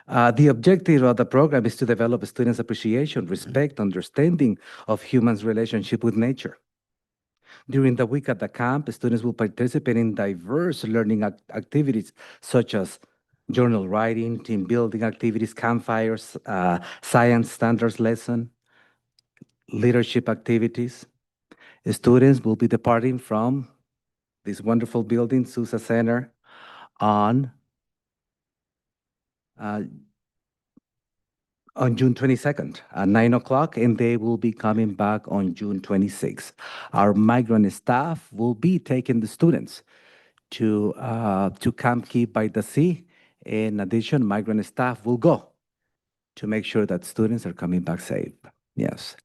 The objective of the program is to develop students' appreciation, respect, understanding of humans' relationship with nature. During the week at the camp, students will participate in diverse learning activities such as journal writing, team building activities, campfires, science standards lesson, leadership activities. Students will be departing from this wonderful building, Sousa Center, on June 22nd at 9 o'clock, and they will be coming back on June 26th. Our migrant staff will be taking the students to Camp Keep by the Sea. In addition, migrant staff will go to make sure that students are coming back safe. Yes.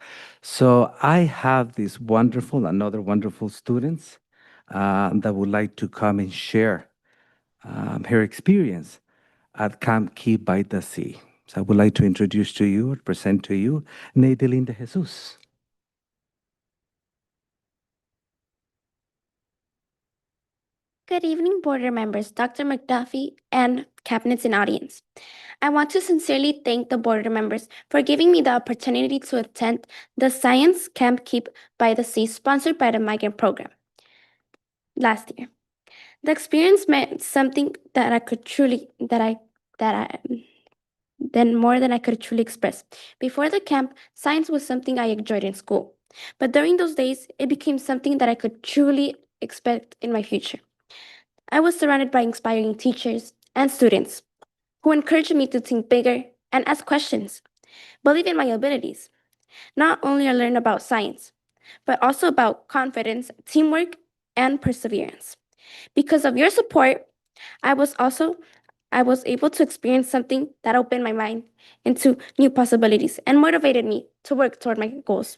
So I have these wonderful, another wonderful students that would like to come and share her experience at Camp Keep by the Sea. So I would like to introduce to you or present to you Neidelin de Jesus. Good evening, board members, Dr. McDuffie, and cabinets and audience. I want to sincerely thank the board members for giving me the opportunity to attend the Science Camp Keep by the Sea sponsored by the Migrant Program last year. The experience meant something that I could truly, then more than I could truly express. Before the camp, science was something I enjoyed in school. But during those days, it became something that I could truly expect in my future. I was surrounded by inspiring teachers and students who encouraged me to think bigger and ask questions, believe in my abilities. Not only I learned about science, but also about confidence, teamwork, and perseverance. Because of your support, I was able to experience something that opened my mind into new possibilities and motivated me to work toward my goals.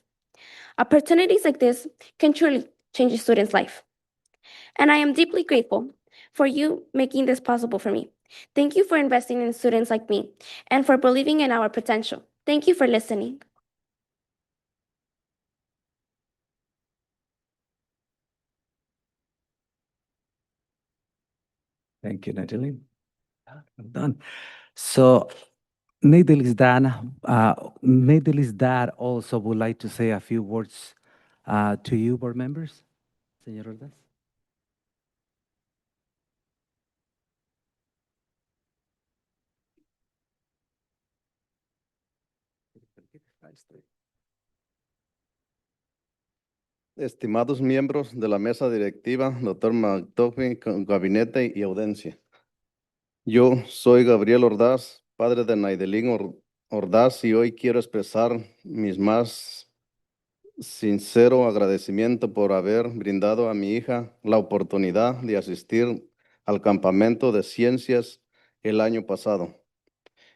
Opportunities like this can truly change a student's life. And I am deeply grateful for you making this possible for me. Thank you for investing in students like me and for believing in our potential. Thank you for listening. Thank you, Natalie. I'm done. So Natalie's dad also would like to say a few words to you, board members. Señor Ordaz. Estimados miembros de la mesa directiva, doctor McDuffie, gabinete y audiencia. Yo soy Gabriel Ordaz, padre de Naidelín Ordaz, y hoy quiero expresar mis más sincero agradecimiento por haber brindado a mi hija la oportunidad de asistir al campamento de ciencias el año pasado.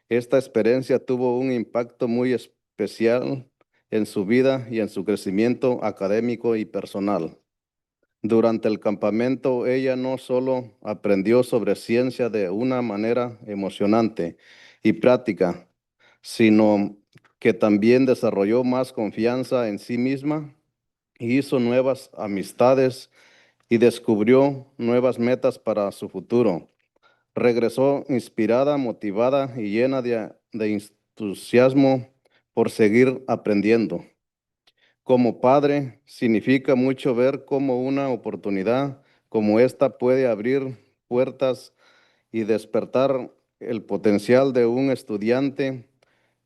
Esta experiencia tuvo un impacto muy especial en su vida y en su crecimiento académico y personal. Durante el campamento, ella no solo aprendió sobre ciencia de una manera emocionante y práctica, sino que también desarrolló más confianza en sí misma, hizo nuevas amistades y descubrió nuevas metas para su futuro. Regresó inspirada, motivada y llena de entusiasmo por seguir aprendiendo. Como padre, significa mucho ver cómo una oportunidad como esta puede abrir puertas y despertar el potencial de un estudiante.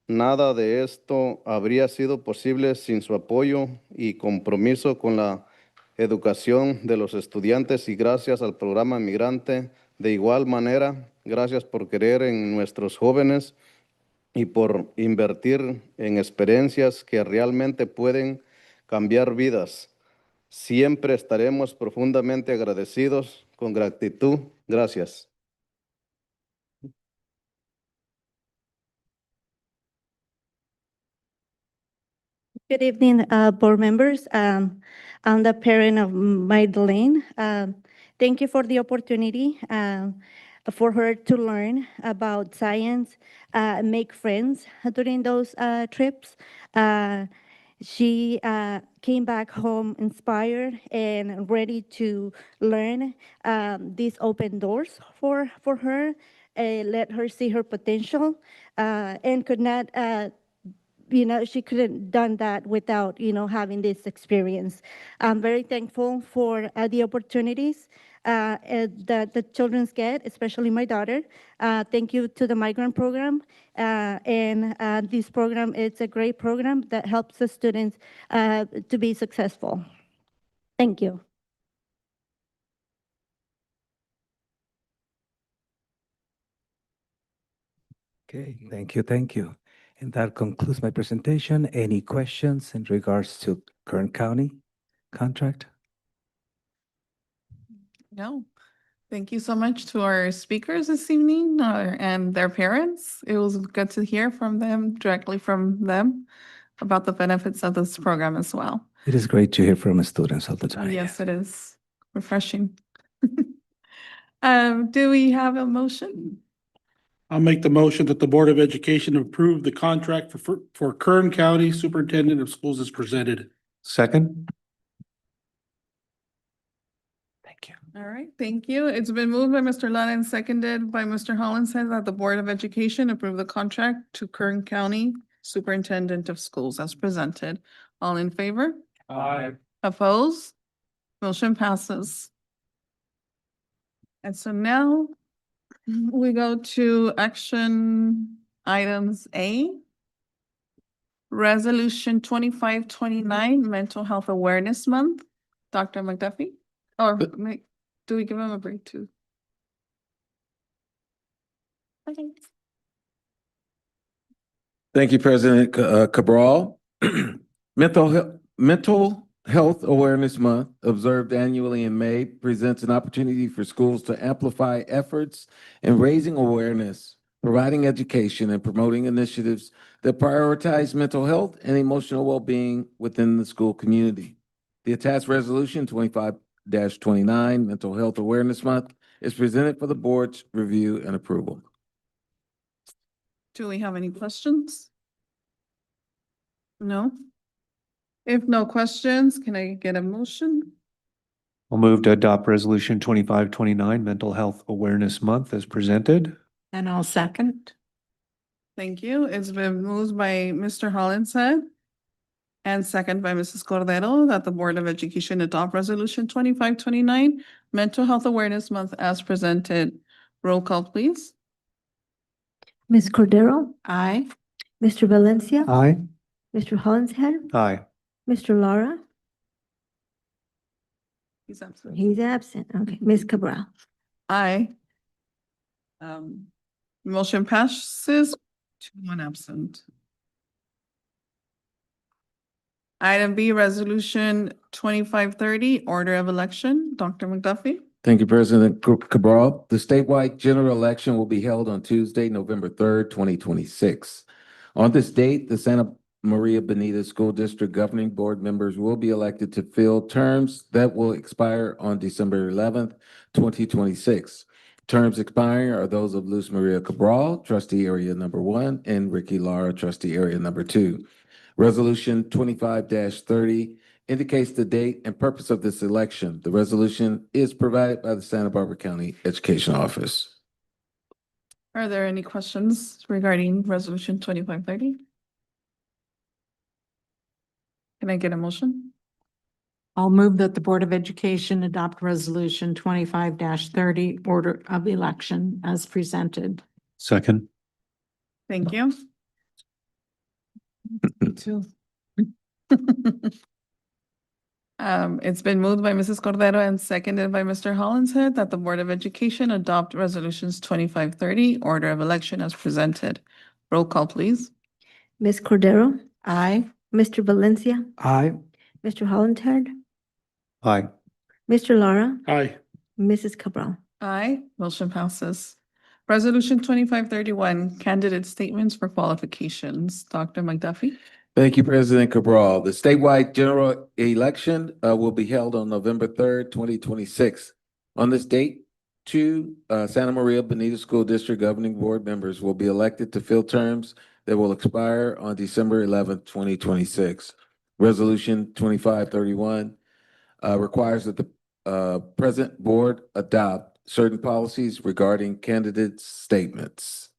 Nada de esto habría sido posible sin su apoyo y compromiso con la educación de los estudiantes y gracias al programa Migrante. De igual manera, gracias por creer en nuestros jóvenes y por invertir en experiencias que realmente pueden cambiar vidas. Siempre estaremos profundamente agradecidos. Con gratitud, gracias. Good evening, board members. I'm the parent of Magdalene. Thank you for the opportunity for her to learn about science, make friends during those trips. She came back home inspired and ready to learn. These open doors for her, let her see her potential, and could not she couldn't done that without, having this experience. I'm very thankful for the opportunities that the children get, especially my daughter. Thank you to the migrant program. And this program, it's a great program that helps the students to be successful. Thank you. Okay, thank you, thank you. And that concludes my presentation. Any questions in regards to Kern County contract? No. Thank you so much to our speakers this evening and their parents. It was good to hear from them, directly from them, about the benefits of this program as well. It is great to hear from students all the time. Yes, it is refreshing. Do we have a motion? I'll make the motion that the Board of Education approve the contract for Kern County Superintendent of Schools as presented. Second? Thank you. All right, thank you. It's been moved by Mr. Lara and seconded by Mr. Hollinshead that the Board of Education approve the contract to Kern County Superintendent of Schools as presented. All in favor? Aye. Opposed? Motion passes. And so now we go to action items A. Resolution 2529, Mental Health Awareness Month. Dr. McDuffie? Or do we give him a break too? Okay. Thank you, President Cabral. Mental Health Awareness Month, observed annually in May, presents an opportunity for schools to amplify efforts in raising awareness, providing education, and promoting initiatives that prioritize mental health and emotional well-being within the school community. The attached resolution 25-29, Mental Health Awareness Month, is presented for the board's review and approval. Do we have any questions? No? If no questions, can I get a motion? I'll move to adopt Resolution 2529, Mental Health Awareness Month as presented. And I'll second. Thank you. It's been moved by Mr. Hollinshead and second by Mrs. Cordero that the Board of Education adopt Resolution 2529, Mental Health Awareness Month as presented. Roll call, please. Ms. Cordero? Aye. Mr. Valencia? Aye. Mr. Hollinshead? Aye. Mr. Lara? He's absent. He's absent. Okay. Ms. Cabral? Aye. Motion passes, 2-1 absent. Item B, Resolution 2530, Order of Election. Dr. McDuffie? Thank you, President Cabral. The statewide general election will be held on Tuesday, November 3rd, 2026. On this date, the Santa Maria Bonita School District Governing Board members will be elected to fill terms that will expire on December 11th, 2026. Terms expiring are those of Luz Maria Cabral, Trustee Area Number 1, and Ricky Lara, Trustee Area Number 2. Resolution 25-30 indicates the date and purpose of this election. The resolution is provided by the Santa Barbara County Education Office. Are there any questions regarding Resolution 2530? Can I get a motion? I'll move that the Board of Education adopt Resolution 25-30, Order of Election as presented. Second. Thank you. Me too. It's been moved by Mrs. Cordero and seconded by Mr. Hollinshead that the Board of Education adopt Resolutions 2530, Order of Election as presented. Roll call, please. Ms. Cordero? Aye. Mr. Valencia? Aye. Mr. Hollinshead? Aye. Mr. Lara? Aye. Mrs. Cabral? Aye, motion passes. Resolution 2531, Candidate Statements for Qualifications. Dr. McDuffie? Thank you, President Cabral. The statewide general election will be held on November 3rd, 2026. On this date, two Santa Maria Bonita School District Governing Board members will be elected to fill terms that will expire on December 11th, 2026. Resolution 2531 requires that the present board adopt certain policies regarding candidate statements.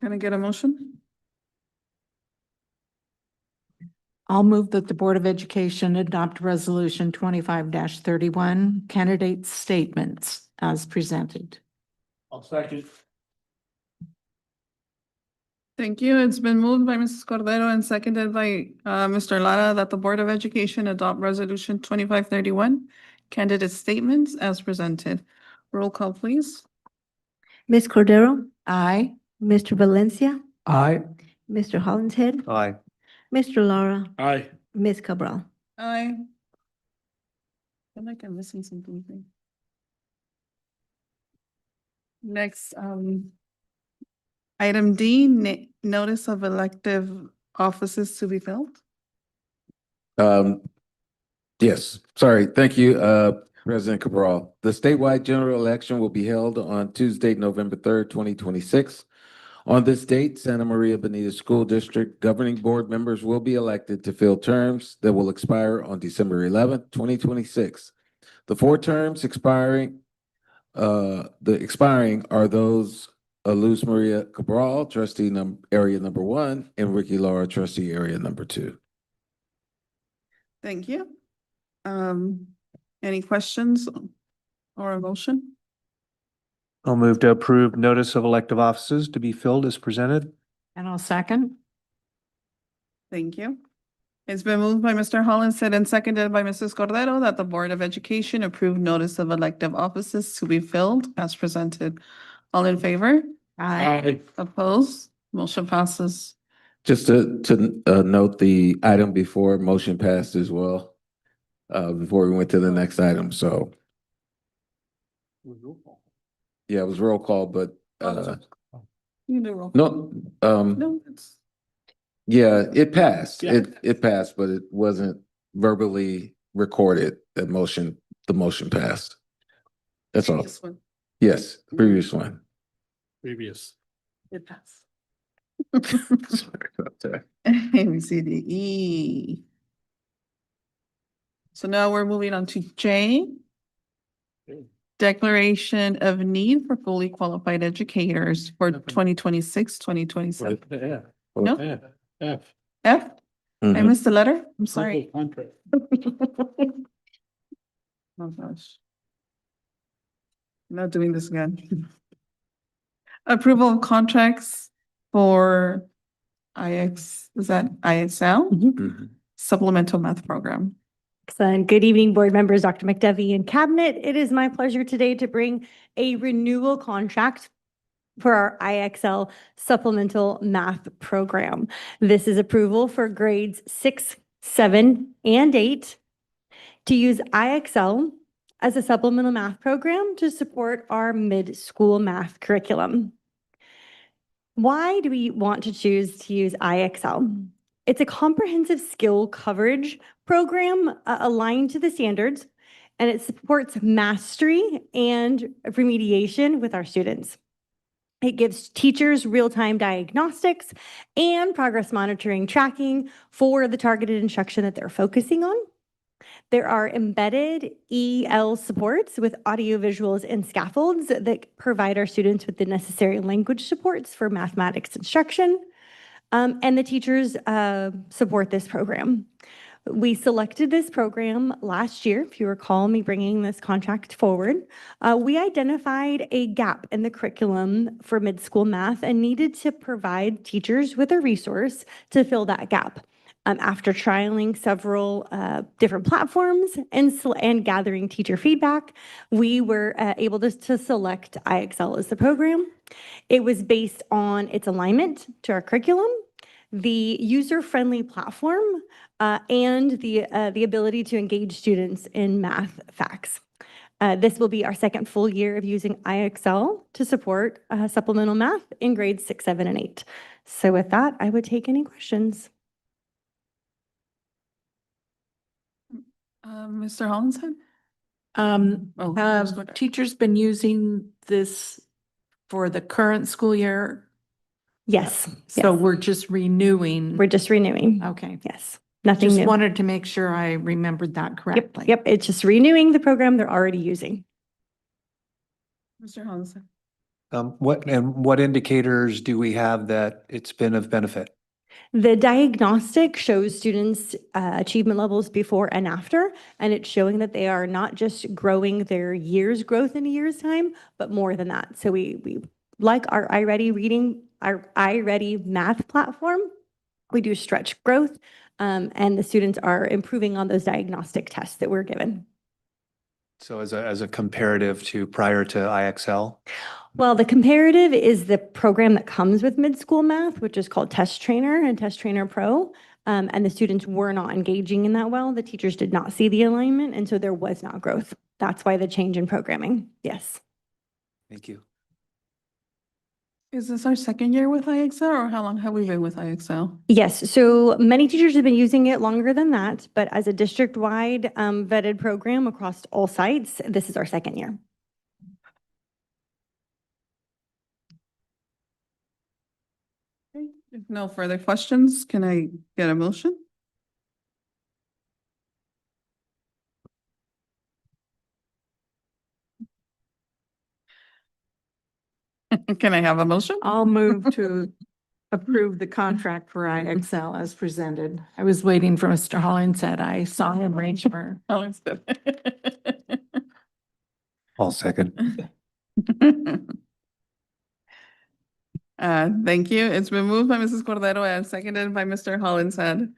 Can I get a motion? I'll move that the Board of Education adopt Resolution 25-31, candidate statements as presented. I'll second. Thank you. It's been moved by Mrs. Cordero and seconded by Mr. Lara that the Board of Education adopt Resolution 2531, candidate statements as presented. Roll call, please. Ms. Cordero? Aye. Mr. Valencia? Aye. Mr. Hollingshead? Aye. Mr. Lara? Aye. Ms. Cabral? Aye. I feel like I'm missing something. Next, item D, notice of elective offices to be filled. Yes, sorry. Thank you, President Cabral. The statewide general election will be held on Tuesday, November 3rd, 2026. On this date, Santa Maria Bonita School District Governing Board members will be elected to fill terms that will expire on December 11th, 2026. The four terms expiring are those Luz Maria Cabral, trustee area number 1, and Ricky Laura, trustee area number 2. Thank you. Any questions or a motion? I'll move to approve notice of elective offices to be filled as presented. And I'll second. Thank you. It's been moved by Mr. Hollingshead and seconded by Mrs. Cordero that the Board of Education approve notice of elective offices to be filled as presented. All in favor? Aye. Opposed? Motion passes. Just to note, the item before motion passed as well, before we went to the next item, so. Yeah, it was roll call, but, You can do roll. no, No, it's. yeah, it passed. Yeah. It passed, but it wasn't verbally recorded, the motion passed. That's all. Previous one. Yes, the previous one. Previous. It passed. Sorry about that. A, B, C, D, E. So now we're moving on to J. Declaration of need for fully qualified educators for 2026, 2027. Yeah. No? F. F. F? I Mhm. missed the letter? I'm sorry. Contract. Oh, gosh. I'm not doing this again. Approval of contracts for is that IXL? Mhm. Supplemental math program. Excellent. Good evening, board members, Dr. McDuffie and cabinet. It is my pleasure today to bring a renewal contract for our IXL supplemental math program. This is approval for grades 6, 7, and 8 to use IXL as a supplemental math program to support our mid-school math curriculum. Why do we want to choose to use IXL? It's a comprehensive skill coverage program aligned to the standards, and it supports mastery and remediation with our students. It gives teachers real-time diagnostics and progress monitoring tracking for the targeted instruction that they're focusing on. There are embedded EL supports with audio visuals and scaffolds that provide our students with the necessary language supports for mathematics instruction. And the teachers support this program. We selected this program last year, if you recall me bringing this contract forward. We identified a gap in the curriculum for mid-school math and needed to provide teachers with a resource to fill that gap. After trialing several different platforms and gathering teacher feedback, we were able to select IXL as the program. It was based on its alignment to our curriculum, the user-friendly platform, and the ability to engage students in math facts. This will be our second full year of using IXL to support supplemental math in grades 6, 7, and 8. So with that, I would take any questions. Mr. Hollinshead? Have teachers been using this for the current school year? Yes. So yes. we're just renewing? We're just renewing. Okay. Yes. Nothing Just new. wanted to make sure I remembered that correctly. Yep. It's just renewing the program they're already using. Mr. Hollinshead? What indicators do we have that it's been of benefit? The diagnostic shows students' achievement levels before and after, and it's showing that they are not just growing their year's growth in a year's time, but more than that. So we like our iReady math platform. We do stretch growth, and the students are improving on those diagnostic tests that we're given. So as a comparative to prior to IXL? Well, the comparative is the program that comes with mid-school math, which is called Test Trainer and Test Trainer Pro. And the students were not engaging in that well. The teachers did not see the alignment, and so there was not growth. That's why the change in programming. Yes. Thank you. Is this our second year with IXL, or how long have we been with IXL? Yes, so many teachers have been using it longer than that, but as a district-wide vetted program across all sites, this is our second year. Okay, if no further questions, can I get a motion? Can I have a motion? I'll move to approve the contract for IXL as presented. I was waiting for Mr. Hollinshead. I saw him reach for. Hollinshead. I'll second. Thank you. It's been moved by Mrs. Cordero and seconded by Mr. Hollinshead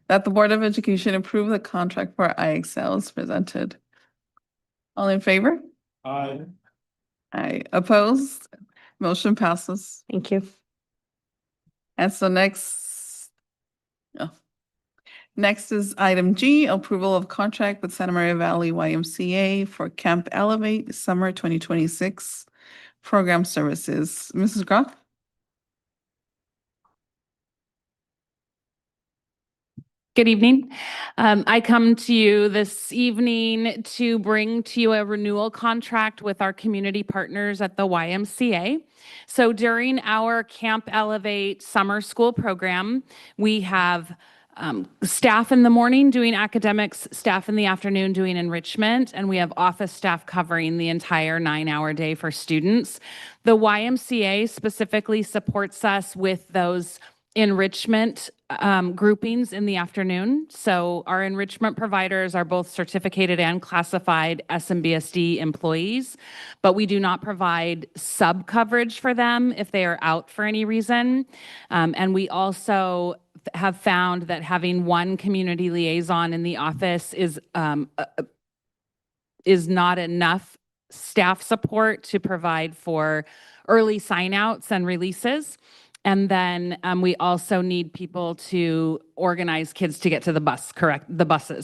that the Board of Education approve the contract for IXL as presented. All in favor? Aye. Aye. Opposed? Motion passes. Thank you. And so next is item G, approval of contract with Santa Maria Valley YMCA for Camp Elevate Summer 2026 program services. Mrs. Groff? Good evening. I come to you this evening to bring to you a renewal contract with our community partners at the YMCA. So during our Camp Elevate summer school program, we have staff in the morning doing academics, staff in the afternoon doing enrichment, and we have office staff covering the entire 9-hour day for students. The YMCA specifically supports us with those enrichment groupings in the afternoon. So our enrichment providers are both certificated and classified SMBSD employees, but we do not provide sub coverage for them if they are out for any reason. And we also have found that having one community liaison in the office is not enough staff support to provide for early sign-outs and releases. And then we also need people to organize kids to get to the buses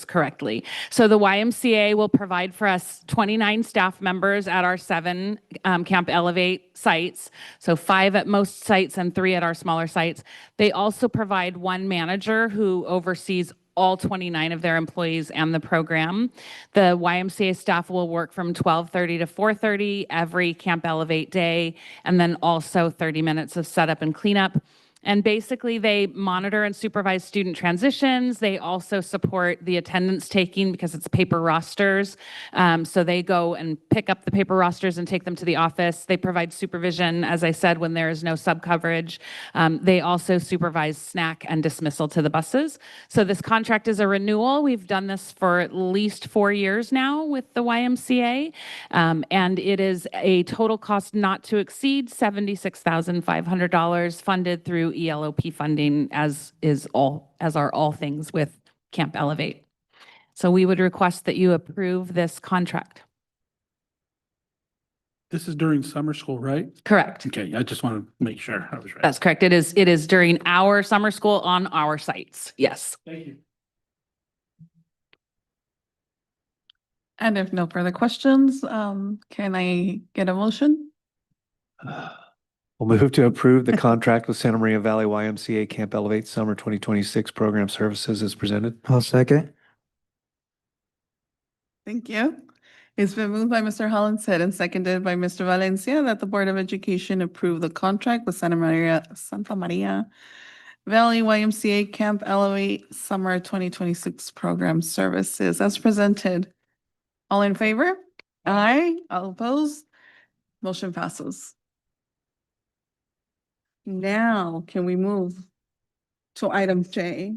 correctly. So the YMCA will provide for us 29 staff members at our 7 Camp Elevate sites. So 5 at most sites and 3 at our smaller sites. They also provide one manager who oversees all 29 of their employees and the program. The YMCA staff will work from 12:30 to 4:30 every Camp Elevate day, and then also 30 minutes of setup and cleanup. And basically, they monitor and supervise student transitions. They also support the attendance taking because it's paper rosters. So they go and pick up the paper rosters and take them to the office. They provide supervision, as I said, when there is no sub coverage. They also supervise snack and dismissal to the buses. So this contract is a renewal. We've done this for at least 4 years now with the YMCA. And it is a total cost not to exceed $76,500 funded through ELOP funding, as are all things with Camp Elevate. So we would request that you approve this contract. This is during summer school, right? Correct. Okay, I just want to make sure I was right. That's correct. It is during our summer school on our sites. Yes. Thank you. And if no further questions, can I get a motion? We'll move to approve the contract with Santa Maria Valley YMCA Camp Elevate Summer 2026 Program Services as presented. I'll second. Thank you. It's been moved by Mr. Hollingshead and seconded by Mr. Valencia that the Board of Education approve the contract with Santa Maria Valley YMCA Camp Elevate Summer 2026 Program Services as presented. All in favor? Aye. All opposed? Motion passes. Now, can we move to item J?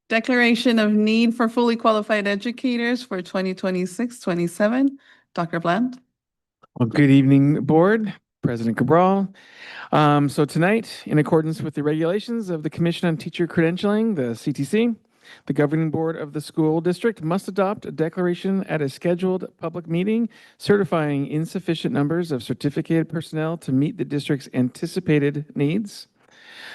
Declaration of need for fully qualified educators for 2026-27. Dr. Bland? Well, good evening, Board, President Cabral. So tonight, in accordance with the regulations of the Commission on Teacher Credentialing, the CTC, the governing board of the school district must adopt a declaration at a scheduled public meeting certifying insufficient numbers of certificated personnel to meet the district's anticipated needs.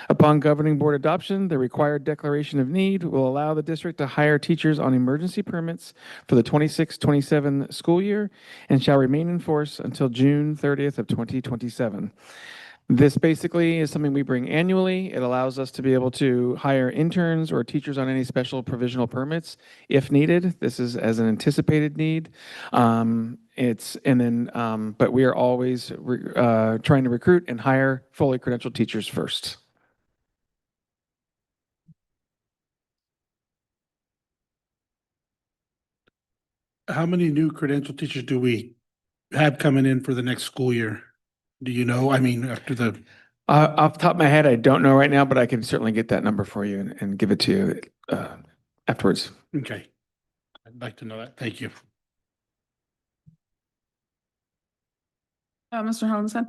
Upon governing board adoption, the required declaration of need will allow the district to hire teachers on emergency permits for the 26-27 school year and shall remain in force until June 30th of 2027. This basically is something we bring annually. It allows us to be able to hire interns or teachers on any special provisional permits if needed. This is as an anticipated need. But we are always trying to recruit and hire fully credentialed teachers first. How many new credential teachers do we have coming in for the next school year? Do you know? I mean, after the, Off the top of my head, I don't know right now, but I can certainly get that number for you and give it to you afterwards. okay. I'd like to know that. Thank you. Mr. Hollingshead?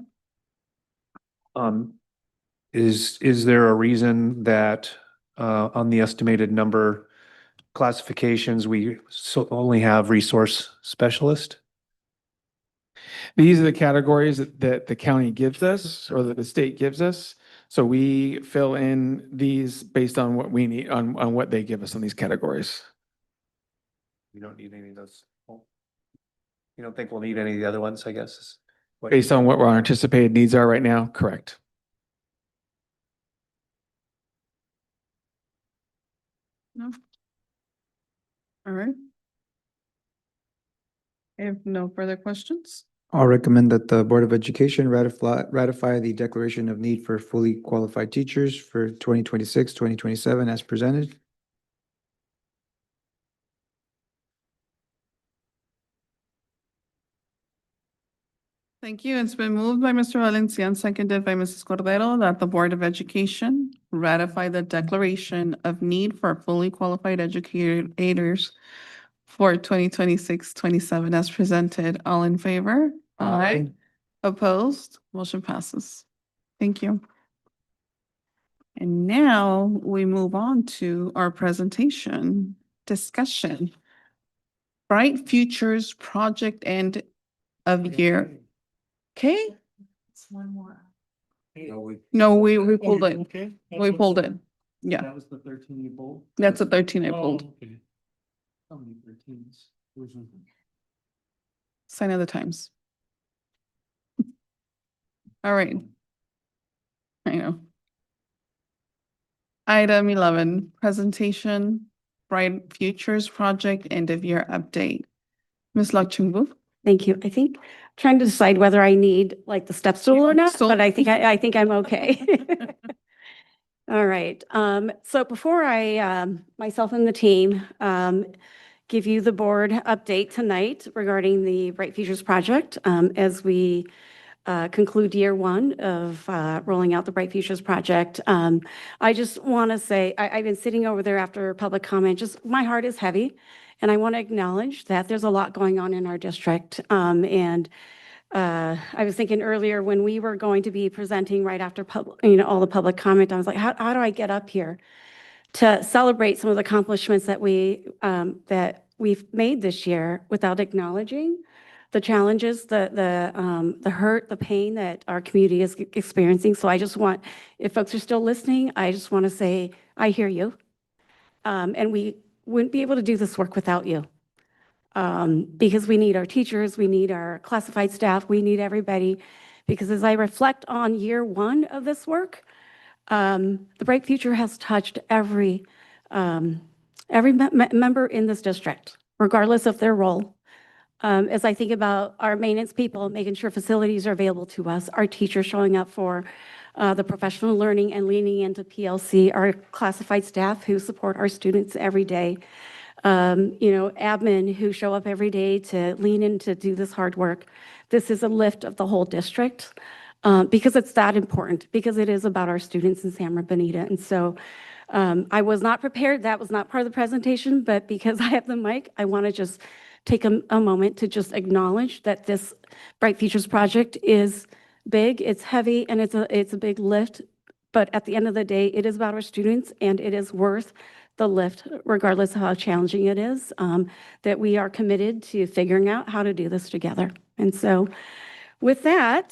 Is there a reason that on the estimated number classifications, we only have resource specialist? These are the categories that the county gives us or that the state gives us. So we fill in these based on what we need, on what they give us on these categories. You don't need any of those. You don't think we'll need any of the other ones, I guess? is what- Based on what our anticipated needs are right now, correct. No? All right. If no further questions? I'll recommend that the Board of Education ratify the declaration of need for fully qualified teachers for 2026, 2027 as presented. Thank you. It's been moved by Mr. Valencia and seconded by Mrs. Cordero that the Board of Education ratify the declaration of need for fully qualified educators for 2026-27 as presented. All in favor? Aye. Opposed? Motion passes. Thank you. And now we move on to our presentation discussion. Bright Futures Project End of Year. Okay? One more. No, we pulled it. Okay. We pulled it. Yeah, That was the 13 you pulled? that's a 13 I Oh, pulled. okay. How many 13s? Sign of the times. All right. I know. Item 11, presentation, Bright Futures Project End of Year Update. Ms. Lakchungbu? Thank you. I think trying to decide whether I need like the step stool or not, but I think I'm okay. All right. So before I, myself and the team, give you the board update tonight regarding the Bright Futures Project, as we conclude year one of rolling out the Bright Futures Project. I just want to say, I've been sitting over there after public comment, just my heart is heavy. And I want to acknowledge that there's a lot going on in our district. I was thinking earlier when we were going to be presenting right after all the public comment, I was like, how do I get up here to celebrate some of the accomplishments that we've made this year without acknowledging the challenges, the hurt, the pain that our community is experiencing. So I just want, if folks are still listening, I just want to say, I hear you. And we wouldn't be able to do this work without you. Because we need our teachers, we need our classified staff, we need everybody because as I reflect on year one of this work, the Bright Future has touched every member in this district, regardless of their role. As I think about our maintenance people, making sure facilities are available to us, our teachers showing up for the professional learning and leaning into PLC, our classified staff who support our students every day, admin who show up every day to lean in to do this hard work. This is a lift of the whole district because it's that important, because it is about our students in San Benito. And so I was not prepared. That was not part of the presentation, but because I have the mic, I want to just take a moment to just acknowledge that this Bright Futures project is big, it's heavy, and it's a big lift. But at the end of the day, it is about our students, and it is worth the lift, regardless of how challenging it is, that we are committed to figuring out how to do this together. And so with that,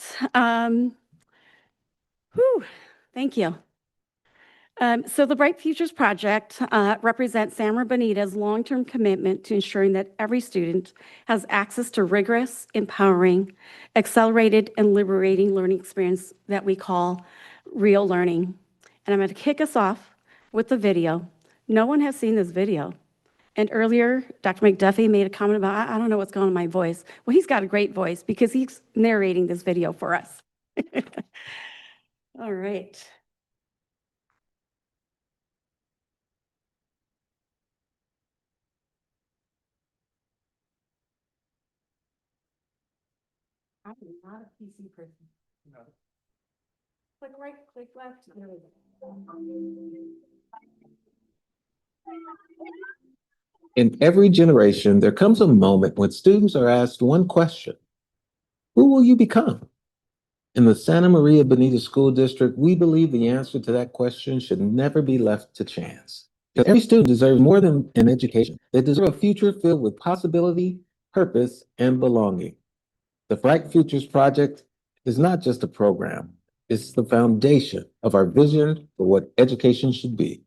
thank you. So the Bright Futures Project represents San Benito's long-term commitment to ensuring that every student has access to rigorous, empowering, accelerated, and liberating learning experience that we call real learning. And I'm going to kick us off with the video. No one has seen this video. And earlier, Dr. McDuffie made a comment about, I don't know what's going on in my voice. Well, he's got a great voice because he's narrating this video for us. All right. I'm not a PC person. Click right, click left. There we go. In every generation, there comes a moment when students are asked one question: who will you become? In the Santa Maria Bonita School District, we believe the answer to that question should never be left to chance. Because every student deserves more than an education. They deserve a future filled with possibility, purpose, and belonging. The Bright Futures Project is not just a program, it's the foundation of our vision for what education should be.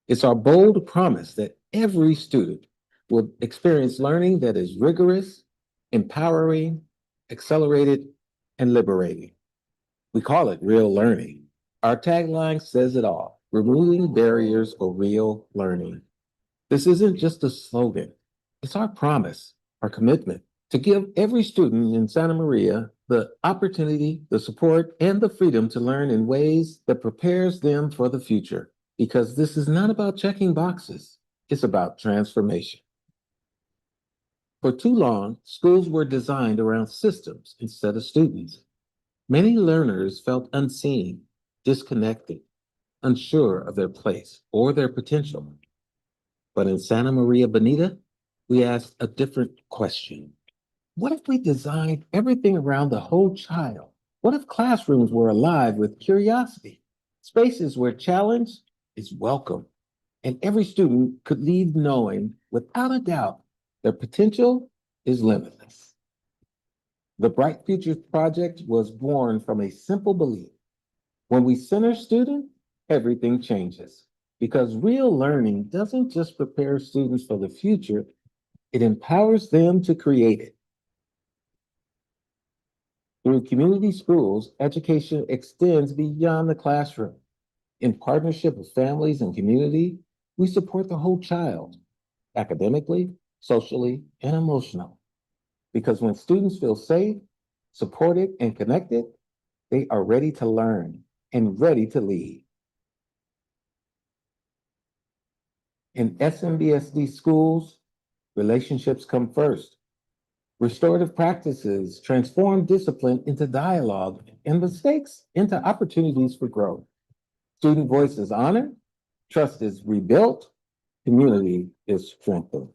It's our bold promise that every student will experience learning that is rigorous, empowering, accelerated, and liberating. We call it real learning. Our tagline says it all: removing barriers for real learning. This isn't just a slogan, it's our promise, our commitment to give every student in Santa Maria the opportunity, the support, and the freedom to learn in ways that prepares them for the future. Because this is not about checking boxes, it's about transformation. For too long, schools were designed around systems instead of students. Many learners felt unseen, disconnected, unsure of their place or their potential. But in Santa Maria Bonita, we asked a different question. What if we designed everything around the whole child? What if classrooms were alive with curiosity, spaces where challenge is welcome, and every student could leave knowing without a doubt their potential is limitless? The Bright Futures Project was born from a simple belief. When we center students, everything changes. Because real learning doesn't just prepare students for the future, it empowers them to create it. Through community schools, education extends beyond the classroom. In partnership with families and community, we support the whole child, academically, socially, and emotionally. Because when students feel safe, supported, and connected, they are ready to learn and ready to lead. In SMBSD schools, relationships come first. Restorative practices transform discipline into dialogue and mistakes into opportunities for growth. Student voice is honored, trust is rebuilt, community is strengthened.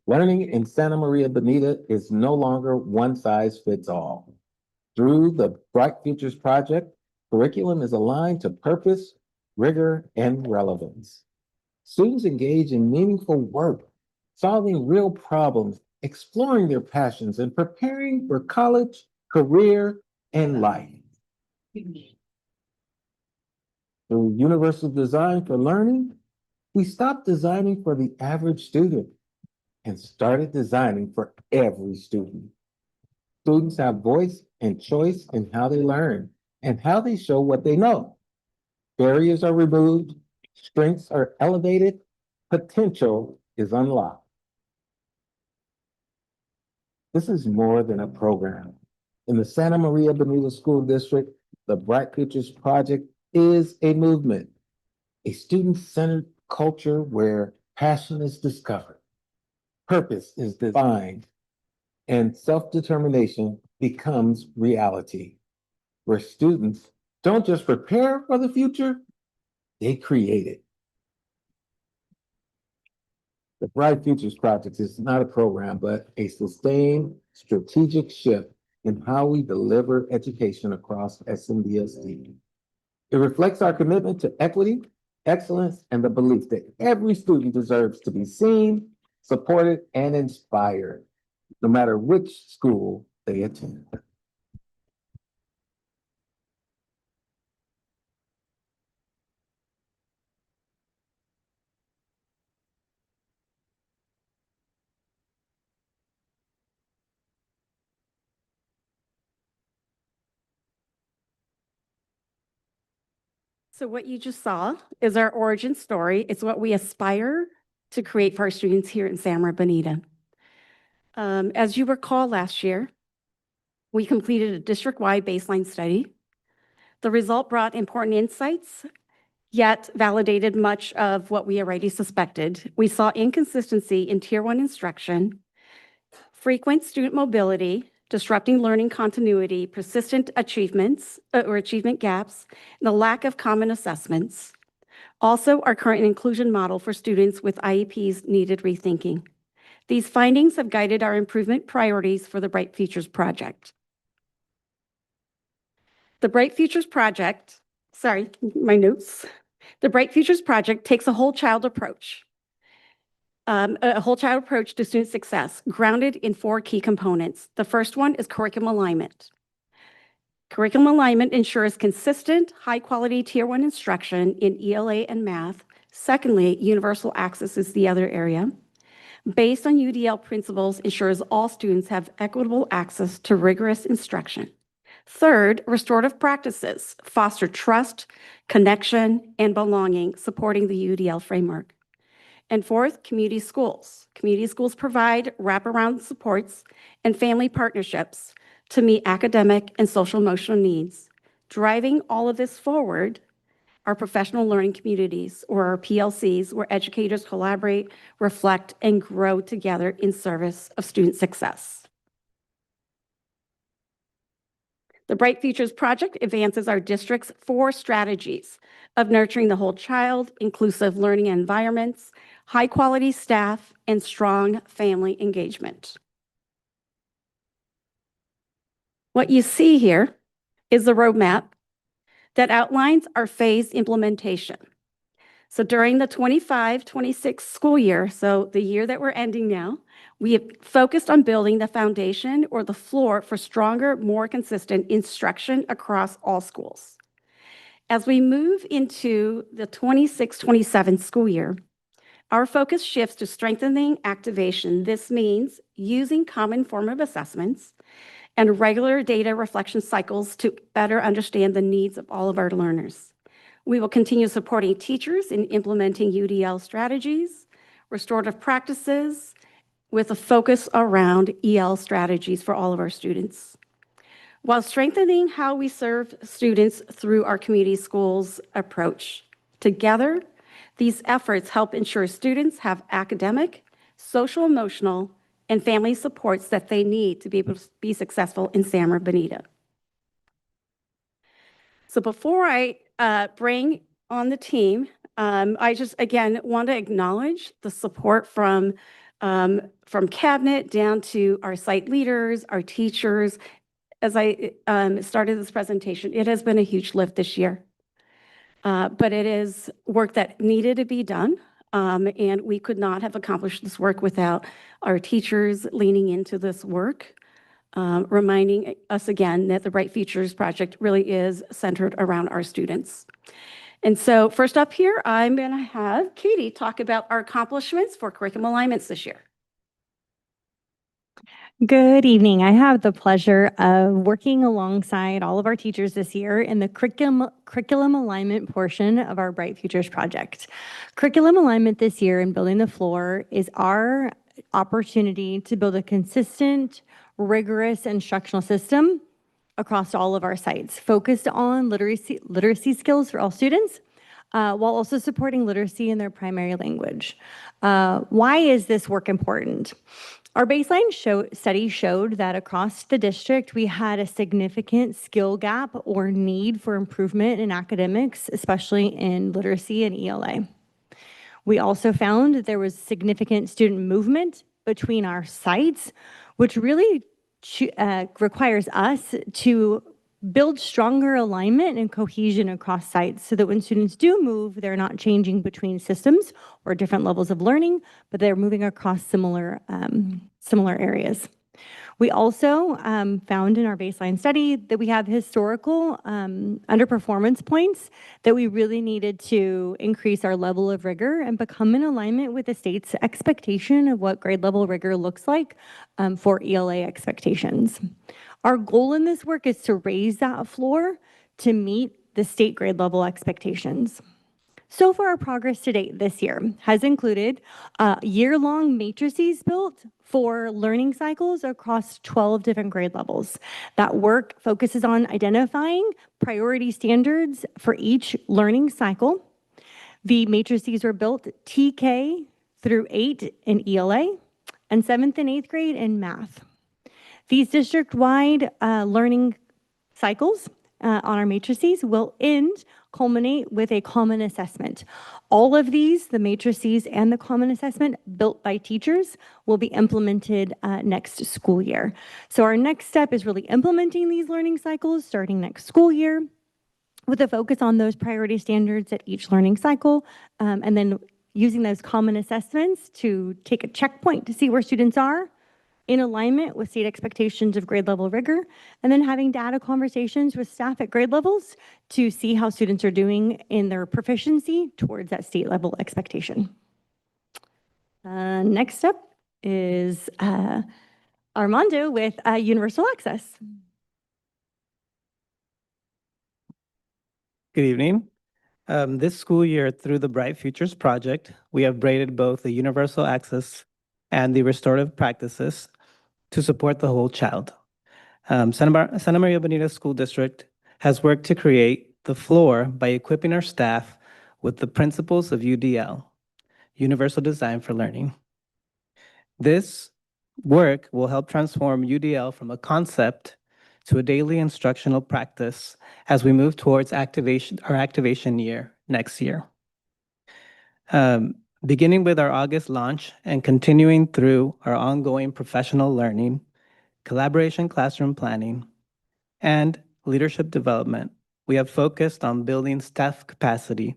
Learning in Santa Maria Bonita is no longer one size fits all. Through the Bright Futures Project, curriculum is aligned to purpose, rigor, and relevance. Students engage in meaningful work, solving real problems, exploring their passions, and preparing for college, career, and life. Through universal design for learning, we stop designing for the average student and started designing for every student. Students have voice and choice in how they learn and how they show what they know. Barriers are removed, strengths are elevated, potential is unlocked. This is more than a program. In the Santa Maria Bonita School District, the Bright Futures Project is a movement, a student-centered culture where passion is discovered, purpose is defined, and self-determination becomes reality, where students don't just prepare for the future, they create it. The Bright Futures Project is not a program, but a sustained strategic shift in how we deliver education across SMBSD. It reflects our commitment to equity, excellence, and the belief that every student deserves to be seen, supported, and inspired, no matter which school they attend. So what you just saw is our origin story. It's what we aspire to create for our students here in Santa Maria Bonita. As you recall last year, we completed a district-wide baseline study. The result brought important insights, yet validated much of what we already suspected. We saw inconsistency in Tier 1 instruction, frequent student mobility, disrupting learning continuity, persistent achievements or achievement gaps, and the lack of common assessments. Also, our current inclusion model for students with IEPs needed rethinking. These findings have guided our improvement priorities for the Bright Futures Project. The Bright Futures Project, my notes. The Bright Futures Project takes a whole child approach. A whole child approach to student success, grounded in 4 key components. The first one is curriculum alignment. Curriculum alignment ensures consistent, high-quality Tier 1 instruction in ELA and math. Secondly, universal access is the other area. Based on UDL principles, ensures all students have equitable access to rigorous instruction. Third, restorative practices foster trust, connection, and belonging, supporting the UDL framework. And fourth, community schools. Community schools provide wraparound supports and family partnerships to meet academic and social emotional needs. Driving all of this forward are professional learning communities, or our PLCs, where educators collaborate, reflect, and grow together in service of student success. The Bright Futures Project advances our district's 4 strategies of nurturing the whole child, inclusive learning environments, high-quality staff, and strong family engagement. What you see here is the roadmap that outlines our phased implementation. So during the 25-26 school year, so the year that we're ending now, we have focused on building the foundation or the floor for stronger, more consistent instruction across all schools. As we move into the 26-27 school year, our focus shifts to strengthening activation. This means using common formative assessments and regular data reflection cycles to better understand the needs of all of our learners. We will continue supporting teachers in implementing UDL strategies, restorative practices, with a focus around EL strategies for all of our students, while strengthening how we serve students through our community schools approach. Together, these efforts help ensure students have academic, social, emotional, and family supports that they need to be able to be successful in Santa Maria Bonita. So before I bring on the team, I just, again, want to acknowledge the support from cabinet down to our site leaders, our teachers. As I started this presentation, it has been a huge lift this year. But it is work that needed to be done, and we could not have accomplished this work without our teachers leaning into this work, reminding us again that the Bright Futures Project really is centered around our students. And so first up here, I'm going to have Katie talk about our accomplishments for curriculum alignments this year. Good evening. I have the pleasure of working alongside all of our teachers this year in the curriculum alignment portion of our Bright Futures project. Curriculum alignment this year in Building the Floor is our opportunity to build a consistent, rigorous instructional system across all of our sites, focused on literacy skills for all students, while also supporting literacy in their primary language. Why is this work important? Our baseline study showed that across the district, we had a significant skill gap or need for improvement in academics, especially in literacy and ELA. We also found that there was significant student movement between our sites, which really requires us to build stronger alignment and cohesion across sites so that when students do move, they're not changing between systems or different levels of learning, but they're moving across similar areas. We also found in our baseline study that we have historical underperformance points that we really needed to increase our level of rigor and become in alignment with the state's expectation of what grade level rigor looks like for ELA expectations. Our goal in this work is to raise that floor to meet the state grade level expectations. So far, our progress to date this year has included year-long matrices built for learning cycles across 12 different grade levels. That work focuses on identifying priority standards for each learning cycle. The matrices were built TK through 8 in ELA and 7th and 8th grade in math. These district-wide learning cycles on our matrices will culminate with a common assessment. All of these, the matrices and the common assessment built by teachers, will be implemented next school year. So our next step is really implementing these learning cycles starting next school year with a focus on those priority standards at each learning cycle, and then using those common assessments to take a checkpoint to see where students are in alignment with state expectations of grade level rigor, and then having data conversations with staff at grade levels to see how students are doing in their proficiency towards that state level expectation. Next up is Armando with Universal Access. Good evening. This school year, through the Bright Futures Project, we have braided both the universal access and the restorative practices to support the whole child. Santa Maria Bonita School District has worked to create the floor by equipping our staff with the principles of UDL, Universal Design for Learning. This work will help transform UDL from a concept to a daily instructional practice as we move towards our activation year next year. Beginning with our August launch and continuing through our ongoing professional learning, collaboration classroom planning, and leadership development, we have focused on building staff capacity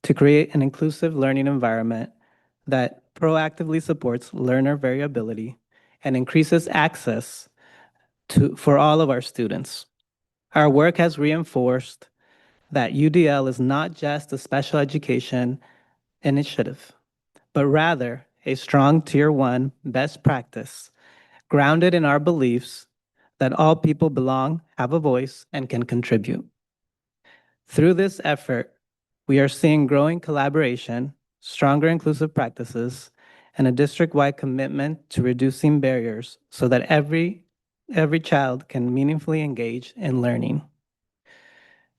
to create an inclusive learning environment that proactively supports learner variability and increases access for all of our students. Our work has reinforced that UDL is not just a special education initiative, but rather a strong Tier 1 best practice grounded in our beliefs that all people belong, have a voice, and can contribute. Through this effort, we are seeing growing collaboration, stronger inclusive practices, and a district-wide commitment to reducing barriers so that every child can meaningfully engage in learning.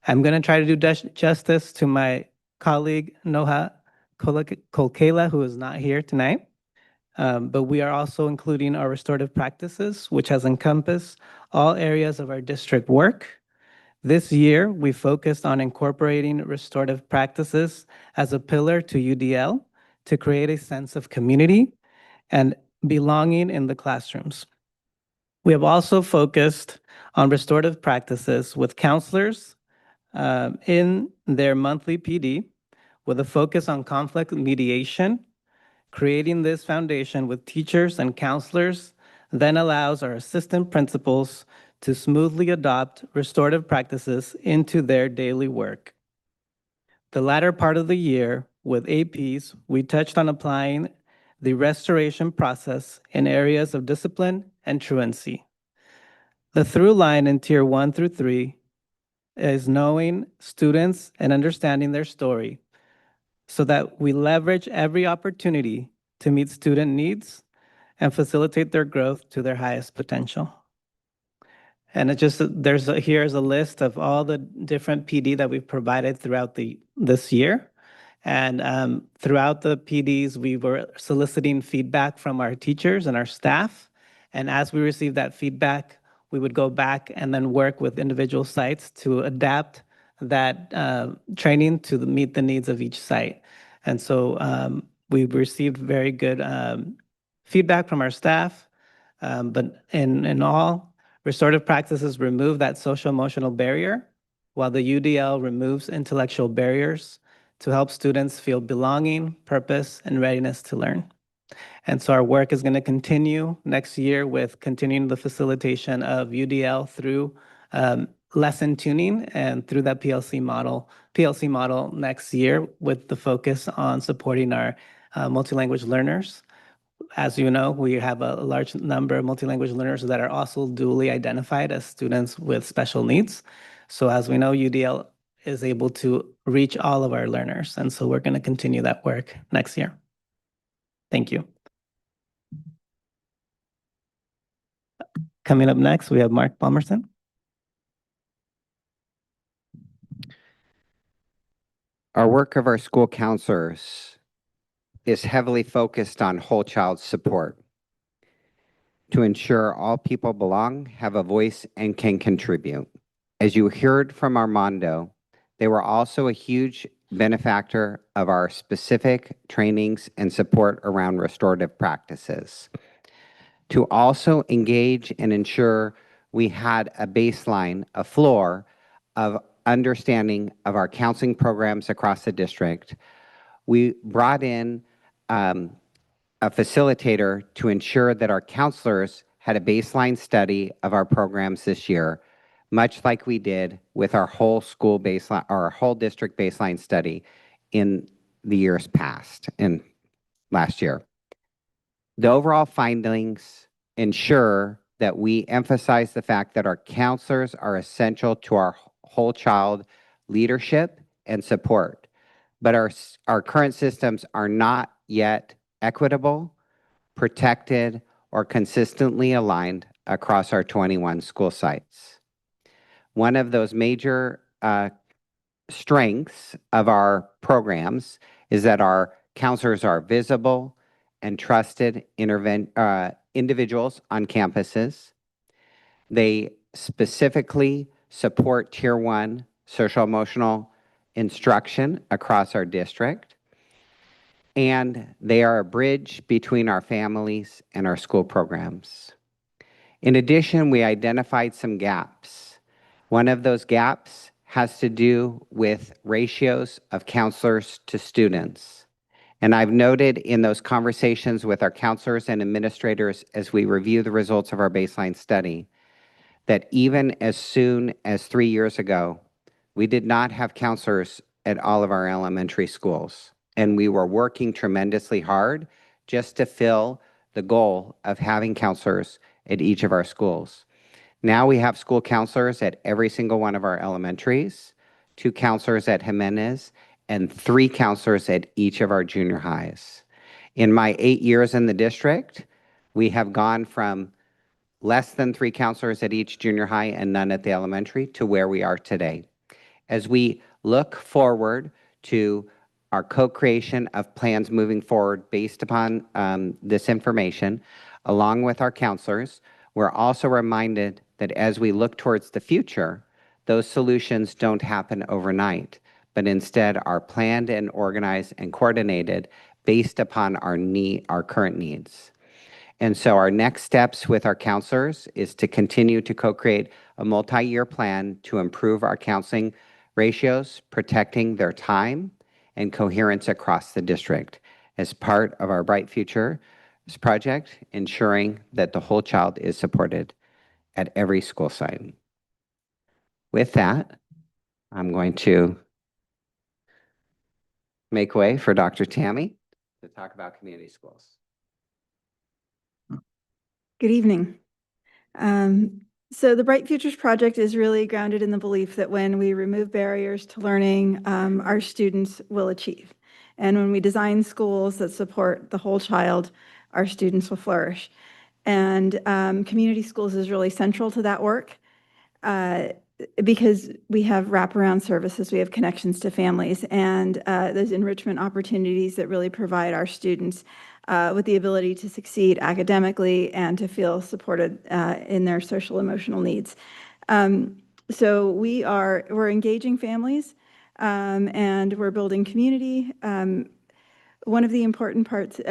I'm going to try to do justice to my colleague, Noha Kolkela, who is not here tonight. But we are also including our restorative practices, which has encompassed all areas of our district work. This year, we focused on incorporating restorative practices as a pillar to UDL to create a sense of community and belonging in the classrooms. We have also focused on restorative practices with counselors in their monthly PD with a focus on conflict mediation. Creating this foundation with teachers and counselors then allows our assistant principals to smoothly adopt restorative practices into their daily work. The latter part of the year, with APs, we touched on applying the restoration process in areas of discipline and truancy. The through line in Tier 1 through 3 is knowing students and understanding their story so that we leverage every opportunity to meet student needs and facilitate their growth to their highest potential. And it just, here's a list of all the different PD that we've provided throughout this year. And throughout the PDs, we were soliciting feedback from our teachers and our staff. And as we received that feedback, we would go back and then work with individual sites to adapt that training to meet the needs of each site. And so we received very good feedback from our staff. But in all, restorative practices remove that social emotional barrier, while the UDL removes intellectual barriers to help students feel belonging, purpose, and readiness to learn. And so our work is going to continue next year with continuing the facilitation of UDL through lesson tuning and through that PLC model next year with the focus on supporting our multilanguage learners. As you know, we have a large number of multilanguage learners that are also dually identified as students with special needs. So as we know, UDL is able to reach all of our learners. And so we're going to continue that work next year. Thank you. Coming up next, we have Mark Palmerson. Our work of our school counselors is heavily focused on whole child support to ensure all people belong, have a voice, and can contribute. As you heard from Armando, they were also a huge benefactor of our specific trainings and support around restorative practices. To also engage and ensure we had a baseline, a floor of understanding of our counseling programs across the district, we brought in a facilitator to ensure that our counselors had a baseline study of our programs this year, much like we did with our whole school baseline, or our whole district baseline study in the years past and last year. The overall findings ensure that we emphasize the fact that our counselors are essential to our whole child leadership and support, but our current systems are not yet equitable, protected, or consistently aligned across our 21 school sites. One of those major strengths of our programs is that our counselors are visible and trusted individuals on campuses. They specifically support Tier 1 social emotional instruction across our district. And they are a bridge between our families and our school programs. In addition, we identified some gaps. One of those gaps has to do with ratios of counselors to students. And I've noted in those conversations with our counselors and administrators as we review the results of our baseline study that even as soon as 3 years ago, we did not have counselors at all of our elementary schools. And we were working tremendously hard just to fill the goal of having counselors at each of our schools. Now we have school counselors at every single one of our elementaries, 2 counselors at Jimenez, and 3 counselors at each of our junior highs. In my 8 years in the district, we have gone from less than 3 counselors at each junior high and none at the elementary to where we are today. As we look forward to our co-creation of plans moving forward based upon this information, along with our counselors, we're also reminded that as we look towards the future, those solutions don't happen overnight, but instead are planned and organized and coordinated based upon our current needs. And so our next steps with our counselors is to continue to co-create a multi-year plan to improve our counseling ratios, protecting their time and coherence across the district as part of our Bright Futures project, ensuring that the whole child is supported at every school site. With that, I'm going to make way for Dr. Tammy to talk about community schools. Good evening. So the Bright Futures Project is really grounded in the belief that when we remove barriers to learning, our students will achieve. And when we design schools that support the whole child, our students will flourish. And community schools is really central to that work because we have wraparound services, we have connections to families, and those enrichment opportunities that really provide our students with the ability to succeed academically and to feel supported in their social emotional needs. So we're engaging families and we're building community. One of the important parts,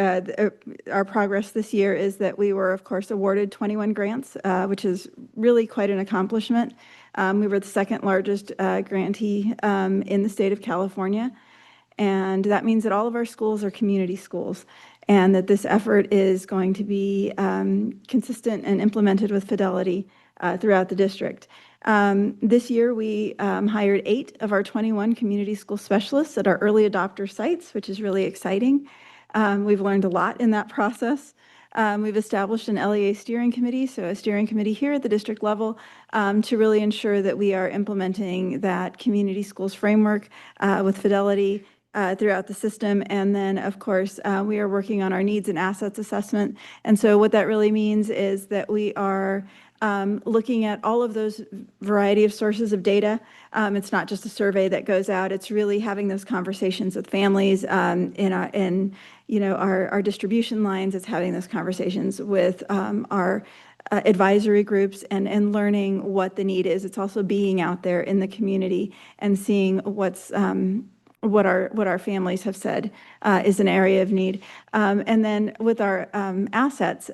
our progress this year is that we were, of course, awarded 21 grants, which is really quite an accomplishment. We were the second largest grantee in the state of California. And that means that all of our schools are community schools and that this effort is going to be consistent and implemented with fidelity throughout the district. This year, we hired 8 of our 21 community school specialists at our early adopter sites, which is really exciting. We've learned a lot in that process. We've established an LEA steering committee, so a steering committee here at the district level to really ensure that we are implementing that community schools framework with fidelity throughout the system. And then, of course, we are working on our needs and assets assessment. And so what that really means is that we are looking at all of those variety of sources of data. It's not just a survey that goes out. It's really having those conversations with families in our distribution lines. It's having those conversations with our advisory groups and learning what the need is. It's also being out there in the community and seeing what our families have said is an area of need. And then with our assets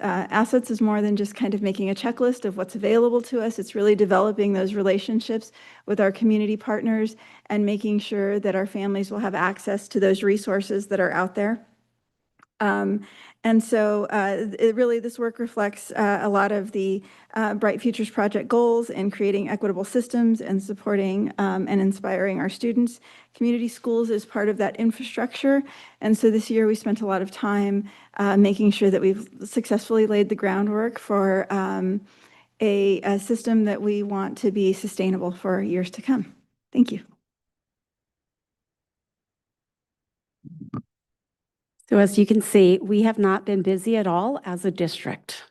is more than just kind of making a checklist of what's available to us. It's really developing those relationships with our community partners and making sure that our families will have access to those resources that are out there. And so this work reflects a lot of the Bright Futures Project goals in creating equitable systems and supporting and inspiring our students. Community schools is part of that infrastructure. And so this year we spent a lot of time making sure that we've successfully laid the groundwork for a system that we want to be sustainable for years to come. Thank you. So as you can see, we have not been busy at all as a district.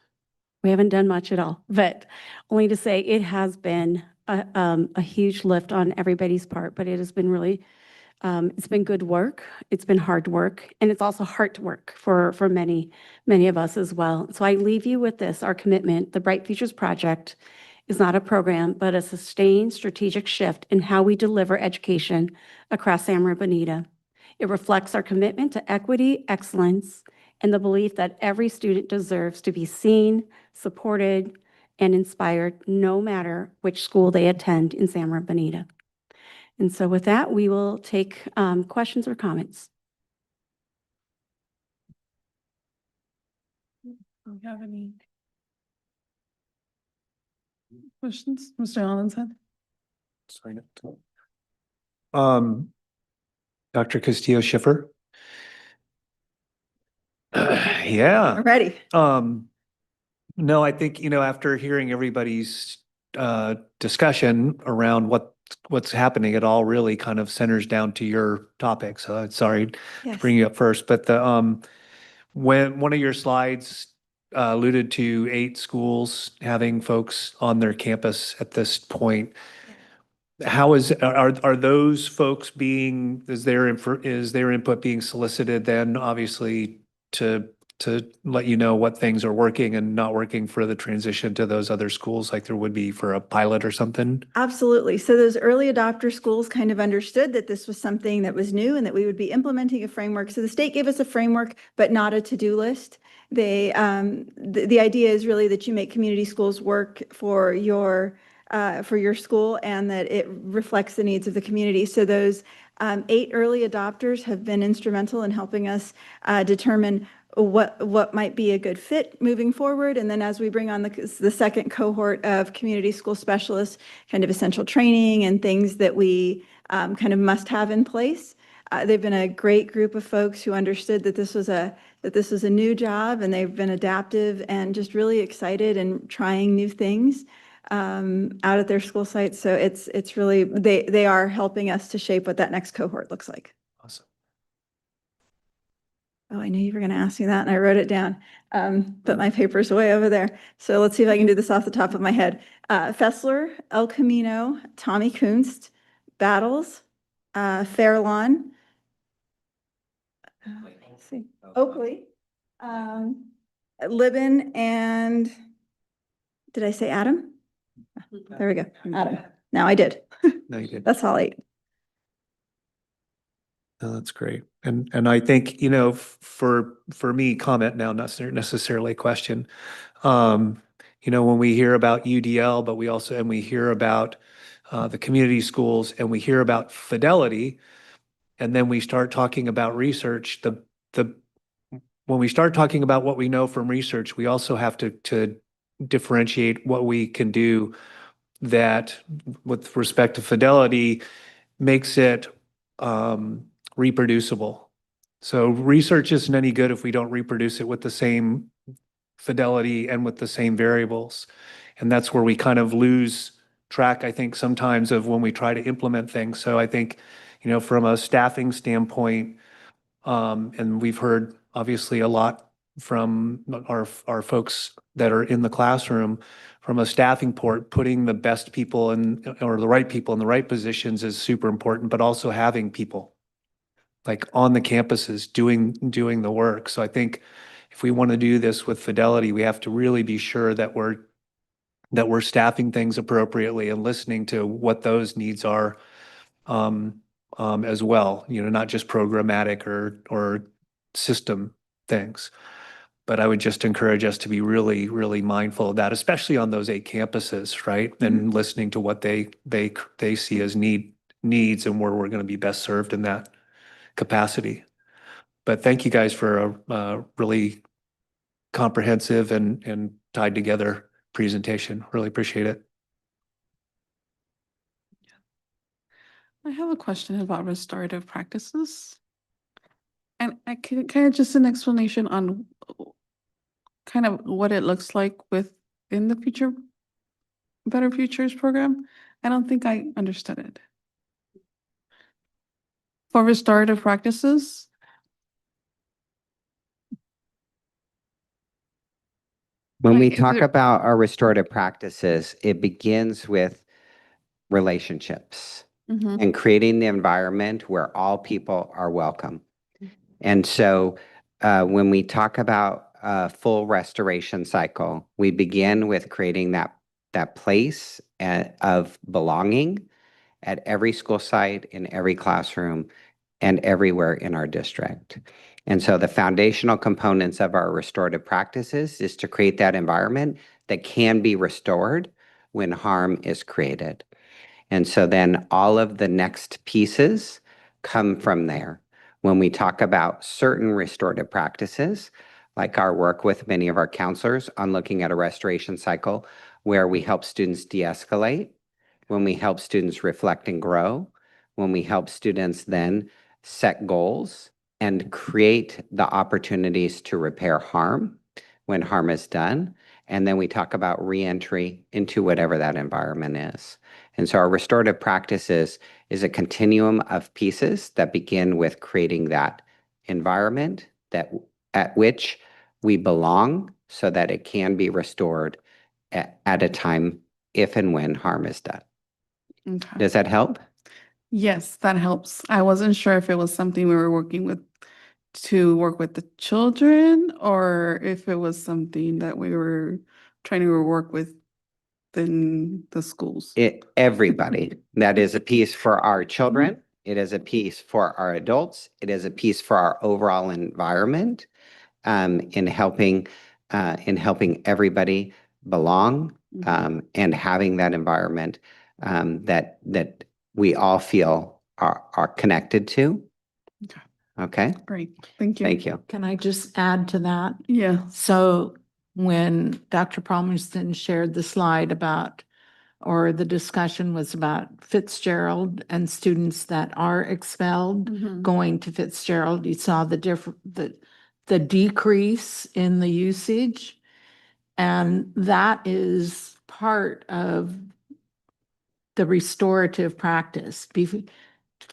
We haven't done much at all, but only to say it has been a huge lift on everybody's part, but it has been really, it's been good work. It's been hard work, and it's also heart work for many of us as well. So I leave you with this, our commitment. The Bright Futures Project is not a program, but a sustained strategic shift in how we deliver education across San Maria Bonita. It reflects our commitment to equity, excellence, and the belief that every student deserves to be seen, supported, and inspired, no matter which school they attend in San Maria Bonita. And so with that, we will take questions or comments. Do we have any questions? Mr. Hollinshead? Sorry. Dr. Castillo-Schiffer. Yeah. I'm ready. No, I think, after hearing everybody's discussion around what's happening, it all really kind of centers down to your topic. So sorry to bring you up first, but when one of your slides alluded to 8 schools having folks on their campus at this point, are those folks is their input being solicited then, obviously, to let you know what things are working and not working for the transition to those other schools, like there would be for a pilot or something? Absolutely. So those early adopter schools kind of understood that this was something that was new and that we would be implementing a framework. So the state gave us a framework, but not a to-do list. The idea is really that you make community schools work for your school and that it reflects the needs of the community. So those 8 early adopters have been instrumental in helping us determine what might be a good fit moving forward. And then as we bring on the second cohort of community school specialists, kind of essential training and things that we kind of must have in place. They've been a great group of folks who understood that this was a that this is a new job and they've been adaptive and just really excited and trying new things out at their school sites. So it's really, they are helping us to shape what that next cohort looks like. Awesome. Oh, I knew you were going to ask me that and I wrote it down, but my paper's way over there. So let's see if I can do this off the top of my head. Fessler, El Camino, Tommy Kunst, Battles, Fairlawn, let's see, Oakley, Libin, and did I say Adam? There we go, Adam. Now I did. No, you did. That's all 8. No, that's great. And I think, you know, for me, comment now, not necessarily a question. You know, when we hear about UDL, but we also, and we hear about the community schools and we hear about Fidelity, and then we start talking about research, when we start talking about what we know from research, we also have to differentiate what we can do that with respect to Fidelity makes it reproducible. So research isn't any good if we don't reproduce it with the same fidelity and with the same variables. And that's where we kind of lose track, I think, sometimes of when we try to implement things. So I think, you know, from a staffing standpoint, and we've heard obviously a lot from our folks that are in the classroom, from a staffing port, putting the best people in, or the right people in the right positions is super important, but also having people like on the campuses doing the work. So I think if we want to do this with Fidelity, we have to really be sure that we're staffing things appropriately and listening to what those needs are as well, you know, not just programmatic or system things. But I would just encourage us to be really, really mindful of that, especially on those 8 campuses, right? And listening to what they see as needs and where we're going to be best served in that capacity. But thank you guys for a really comprehensive and tied together presentation. Really appreciate it. I have a question about restorative practices. And I can just an explanation on kind of what it looks like within the future, Better Futures program. I don't think I understood it. For restorative practices, When we Like, is talk there- about our restorative practices, it begins with relationships Mhm. and creating the environment where all people are welcome. And so when we talk about a full restoration cycle, we begin with creating that place of belonging at every school site, in every classroom, and everywhere in our district. And so the foundational components of our restorative practices is to create that environment that can be restored when harm is created. And so then all of the next pieces come from there. When we talk about certain restorative practices, like our work with many of our counselors on looking at a restoration cycle where we help students de-escalate, when we help students reflect and grow, when we help students then set goals and create the opportunities to repair harm when harm is done. And then we talk about reentry into whatever that environment is. And so our restorative practices is a continuum of pieces that begin with creating that environment at which we belong so that it can be restored at a time if and when harm is done. Okay. Does that help? Yes, that helps. I wasn't sure if it was something we were working with to work with the children or if it was something that we were trying to work with in the schools. Everybody. That is a piece for our children. It is a piece for our adults. It is a piece for our overall environment in helping everybody belong and having that environment that we all feel are connected to. Okay. Great. Thank you. Thank you. Can I just add to that? Yeah. So when Dr. Palmerston shared the slide about, or the discussion was about Fitzgerald and students that are expelled Mhm. going to Fitzgerald, you saw the the decrease in the usage. And that is part of the restorative practice.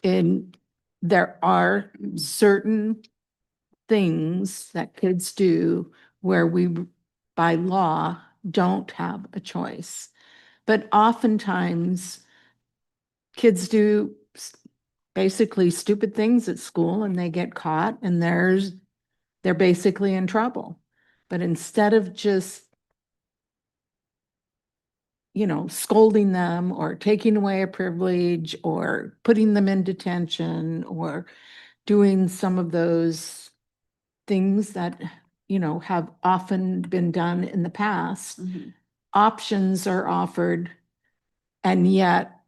And there are certain things that kids do where we, by law, don't have a choice. But oftentimes, kids do basically stupid things at school and they get caught and they're basically in trouble. But instead of just, scolding them or taking away a privilege or putting them in detention or doing some of those things that, have often been done in the past, options are offered, and yet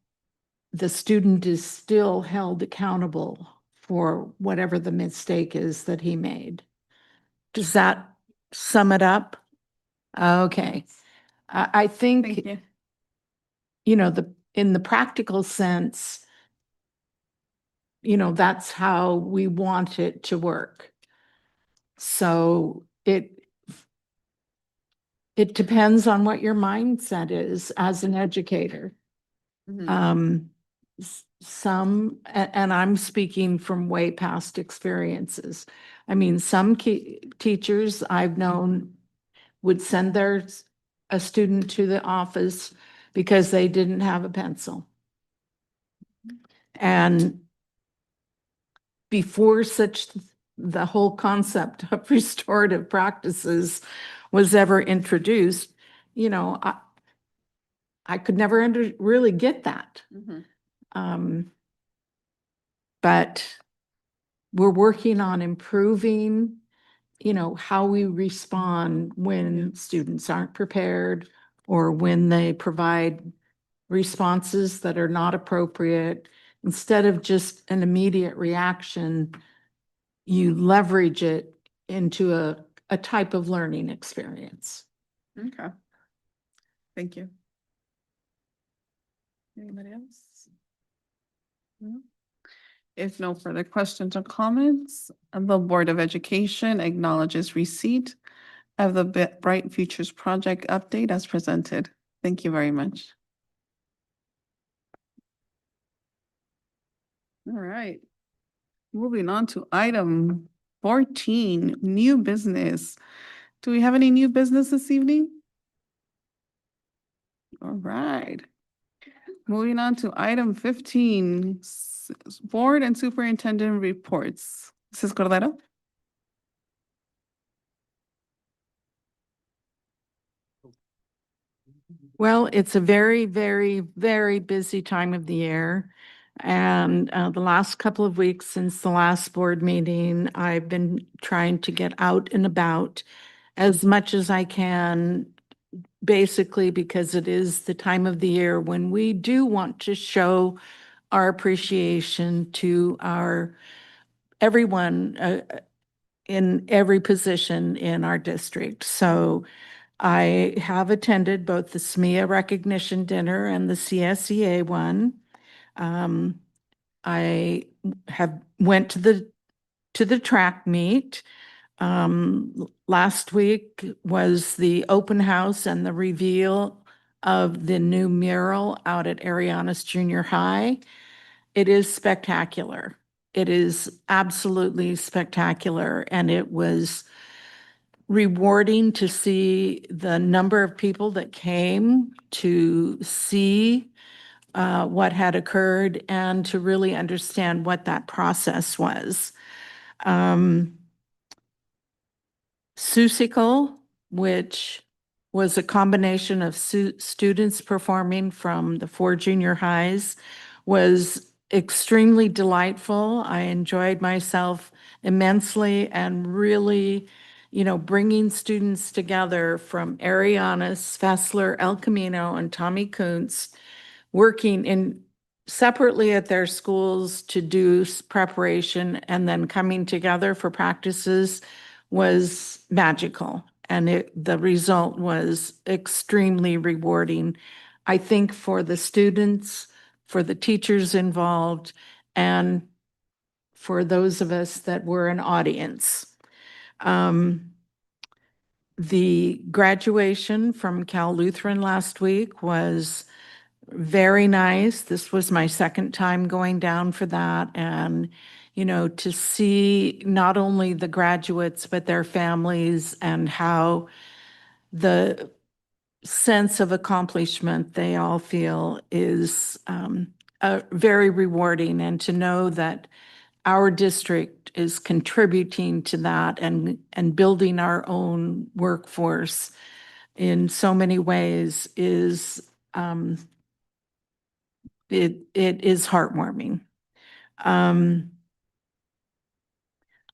the student is still held accountable for whatever the mistake is that he made. Does that sum it up? Okay. I think, Thank you. in the practical sense, that's how we want it to work. So it depends on what your mindset is as an educator. And I'm speaking from way past experiences. I mean, some teachers I've known would send a student to the office because they didn't have a pencil. And before the whole concept of restorative practices was ever introduced, I could never really get that. But we're working on improving, how we respond when students aren't prepared or when they provide responses that are not appropriate. Instead of just an immediate reaction, you leverage it into a type of learning experience. Okay. Thank you. Anybody else? No? If no further questions or comments, the Board of Education acknowledges receipt of the Bright Futures Project update as presented. Thank you very much. All right. Moving on to item 14, new business. Do we have any new business this evening? All right. Moving on to item 15, Board and Superintendent reports. Mrs. Cordero? Well, it's a very, very, very busy time of the year. And the last couple of weeks since the last board meeting, I've been trying to get out and about as much as I can, basically because it is the time of the year when we do want to show our appreciation to everyone in every position in our district. So I have attended both the SMEA recognition dinner and the CSEA one. I have went to the track meet. Last week was the open house and the reveal of the new mural out at Arianas Junior High. It is spectacular. It is absolutely spectacular, and it was rewarding to see the number of people that came to see what had occurred and to really understand what that process was. Susical, which was a combination of students performing from the 4 junior highs, was extremely delightful. I enjoyed myself immensely and really, bringing students together from Arianas, Fessler, El Camino, and Tommy Kuntz, working separately at their schools to do preparation and then coming together for practices was magical. And the result was extremely rewarding, I think, for the students, for the teachers involved, and for those of us that were an audience. The graduation from Cal Lutheran last week was very nice. This was my second time going down for that. And, you know, to see not only the graduates, but their families and how the sense of accomplishment they all feel is very rewarding. And to know that our district is contributing to that and building our own workforce in so many ways is it is heartwarming.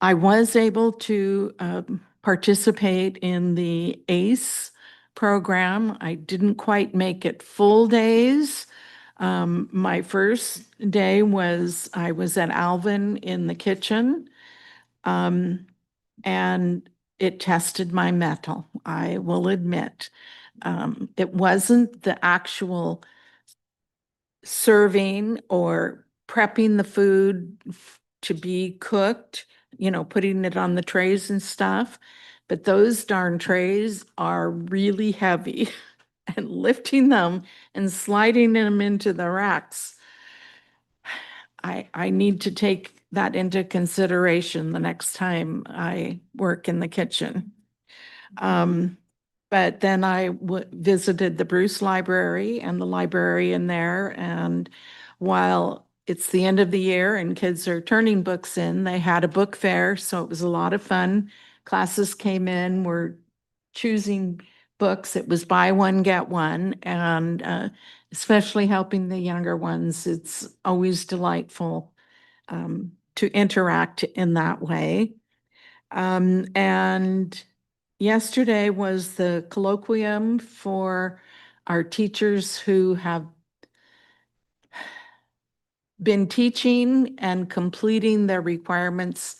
I was able to participate in the ACE program. I didn't quite make it full days. My first day was I was at Alvin in the kitchen, and it tested my mettle, I will admit. It wasn't the actual serving or prepping the food to be cooked, you know, putting it on the trays and stuff. But those darn trays are really heavy and lifting them and sliding them into the racks. I need to take that into consideration the next time I work in the kitchen. But then I visited the Bruce Library and the librarian there. And while it's the end of the year and kids are turning books in, they had a book fair. So it was a lot of fun. Classes came in, were choosing books. It was buy one, get one. And especially helping the younger ones, it's always delightful to interact in that way. And yesterday was the colloquium for our teachers who have been teaching and completing their requirements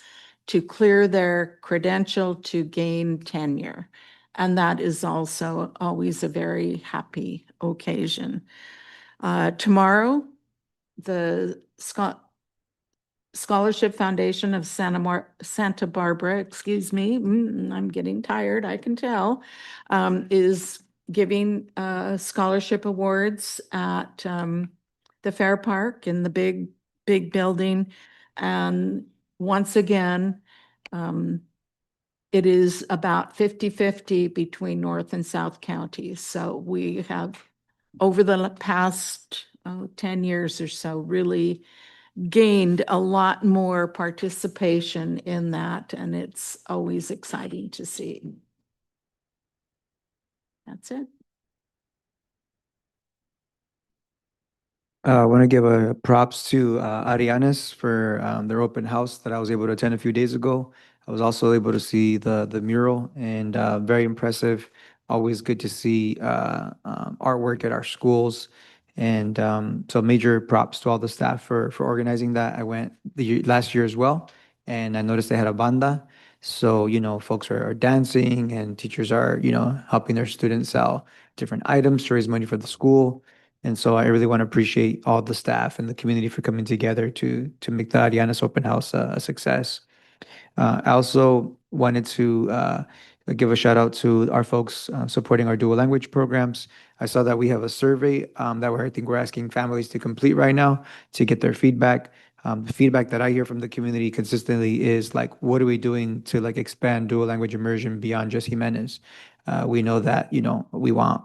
to clear their credential to gain tenure. And that is also always a very happy occasion. Tomorrow, the Scholarship Foundation of Santa Barbara, excuse me, I'm getting tired, I can tell, is giving scholarship awards at the Fair Park in the big building. And once again, it is about 50-50 between North and South counties. So we have, over the past 10 years or so, really gained a lot more participation in that, and it's always exciting to see. That's it. I want to give a props to Arianes for their open house that I was able to attend a few days ago. I was also able to see the mural, and very impressive. Always good to see artwork at our schools. And so major props to all the staff for organizing that. I went last year as well, and I noticed they had a banda. So, you know, folks are dancing and teachers are, you know, helping their students sell different items to raise money for the school. And so I really want to appreciate all the staff and the community for coming together to make the Arianas open house a success. I also wanted to give a shout out to our folks supporting our dual language programs. I saw that we have a survey I think we're asking families to complete right now to get their feedback. The feedback that I hear from the community consistently is like, what are we doing to like expand dual language immersion beyond just Jimenez? We know that, you know,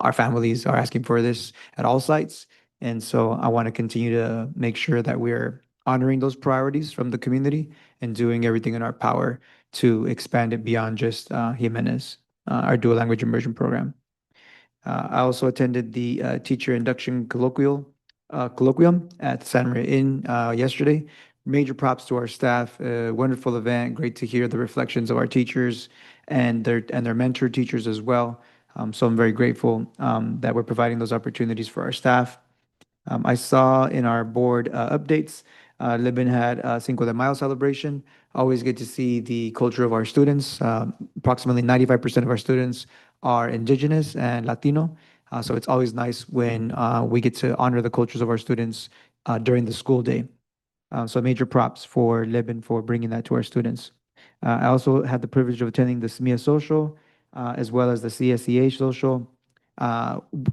our families are asking for this at all sites. And so I want to continue to make sure that we're honoring those priorities from the community and doing everything in our power to expand it beyond just Jimenez, our dual language immersion program. I also attended the teacher induction colloquium at Santa Maria Inn yesterday. Major props to our staff. Wonderful event. Great to hear the reflections of our teachers and their mentor teachers as well. So I'm very grateful that we're providing those opportunities for our staff. I saw in our board updates, Libin had a Cinco de Mayo celebration. Always good to see the culture of our students. Approximately 95% of our students are indigenous and Latino. So it's always nice when we get to honor the cultures of our students during the school day. So major props for Libin for bringing that to our students. I also had the privilege of attending the SMEA Social, as well as the CSEA Social.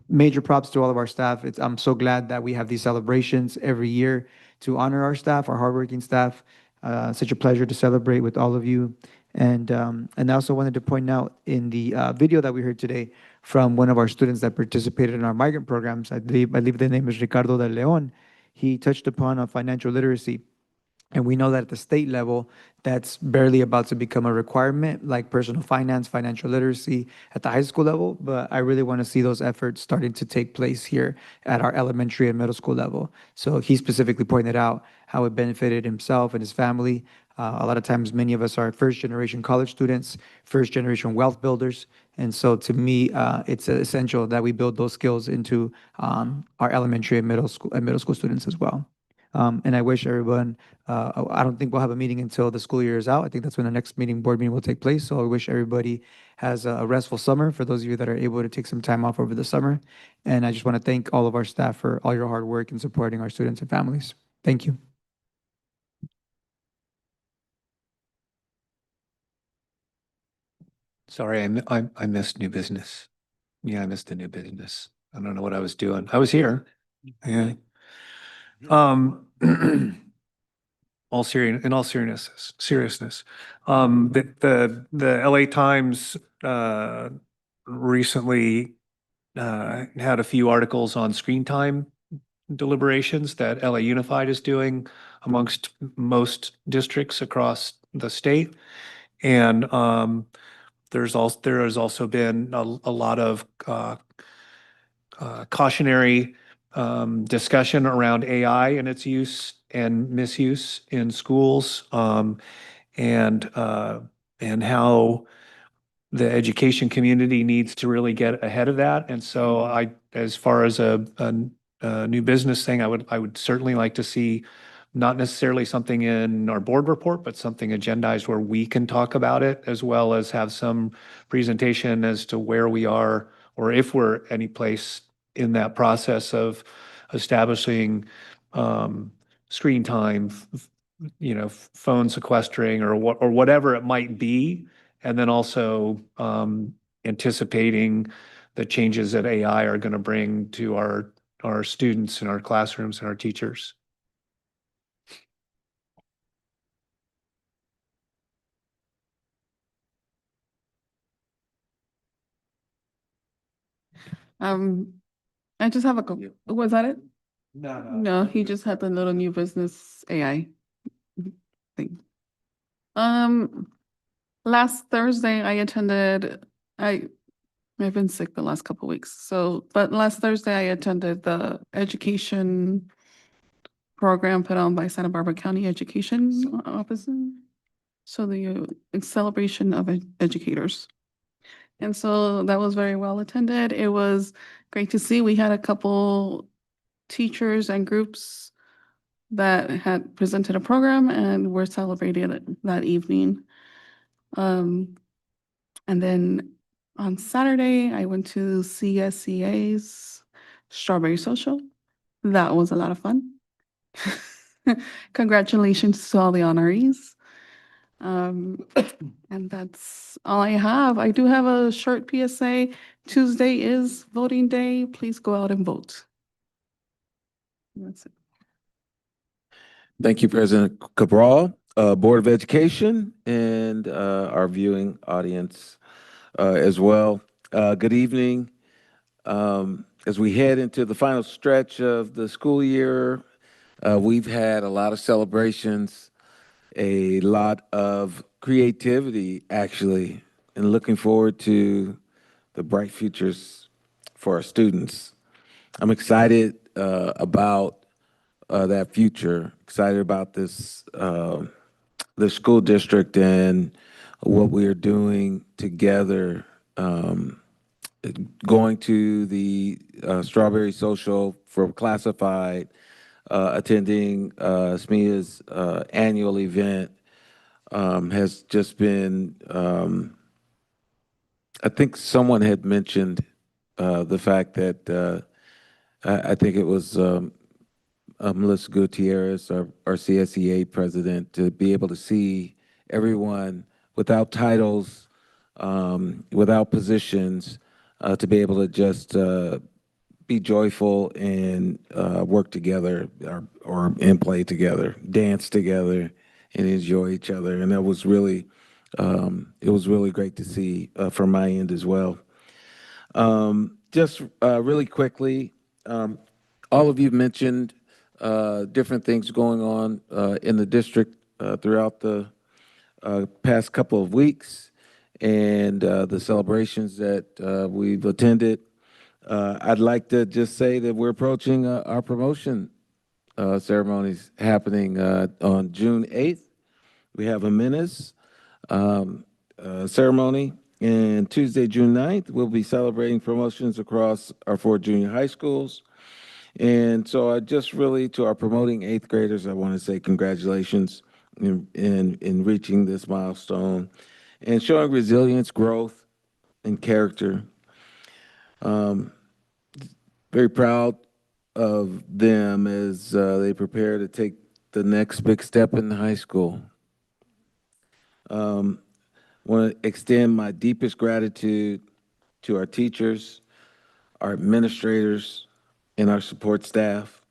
Major props to all of our staff. I'm so glad that we have these celebrations every year to honor our staff, our hardworking staff. Such a pleasure to celebrate with all of you. And I also wanted to point out in the video that we heard today from one of our students that participated in our migrant programs, I believe the name is Ricardo de Leon. He touched upon financial literacy. And we know that at the state level, that's barely about to become a requirement, like personal finance, financial literacy at the high school level. But I really want to see those efforts starting to take place here at our elementary and middle school level. So he specifically pointed out how it benefited himself and his family. A lot of times, many of us are first generation college students, first generation wealth builders. And so to me, it's essential that we build those skills into our elementary and middle school students as well. And I wish everyone, I don't think we'll have a meeting until the school year is out. I think that's when the next board meeting will take place. So I wish everybody has a restful summer for those of you that are able to take some time off over the summer. And I just want to thank all of our staff for all your hard work in supporting our students and families. Thank you. Sorry, I missed new business. Yeah, I missed the new business. I don't know what I was doing. I was here. Yeah. In all seriousness, the LA Times recently had a few articles on screen time deliberations that LA Unified is doing amongst most districts across the state. And there has also been a lot of cautionary discussion around AI and its use and misuse in schools, and how the education community needs to really get ahead of that. And so as far as a new business thing, I would certainly like to see not necessarily something in our board report, but something agendized where we can talk about it, as well as have some presentation as to where we are, or if we're any place in that process of establishing screen time, phone sequestering, or whatever it might be. And then also anticipating the changes that AI are going to bring to our students and our classrooms and our teachers. I just have was that it? No. No, he just had the little new business AI thing. Last Thursday I've been sick the last couple weeks. But last Thursday I attended the education program put on by Santa Barbara County Education Office. So the celebration of educators. And so that was very well attended. It was great to see. We had a couple teachers and groups that had presented a program and were celebrated that evening. And then on Saturday, I went to CSEA's Strawberry Social. That was a lot of fun. Congratulations to all the honorees. And that's all I have. I do have a short PSA. Tuesday is voting day. Please go out and vote. That's it. Thank you, President Cabral, Board of Education, and our viewing audience as well. Good evening. As we head into the final stretch of the school year, we've had a lot of celebrations, a lot of creativity, actually, and looking forward to the bright futures for our students. I'm excited about that future, excited about this the school district and what we are doing together. Going to the Strawberry Social for classified, attending SMEA's annual event has just been, I think someone had mentioned the fact that I think it was Melissa Gutierrez, our CSEA president, to be able to see everyone without titles, without positions, to be able to just be joyful and work together and play together, dance together, and enjoy each other. And that was really, it was really great to see from my end as well. Just really quickly, all of you mentioned different things going on in the district throughout the past couple of weeks and the celebrations that we've attended. I'd like to just say that we're approaching our promotion ceremonies happening on June 8th. We have a Menace ceremony. And Tuesday, June 9th, we'll be celebrating promotions across our 4 junior high schools. And so I just really, to our promoting eighth graders, I want to say congratulations in reaching this milestone and showing resilience, growth, and character. Very proud of them as they prepare to take the next big step in high school. I want to extend my deepest gratitude to our teachers, our administrators, and our support staff.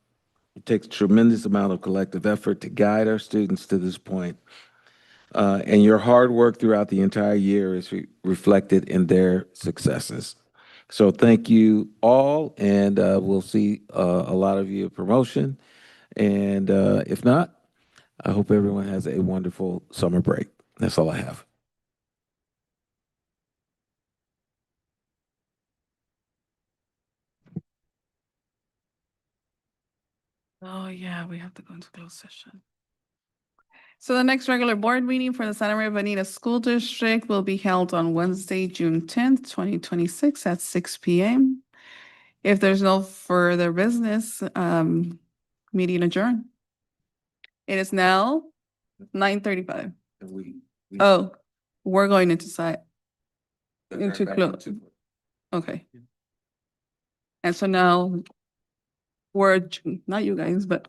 It takes a tremendous amount of collective effort to guide our students to this point. And your hard work throughout the entire year is reflected in their successes. So thank you all, and we'll see a lot of you at promotion. And if not, I hope everyone has a wonderful summer break. That's all I have. Oh, yeah, we have to go into closed session. So the next regular board meeting for the Santa Maria Bonita School District will be held on Wednesday, June 10th, 2026 at 6 p.m. If there's no further business, meeting adjourned. It is now 9:35. Oh, we're going into close. Okay. And so now we're, not you guys, but